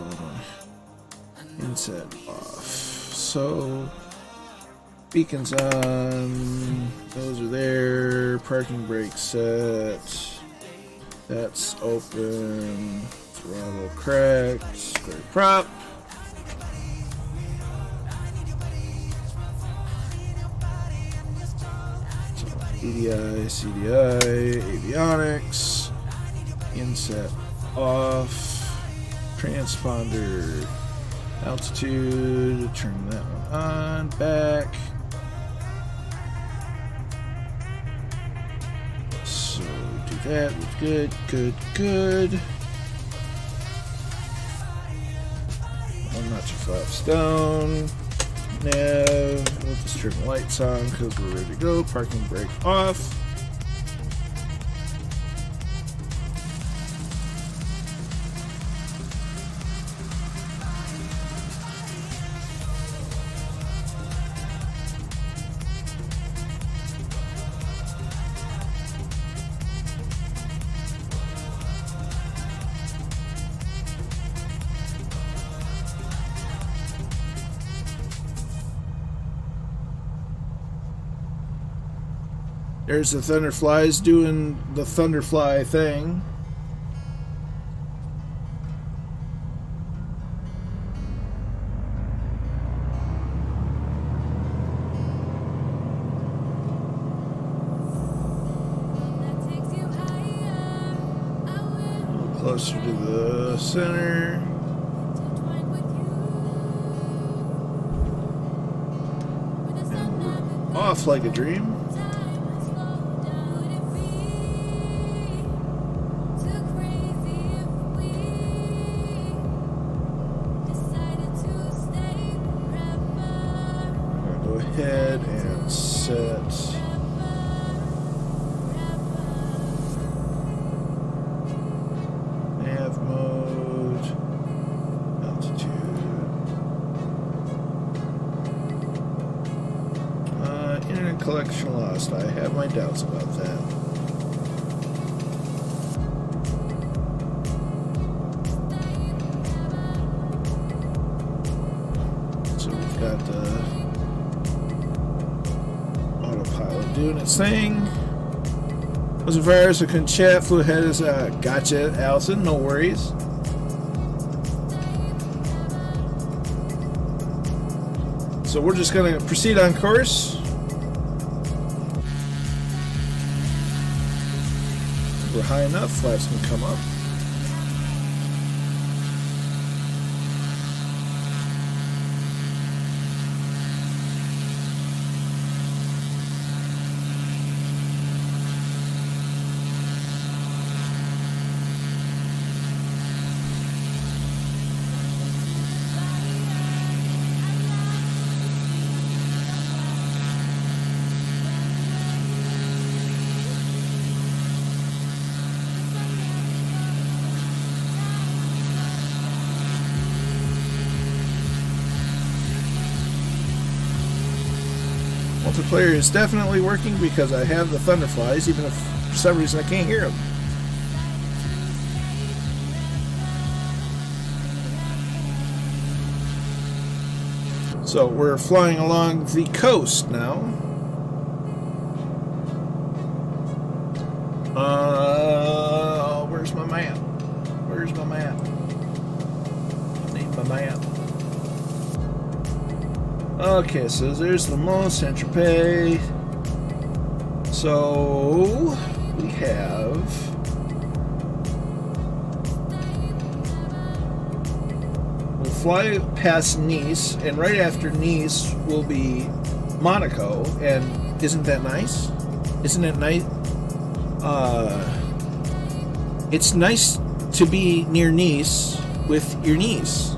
inset off. So beacons on, those are there, parking brake set. That's open. Throttle cracked. Square prop. So EDI, CDI, avionics. Inset off. Transponder. Altitude. Turn that one on. Back. That was good, good, good. One notch of flaps down. Nav. We'll just turn the lights on because we're ready to go. Parking brake off. There's the Thunderflies doing the Thunderfly thing. Closer to the center. And off like a dream. Go ahead and set. Nav mode, altitude, internet collection lost. I have my doubts about that. So we've got the autopilot doing its thing. Was a virus, I couldn't chat, flew ahead as gotcha, Allison, no worries. So we're just gonna proceed on course. We're high enough, flaps can come up. Multiplayer is definitely working because I have the Thunderflies, even if for some reason I can't hear them. So we're flying along the coast now. Where's my map? Where's my map? I need my map. Okay, so there's the Mont Saint-Tropez. So we have we'll fly past Nice, and right after Nice will be Monaco. And isn't that nice? Isn't it nice? It's nice to be near Nice with your niece.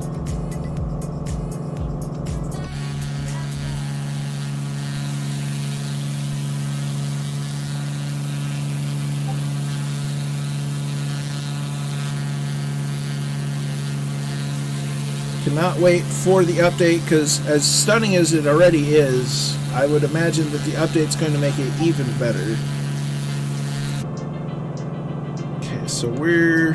Cannot wait for the update, because as stunning as it already is, I would imagine that the update's going to make it even better. Okay, so we're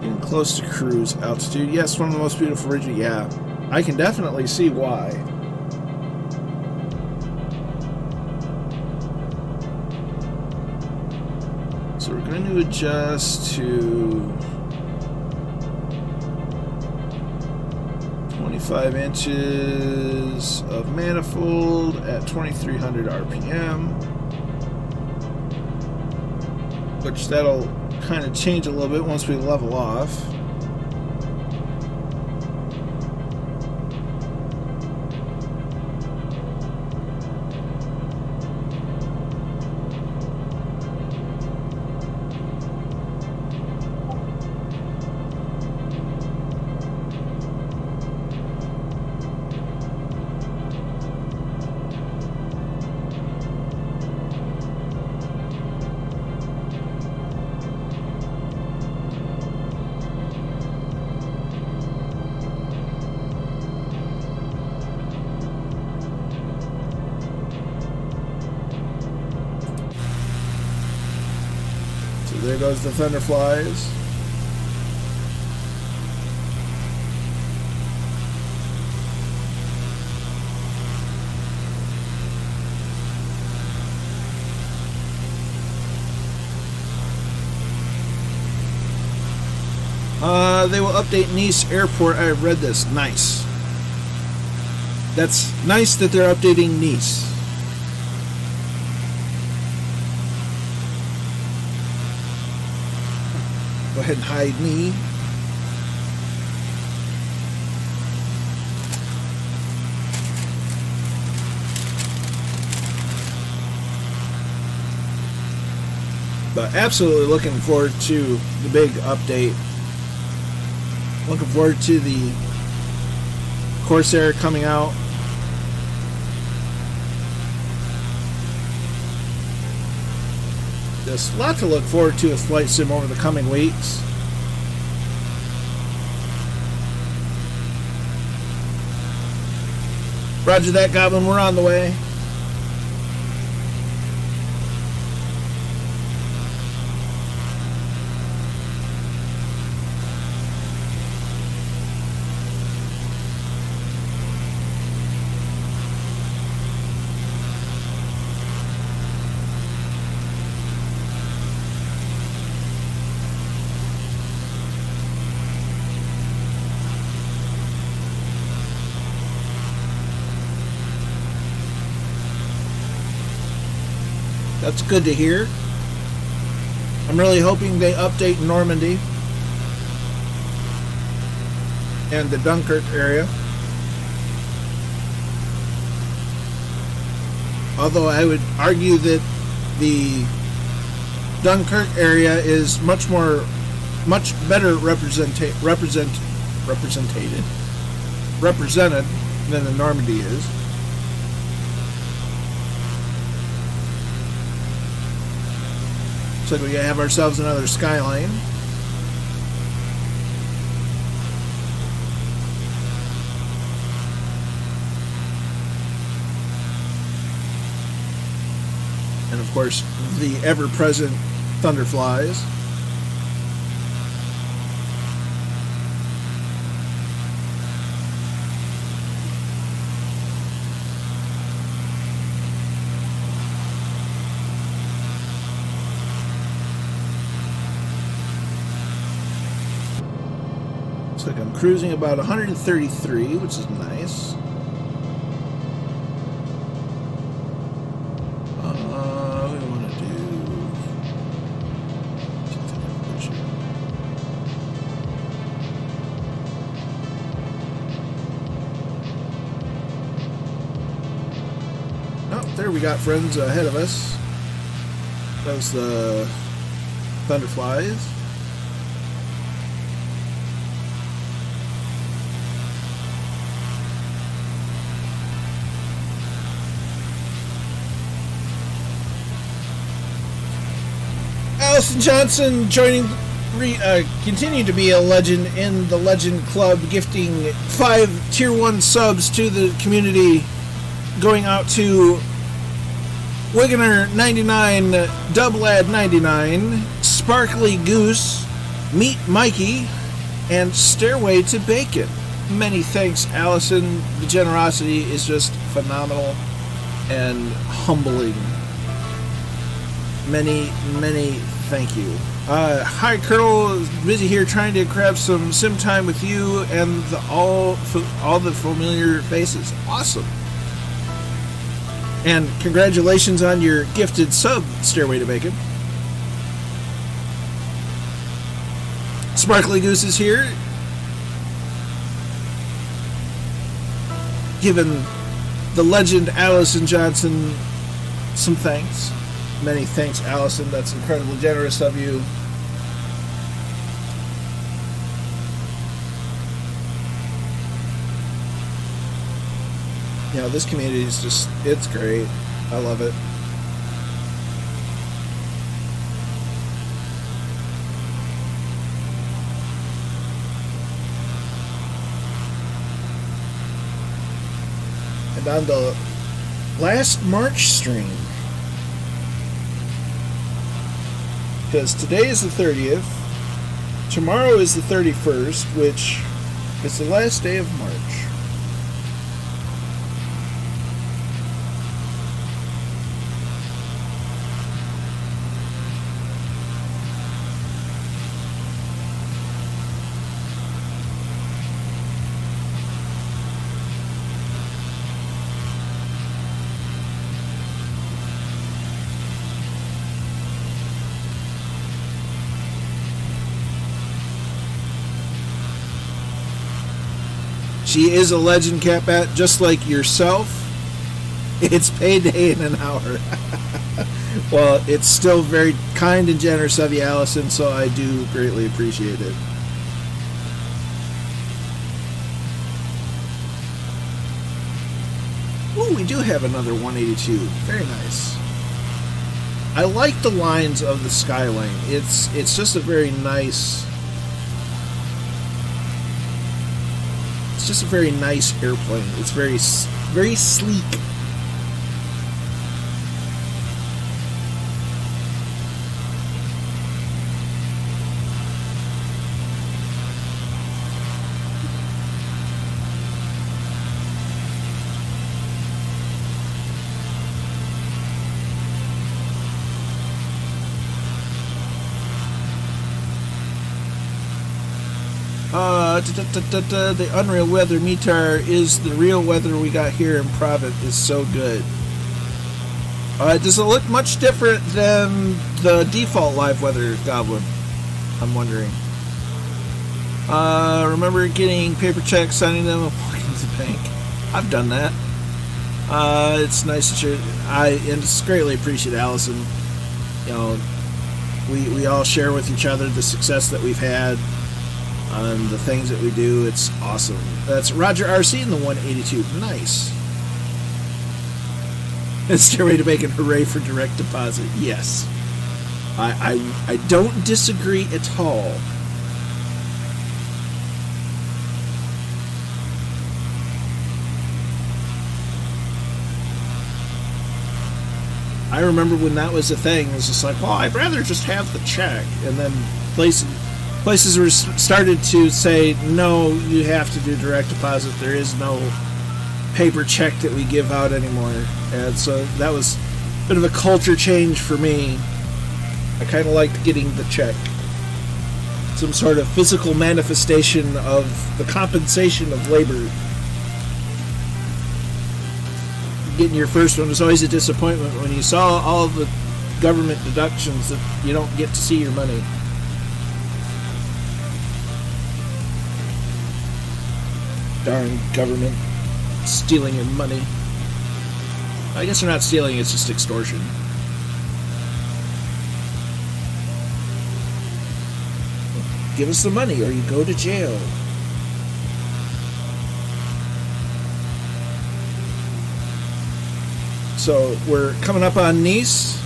getting close to cruise altitude. Yes, one of the most beautiful ridges. Yeah, I can definitely see why. So we're going to adjust to 25 inches of manifold at 2300 RPM, which that'll kind of change a little bit once we level off. There goes the Thunderflies. They will update Nice Airport. I read this. Nice. That's nice that they're updating Nice. Go ahead and hide me. But absolutely looking forward to the big update. Looking forward to the Corsair coming out. There's a lot to look forward to with Flight Sim over the coming weeks. Roger that, Goblin. We're on the way. That's good to hear. I'm really hoping they update Normandy and the Dunkirk area. Although I would argue that the Dunkirk area is much better represented than the Normandy is. Looks like we have ourselves another Skyline. And of course, the ever-present Thunderflies. Looks like I'm cruising about 133, which is nice. What do we want to do? Oh, there we got friends ahead of us. That was the Thunderflies. Allison Johnson joining, continuing to be a legend in the Legend Club, gifting 5 Tier 1 subs to the community, going out to Wigginer 99, Dublad 99, Sparkly Goose, Meet Mikey, and Stairway to Bacon. Many thanks, Allison. The generosity is just phenomenal and humbling. Many thank you. Hi, Colonel. Busy here trying to grab some sim time with you and all the familiar faces. Awesome. And congratulations on your gifted sub, Stairway to Bacon. Sparkly Goose is here, giving the legend Allison Johnson some thanks. Many thanks, Allison. That's incredibly generous of you. You know, this community is just, it's great. I love it. And on the last March stream, because today is the 30th, tomorrow is the 31st, which is the last day of March. She is a legend, Catbat, just like yourself. It's payday in an hour. Well, it's still very kind and generous of you, Allison, so I do greatly appreciate it. Ooh, we do have another 182. Very nice. I like the lines of the Skyline. It's just a very nice... It's just a very nice airplane. It's very sleek. The unreal weather meter is the real weather we got here in Providence is so good. Does it look much different than the default live weather, Goblin? I'm wondering. Remember getting paper checks, signing them, and walking to the bank. I've done that. It's nice that you're... and it's greatly appreciate, Allison. You know, we all share with each other the success that we've had. The things that we do, it's awesome. That's Roger RC in the 182. Nice. And Stairway to Bacon, hooray for direct deposit. Yes. I don't disagree at all. I remember when that was a thing, it was just like, well, I'd rather just have the check. And then places were started to say, no, you have to do direct deposit. There is no paper check that we give out anymore. And so that was a bit of a culture change for me. I kind of liked getting the check. Some sort of physical manifestation of the compensation of labor. Getting your first one was always a disappointment when you saw all the government deductions that you don't get to see your money. Darn government stealing your money. I guess they're not stealing, it's just extortion. Give us the money or you go to jail. So we're coming up on Nice.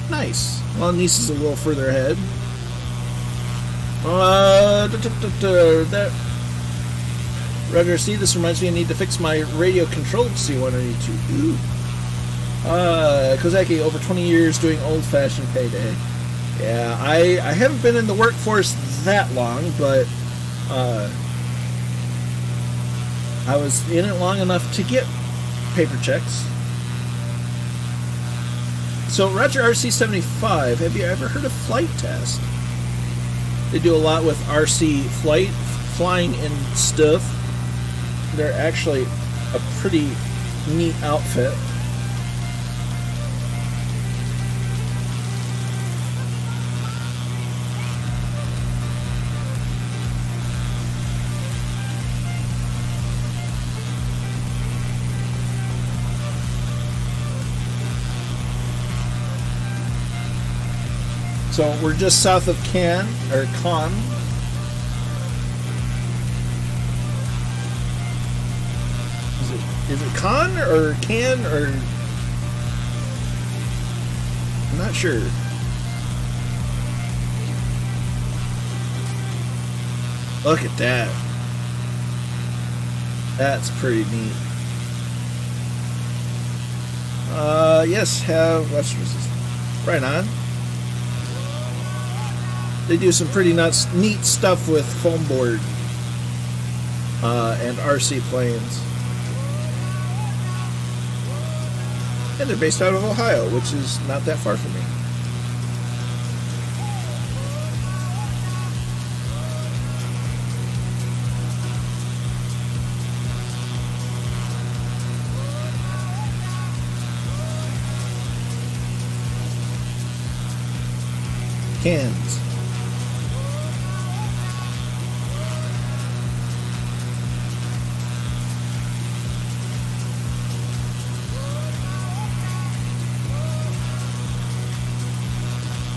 Nice. Well, Nice is a little further ahead. That Roger, see, this reminds me I need to fix my radio-controlled C-182. Ooh. Kozaki, over 20 years doing old-fashioned payday. Yeah, I haven't been in the workforce that long, but I was in it long enough to get paper checks. So, Roger RC-75, have you ever heard of Flight Test? They do a lot with RC flying and stuff. They're actually a pretty neat outfit. So we're just south of Cannes. Is it Cannes or Cannes or... I'm not sure. Look at that. That's pretty neat. Yes, have Western Resistance. Right on. They do some pretty neat stuff with foam board and RC planes. And they're based out of Ohio, which is not that far from me. Cans.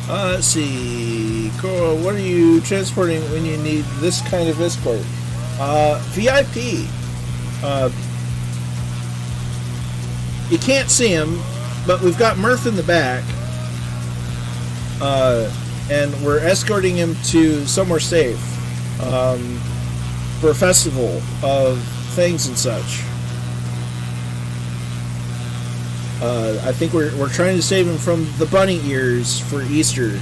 Let's see. Coral, what are you transporting when you need this kind of escort? VIP. You can't see him, but we've got Murph in the back. And we're escorting him to somewhere safe. For a festival of things and such. I think we're trying to save him from the bunny ears for Easter.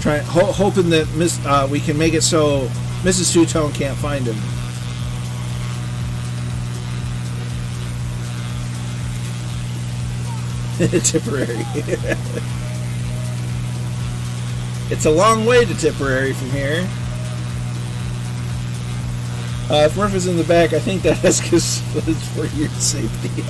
Hoping that we can make it so Mrs. Two-Tone can't find him. Tipperary. It's a long way to Tipperary from here. If Murph is in the back, I think that's because it's for your safety.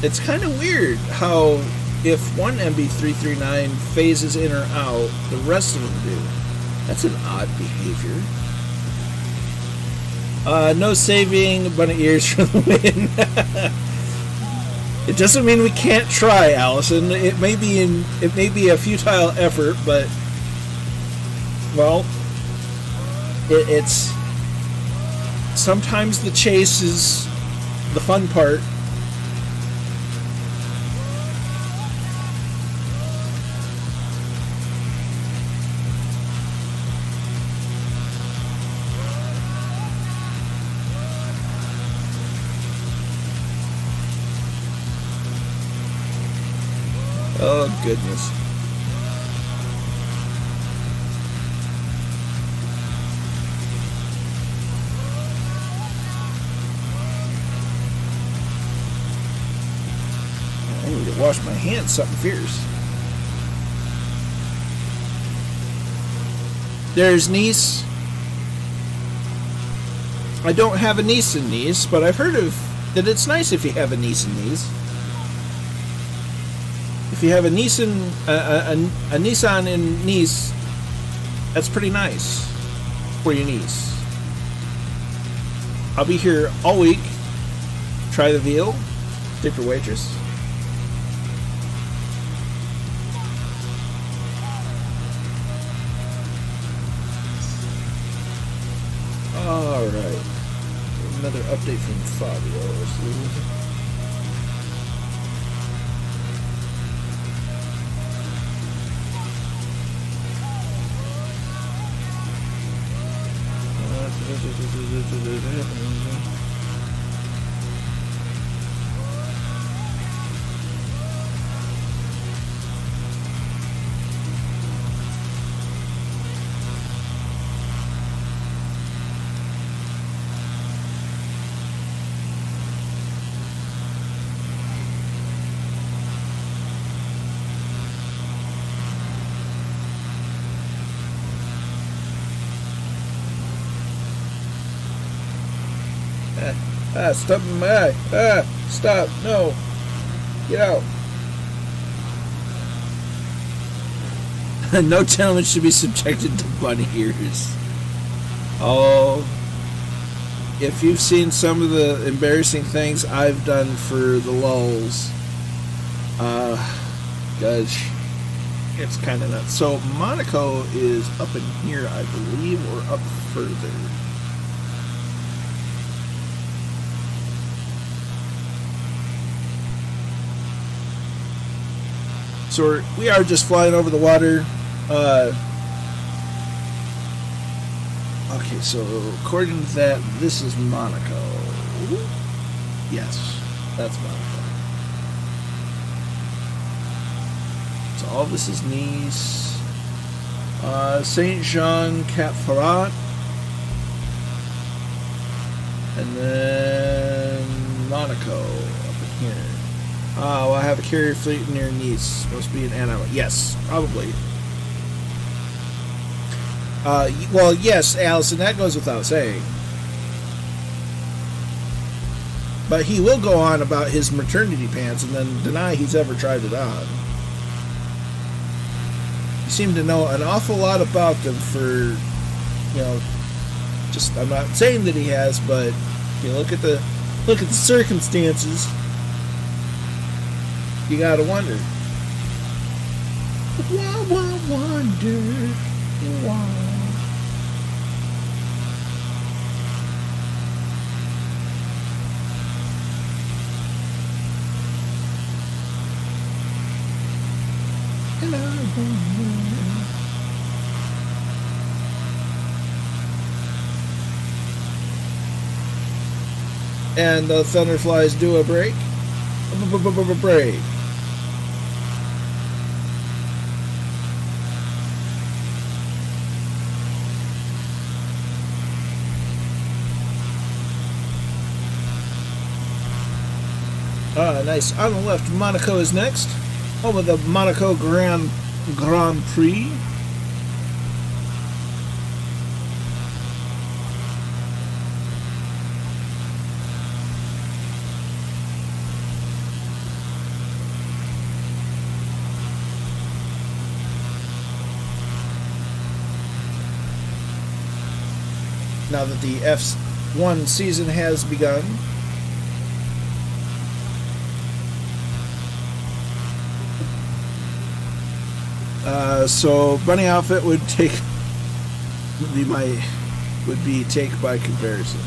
It's kind of weird how if one MB339 phases in or out, the rest of them do. That's an odd behavior. No saving bunny ears for the win. It doesn't mean we can't try, Allison. It may be a futile effort, but well, it's sometimes the chase is the fun part. Oh, goodness. I need to wash my hands, something fierce. There's Nice. I don't have a niece in Nice, but I've heard that it's nice if you have a niece in Nice. If you have a Nissan in Nice, that's pretty nice for your niece. I'll be here all week. Try the veal, tip your waitress. All right, another update from Fabio. Stop in my eye. Stop. No. Get out. No gentleman should be subjected to bunny ears. Oh, if you've seen some of the embarrassing things I've done for the lulz, gosh, it's kind of nuts. So Monaco is up in here, I believe, or up further. So we are just flying over the water. Okay, so according to that, this is Monaco. Yes, that's Monaco. So all this is Nice. Saint Jean Cap Ferrat. And then Monaco up in here. Well, I have a carrier fleet near Nice. Supposed to be in Anna. Yes, probably. Well, yes, Allison, that goes without saying. But he will go on about his maternity pants and then deny he's ever tried it on. You seem to know an awful lot about them for, just, I'm not saying that he has, but you look at the circumstances, you gotta wonder. Wonder why. And the Thunderflies do a break. Break. Nice. On the left, Monaco is next. Home of the Monaco Grand Prix. Now that the F1 season has begun. So bunny outfit would be take by comparison.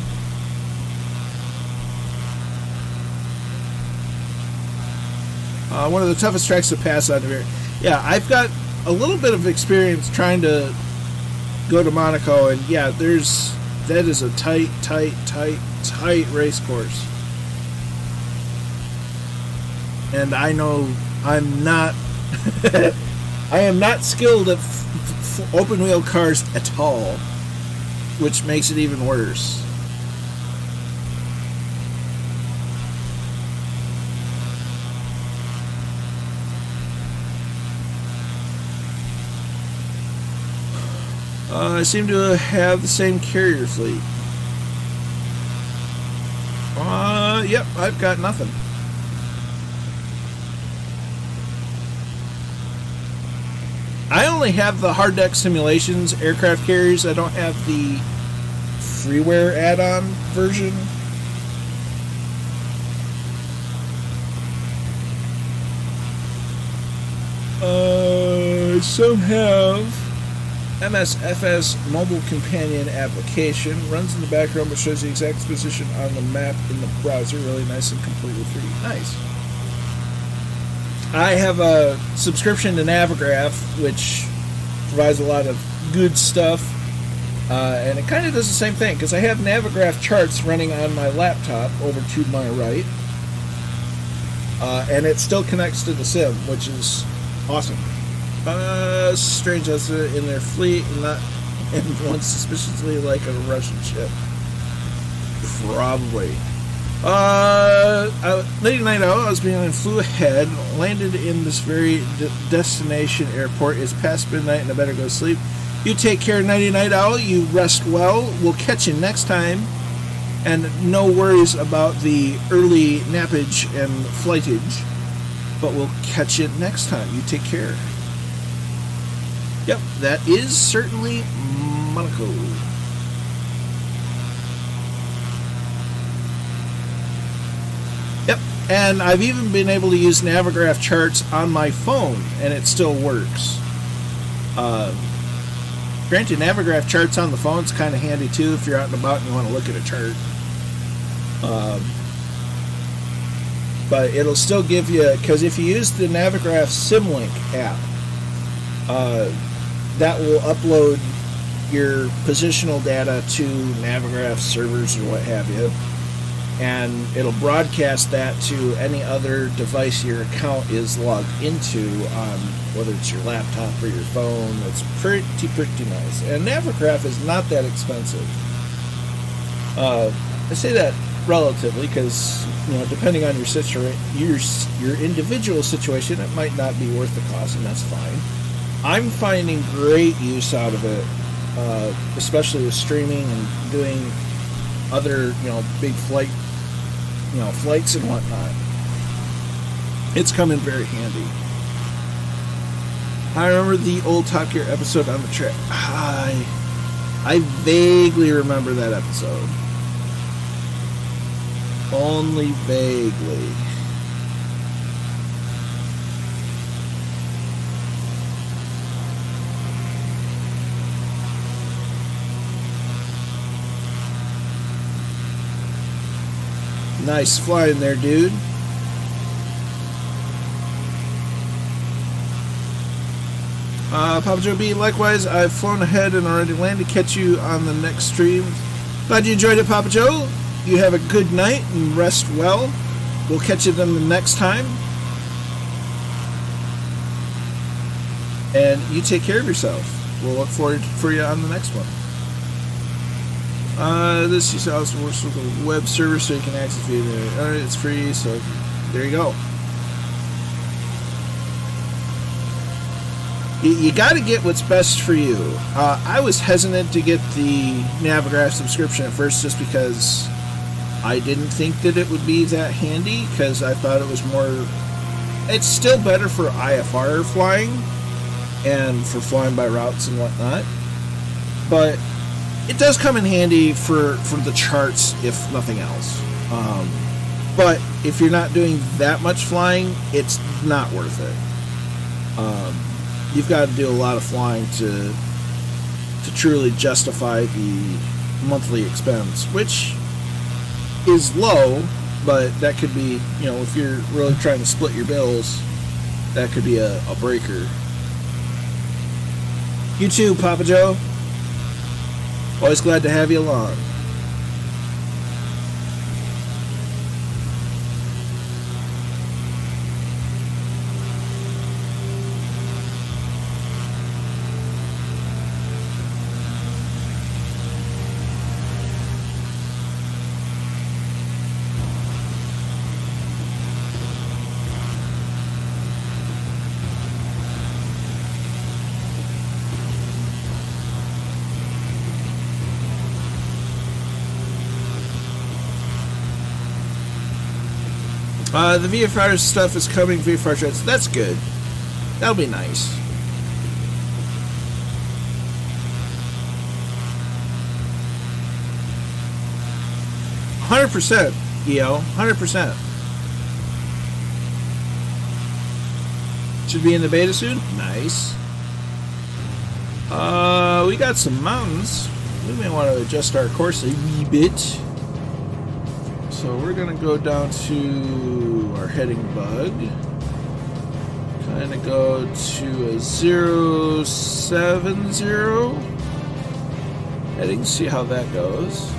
One of the toughest tracks to pass on here. Yeah, I've got a little bit of experience trying to go to Monaco, and yeah, that is a tight race course. And I know I'm not I am not skilled at open wheel cars at all, which makes it even worse. I seem to have the same carrier fleet. Yep, I've got nothing. I only have the hard deck simulations aircraft carriers. I don't have the freeware add-on version. Some have MSFS mobile companion application. Runs in the background but shows the exact position on the map in the browser. Really nice and completely free. Nice. I have a subscription to Navigraph, which provides a lot of good stuff, and it kind of does the same thing, because I have Navigraph charts running on my laptop over to my right, and it still connects to the sim, which is awesome. Strange that's in their fleet, and one suspiciously like a Russian ship. Probably. Late night out, I was being flew ahead, landed in this very destination airport. It's past midnight and I better go to sleep. You take care, nighty night owl. You rest well. We'll catch you next time. And no worries about the early nappage and flightage, but we'll catch you next time. You take care. Yep, that is certainly Monaco. Yep, and I've even been able to use Navigraph charts on my phone, and it still works. Granted, Navigraph charts on the phone is kind of handy too if you're out and about and you want to look at a chart. But it'll still give you, because if you use the Navigraph SimLink app, that will upload your positional data to Navigraph servers or what have you, and it'll broadcast that to any other device your account is logged into, on whether it's your laptop or your phone. It's pretty nice, and Navigraph is not that expensive. I say that relatively because, depending on your individual situation, it might not be worth the cost, and that's fine. I'm finding great use out of it, especially with streaming and doing other, big flights and whatnot. It's come in very handy. I remember the old Top Gear episode on the track. I vaguely remember that episode. Only vaguely. Nice flying there, dude. Papa Joe B, likewise, I've flown ahead and already landed to catch you on the next stream. Glad you enjoyed it, Papa Joe. You have a good night and rest well. We'll catch you then the next time. And you take care of yourself. We'll look forward for you on the next one. This also works with a web server, so you can access it. Alright, it's free, so there you go. You got to get what's best for you. I was hesitant to get the Navigraph subscription at first just because I didn't think that it would be that handy, because I thought it was more... It's still better for IFR flying and for flying by routes and whatnot, but it does come in handy for the charts, if nothing else. But if you're not doing that much flying, it's not worth it. You've got to do a lot of flying to truly justify the monthly expense, which is low, but that could be, you know, if you're really trying to split your bills, that could be a breaker. You too, Papa Joe. Always glad to have you along. The VFR stuff is coming, VFR threads. That's good. That'll be nice. %, EO, 100%. Should be in the beta soon. Nice. We got some mountains. We may want to adjust our course a wee bit. So we're going to go down to our heading bug. Kind of go to a 070 heading, see how that goes.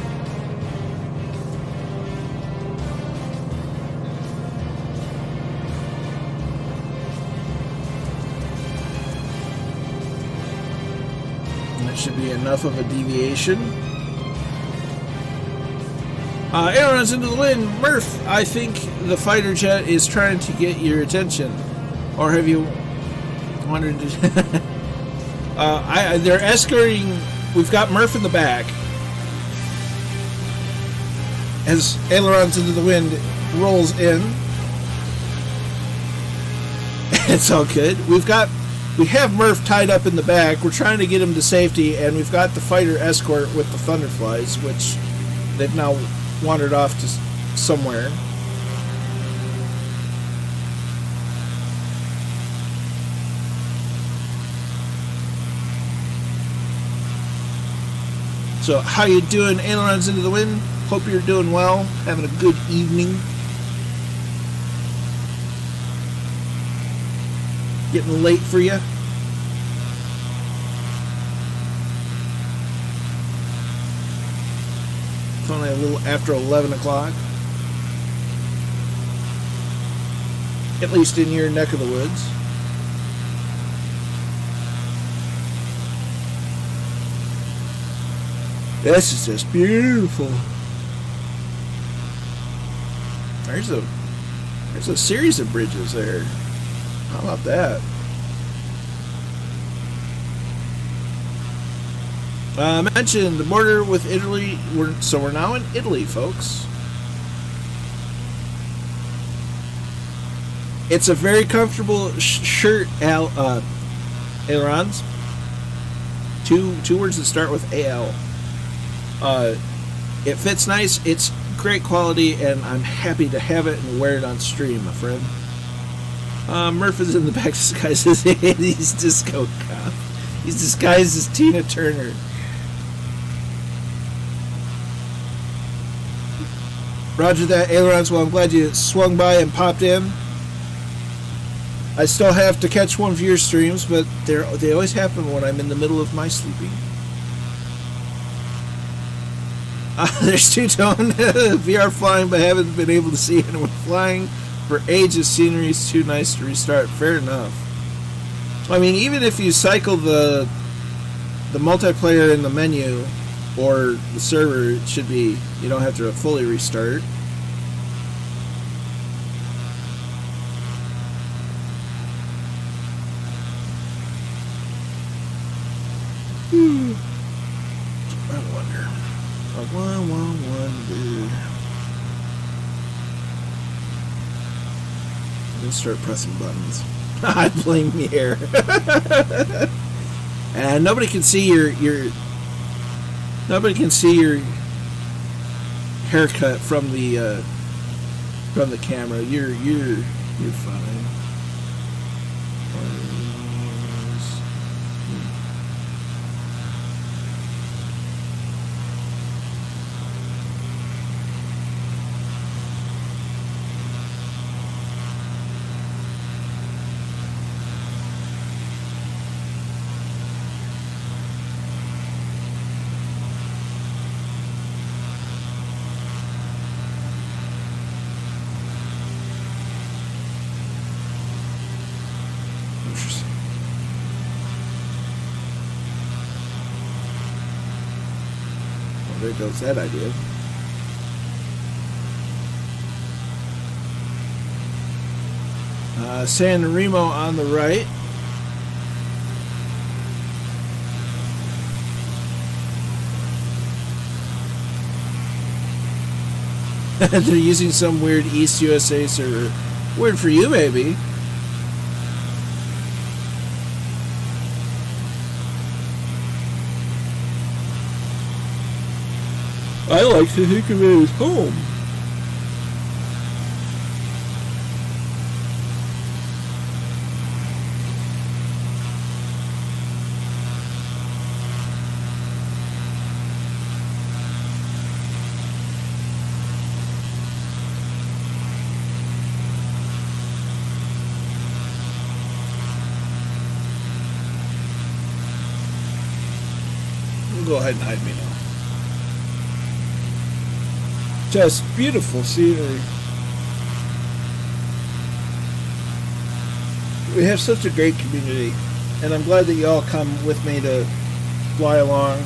And that should be enough of a deviation. Ailerons into the wind. Murph, I think the fighter jet is trying to get your attention. Or have you wondered? They're escorting. We've got Murph in the back. As ailerons into the wind rolls in. It's all good. We have Murph tied up in the back. We're trying to get him to safety, and we've got the fighter escort with the Thunderflies, which they've now wandered off to somewhere. So how you doing, ailerons into the wind? Hope you're doing well, having a good evening. Getting late for you? It's only a little after 11 o'clock. At least in your neck of the woods. This is just beautiful. There's a series of bridges there. How about that? I mentioned the border with Italy. So we're now in Italy, folks. It's a very comfortable shirt, ailerons. Two words that start with AL. It fits nice. It's great quality, and I'm happy to have it and wear it on stream, my friend. Murph is in the back disguised as 80s disco cop. He's disguised as Tina Turner. Roger that, ailerons. Well, I'm glad you swung by and popped in. I still have to catch one of your streams, but they always happen when I'm in the middle of my sleeping. There's two-tone VR flying, but haven't been able to see anyone flying for ages. Scenery is too nice to restart. Fair enough. I mean, even if you cycle the multiplayer in the menu or the server, it should be, you don't have to fully restart. I wonder. I wonder. Let's start pressing buttons. I blame the air. And nobody can see your haircut from the camera. You're fine. There goes that idea. San Remo on the right. They're using some weird East USA server. Weird for you, maybe. I like to think of it as home. We'll go ahead and hide me now. Just beautiful scenery. We have such a great community, and I'm glad that you all come with me to fly along.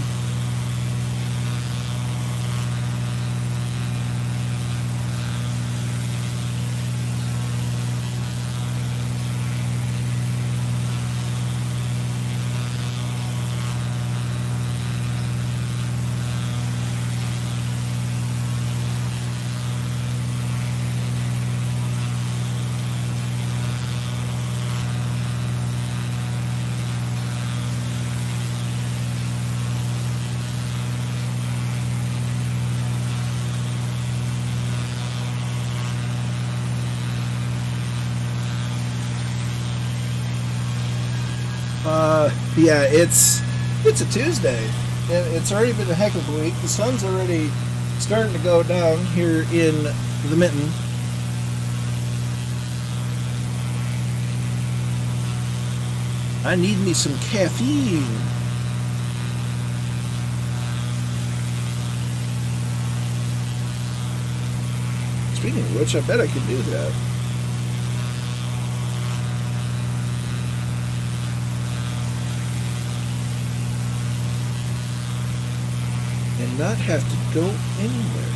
Yeah, it's a Tuesday, and it's already been a heck of a week. The sun's already starting to go down here in the Mitten. I need me some caffeine. Speaking of which, I bet I can do that. And not have to go anywhere.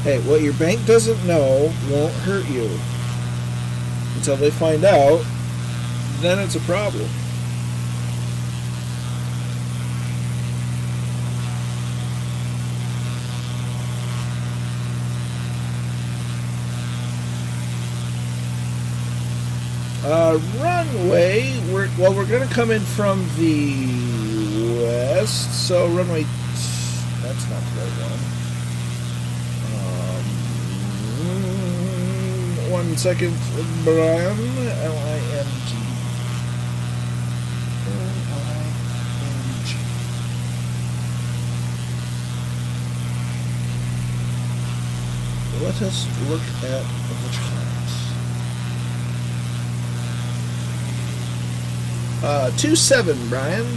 Hey, what your bank doesn't know won't hurt you. Until they find out, then it's a problem. Runway, we're going to come in from the west, so runway, that's not the right one. 1 second, Brian, LIMG. Let us look at the charts. 27, Brian.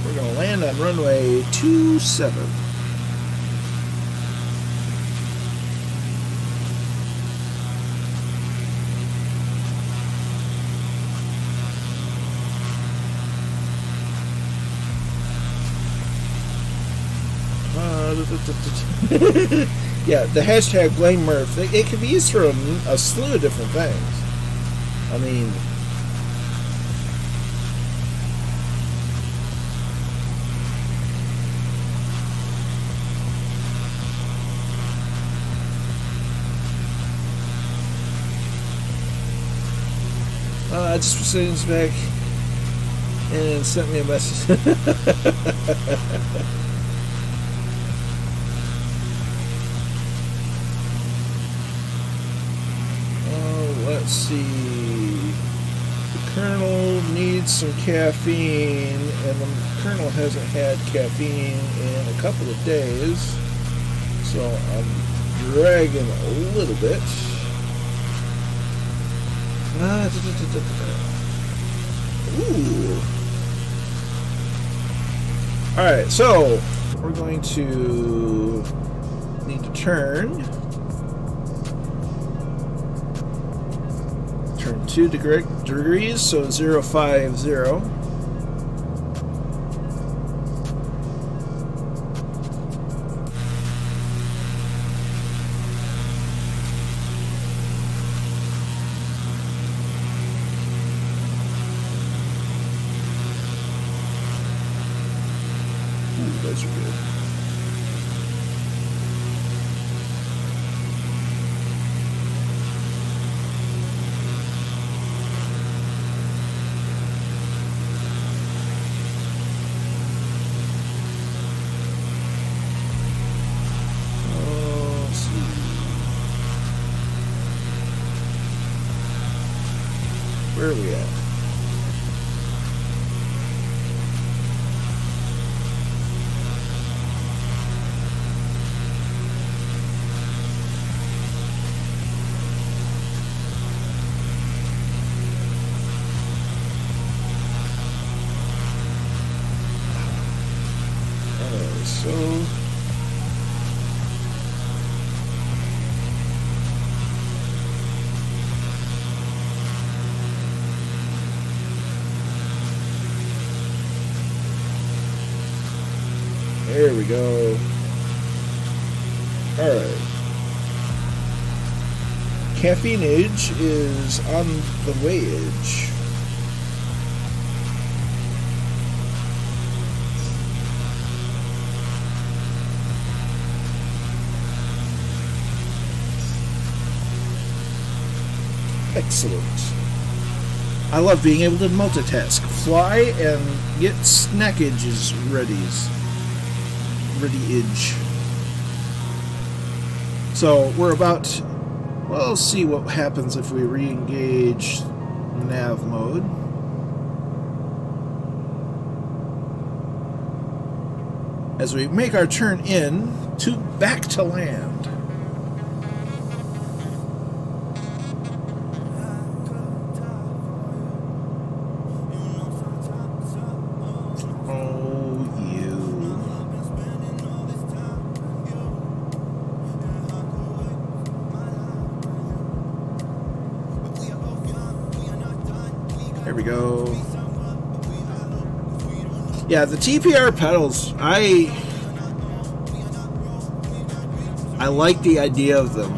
We're going to land on runway 27. Yeah, the hashtag blame Murph. It can be used for a slew of different things. I mean, I just was sitting back and sent me a message. Let's see. The Colonel needs some caffeine, and the Colonel hasn't had caffeine in a couple of days, so I'm dragging a little bit. Ooh. Alright, so we're going to need to turn 2 degrees, so 050. Ooh, those are good. Where are we at? There we go. Alright. Caffeinage is on the wage. Excellent. I love being able to multitask. Fly and get snackages ready-age. So we're about, well, we'll see what happens if we re-engage nav mode. As we make our turn in to back to land. There we go. Yeah, the TPR pedals, I like the idea of them.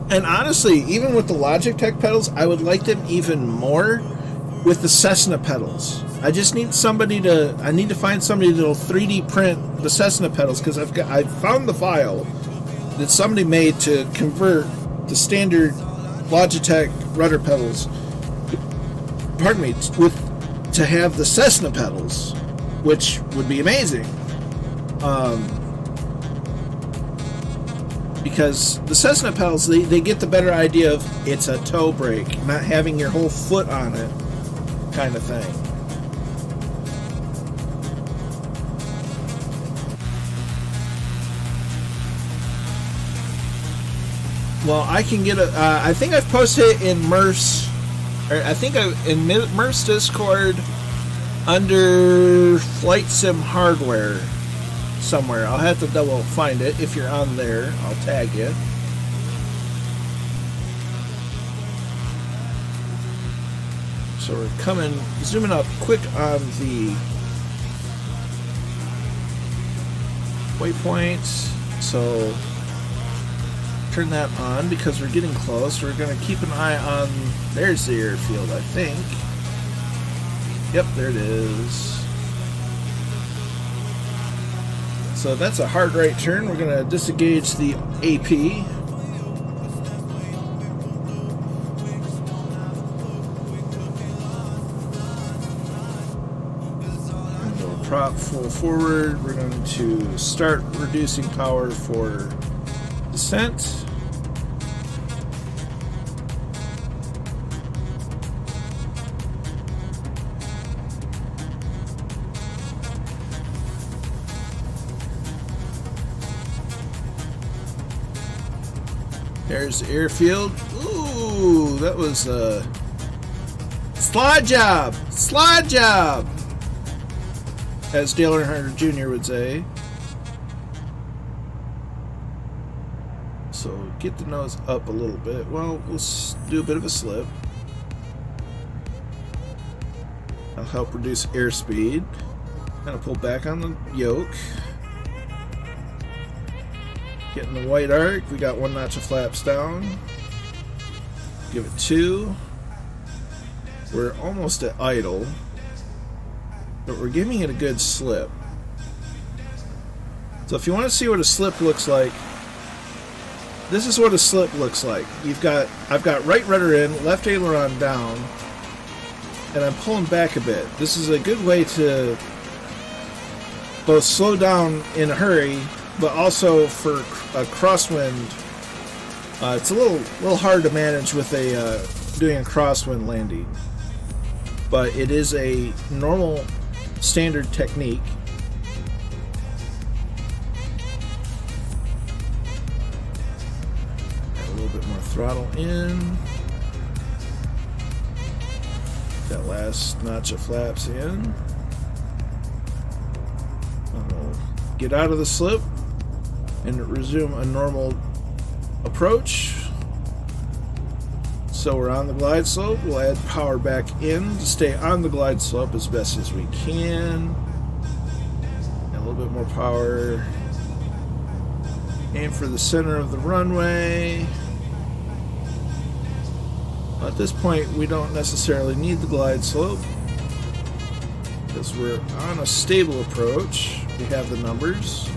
And honestly, even with the Logitech pedals, I would like them even more with the Cessna pedals. I just need somebody to, I need to find somebody that'll 3D print the Cessna pedals, because I found the file that somebody made to convert the standard Logitech rudder pedals, pardon me, to have the Cessna pedals, which would be amazing. Because the Cessna pedals, they get the better idea of it's a toe brake, not having your whole foot on it kind of thing. Well, I can get a. I think I've posted it in Murph's, or I think in Murph's Discord under Flight Sim Hardware somewhere. I'll have to double find it. If you're on there, I'll tag you. So we're zooming up quick on the waypoints. So turn that on because we're getting close. We're going to keep an eye on, there's the airfield, I think. Yep, there it is. So that's a hard right turn. We're going to disengage the AP. And we'll prop full forward. We're going to start reducing power for descent. There's the airfield. Ooh, that was a slide job! Slide job! As Dale Earnhardt Jr. would say. So get the nose up a little bit. Well, we'll do a bit of a slip. That'll help reduce airspeed. Kind of pull back on the yoke. Getting the white arc. We got one notch of flaps down. Give it 2. We're almost at idle, but we're giving it a good slip. So if you want to see what a slip looks like, this is what a slip looks like. I've got right rudder in, left aileron down, and I'm pulling back a bit. This is a good way to both slow down in a hurry, but also for a crosswind. It's a little hard to manage with doing a crosswind landing, but it is a normal standard technique. Add a little bit more throttle in. That last notch of flaps in. We'll get out of the slip and resume a normal approach. So we're on the glide slope. We'll add power back in to stay on the glide slope as best as we can. And a little bit more power. Aim for the center of the runway. At this point, we don't necessarily need the glide slope because we're on a stable approach. We have the numbers.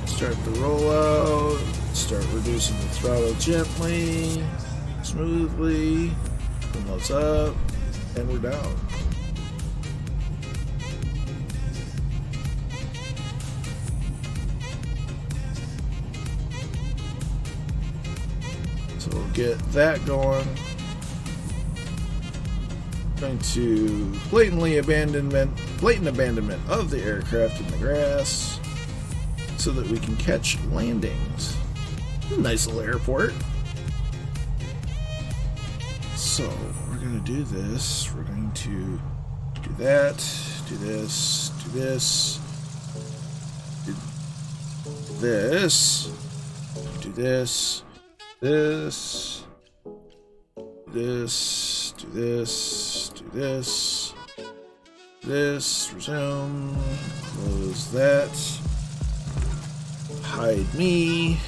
Start the rollout, start reducing the throttle gently, smoothly, and those up, and we're down. So we'll get that going. Going to blatant abandonment of the aircraft in the grass, so that we can catch landings. Nice little airport. So we're going to do this. We're going to do that, do this, do this, do this, do this, this, this, do this, do this, this, resume, close that. Hide me.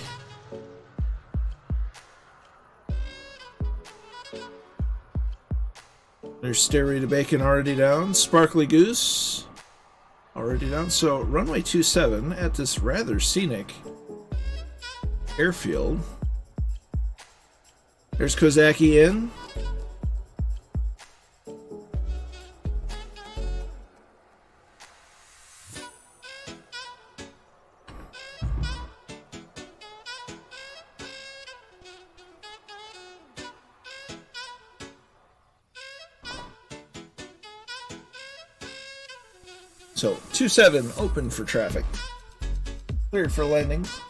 There's Stairway to Bacon already down. Sparkly Goose already down. So runway 27 at this rather scenic airfield. There's Kozaki in. So 27 open for traffic. Cleared for landings.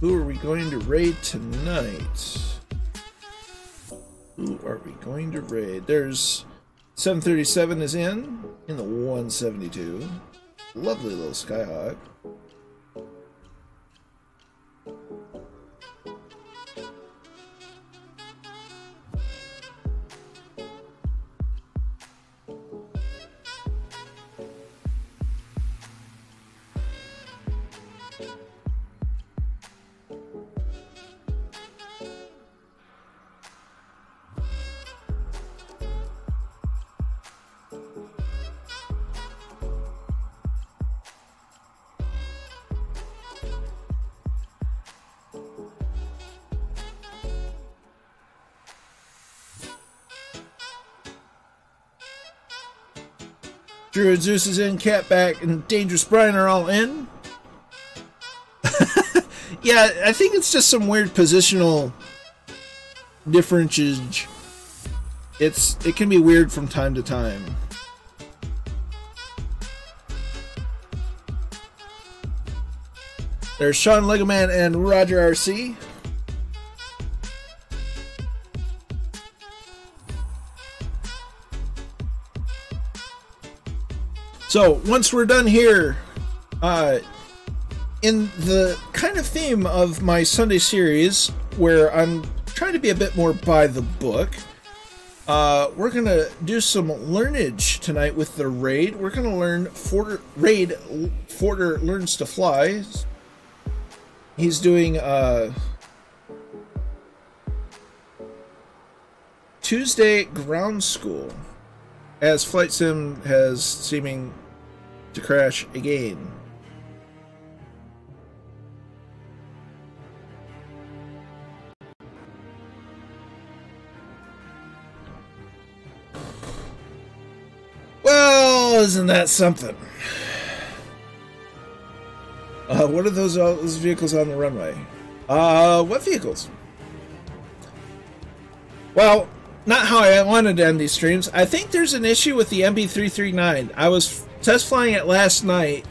Who are we going to raid tonight? Who are we going to raid? There's 737 is in the 172. Lovely little Skyhawk. Druid Zeus is in, Catback and Dangerous Brian are all in. Yeah, I think it's just some weird positional differences. It can be weird from time to time. There's Sean Legoman and Roger RC. So once we're done here, in the kind of theme of my Sunday series, where I'm trying to be a bit more by the book, we're gonna do some learnage tonight with the raid. We're gonna learn Forder Learns to Fly. He's doing Tuesday ground school, as Flight Sim has seeming to crash again. Well, isn't that something? What are those vehicles on the runway? What vehicles? Well, not how I wanted to end these streams. I think there's an issue with the MB339. I was test flying it last night,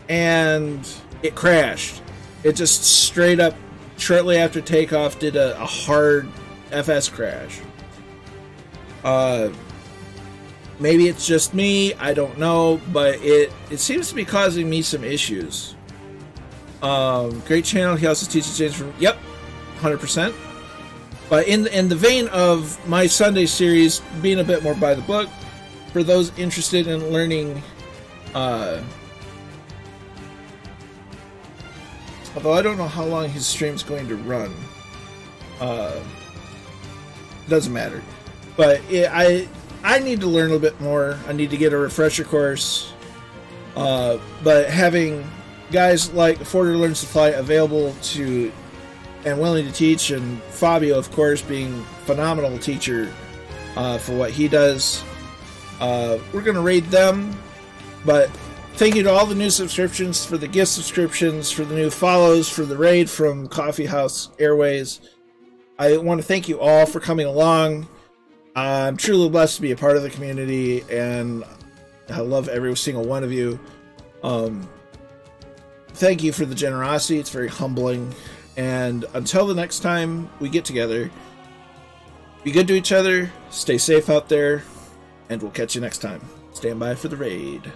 and it crashed. It just straight up, shortly after takeoff, did a hard FS crash. Maybe it's just me, I don't know, but it seems to be causing me some issues. Great channel. He also teaches James from, yep, 100%. But in the vein of my Sunday series, being a bit more by the book, for those interested in learning, although I don't know how long his stream's going to run, doesn't matter. But I need to learn a little bit more. I need to get a refresher course. But having guys like Forder Learns to Fly available to and willing to teach, and Fabio, of course, being a phenomenal teacher for what he does. We're going to raid them, but thank you to all the new subscriptions, for the gift subscriptions, for the new follows, for the raid from Coffee House Airways. I want to thank you all for coming along. I'm truly blessed to be a part of the community, and I love every single one of you. Thank you for the generosity. It's very humbling. And until the next time we get together, be good to each other, stay safe out there, and we'll catch you next time. Stand by for the raid.